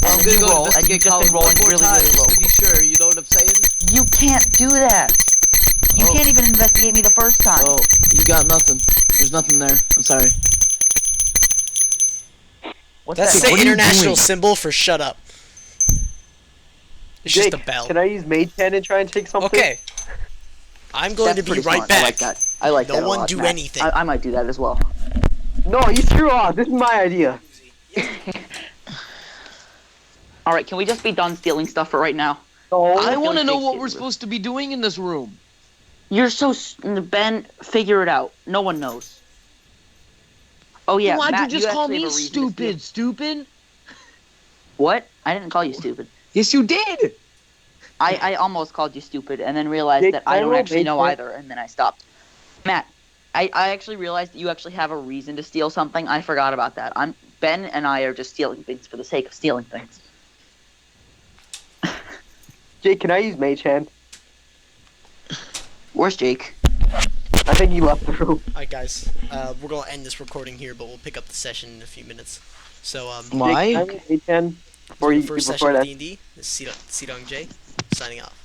Well, I'm And then gonna you go roll, and investigate you've just Colin been rolling one more really, time really low. just to be sure. You know what I'm saying? You can't do that. You Oh. can't even investigate me the first time. Oh, you got nothing. There's nothing there. I'm sorry. What's That's that? the What are you international doing? symbol for shut up. It's Jake, just a bell. can I use Mage Hand and try and take something? Okay. I'm going That's to be pretty right smart. I like back. that. I like No that a one lot, do Matt. anything. I might do that as well. No, you screw off. This is my idea. All right, can we just be done stealing stuff for right now? No. I feel want to like know Jake's what getting we're this. supposed to be doing in this room. You're so Ben. Figure it out. No one knows. Oh yeah, Why'd Matt, you just call actually me have a reason to steal- stupid? Stupid? What? I didn't call you stupid. Yes, you did. I almost called you stupid and then realized Jake, that I can I don't roll actually know Mage either, and then I stopped. Matt, I actually realized that you actually have a reason to steal something. I forgot about that. Ben and I are just stealing things for the sake of stealing things. Jake, can I use Mage Hand? Where's Jake? I think he left the room. Alright, guys. We're going to end this recording here, but we'll pick up the session in a few minutes. So, Why? Jake, can I use Mage Hand before the you first before session of that? D&D. This is Cdog J, signing off.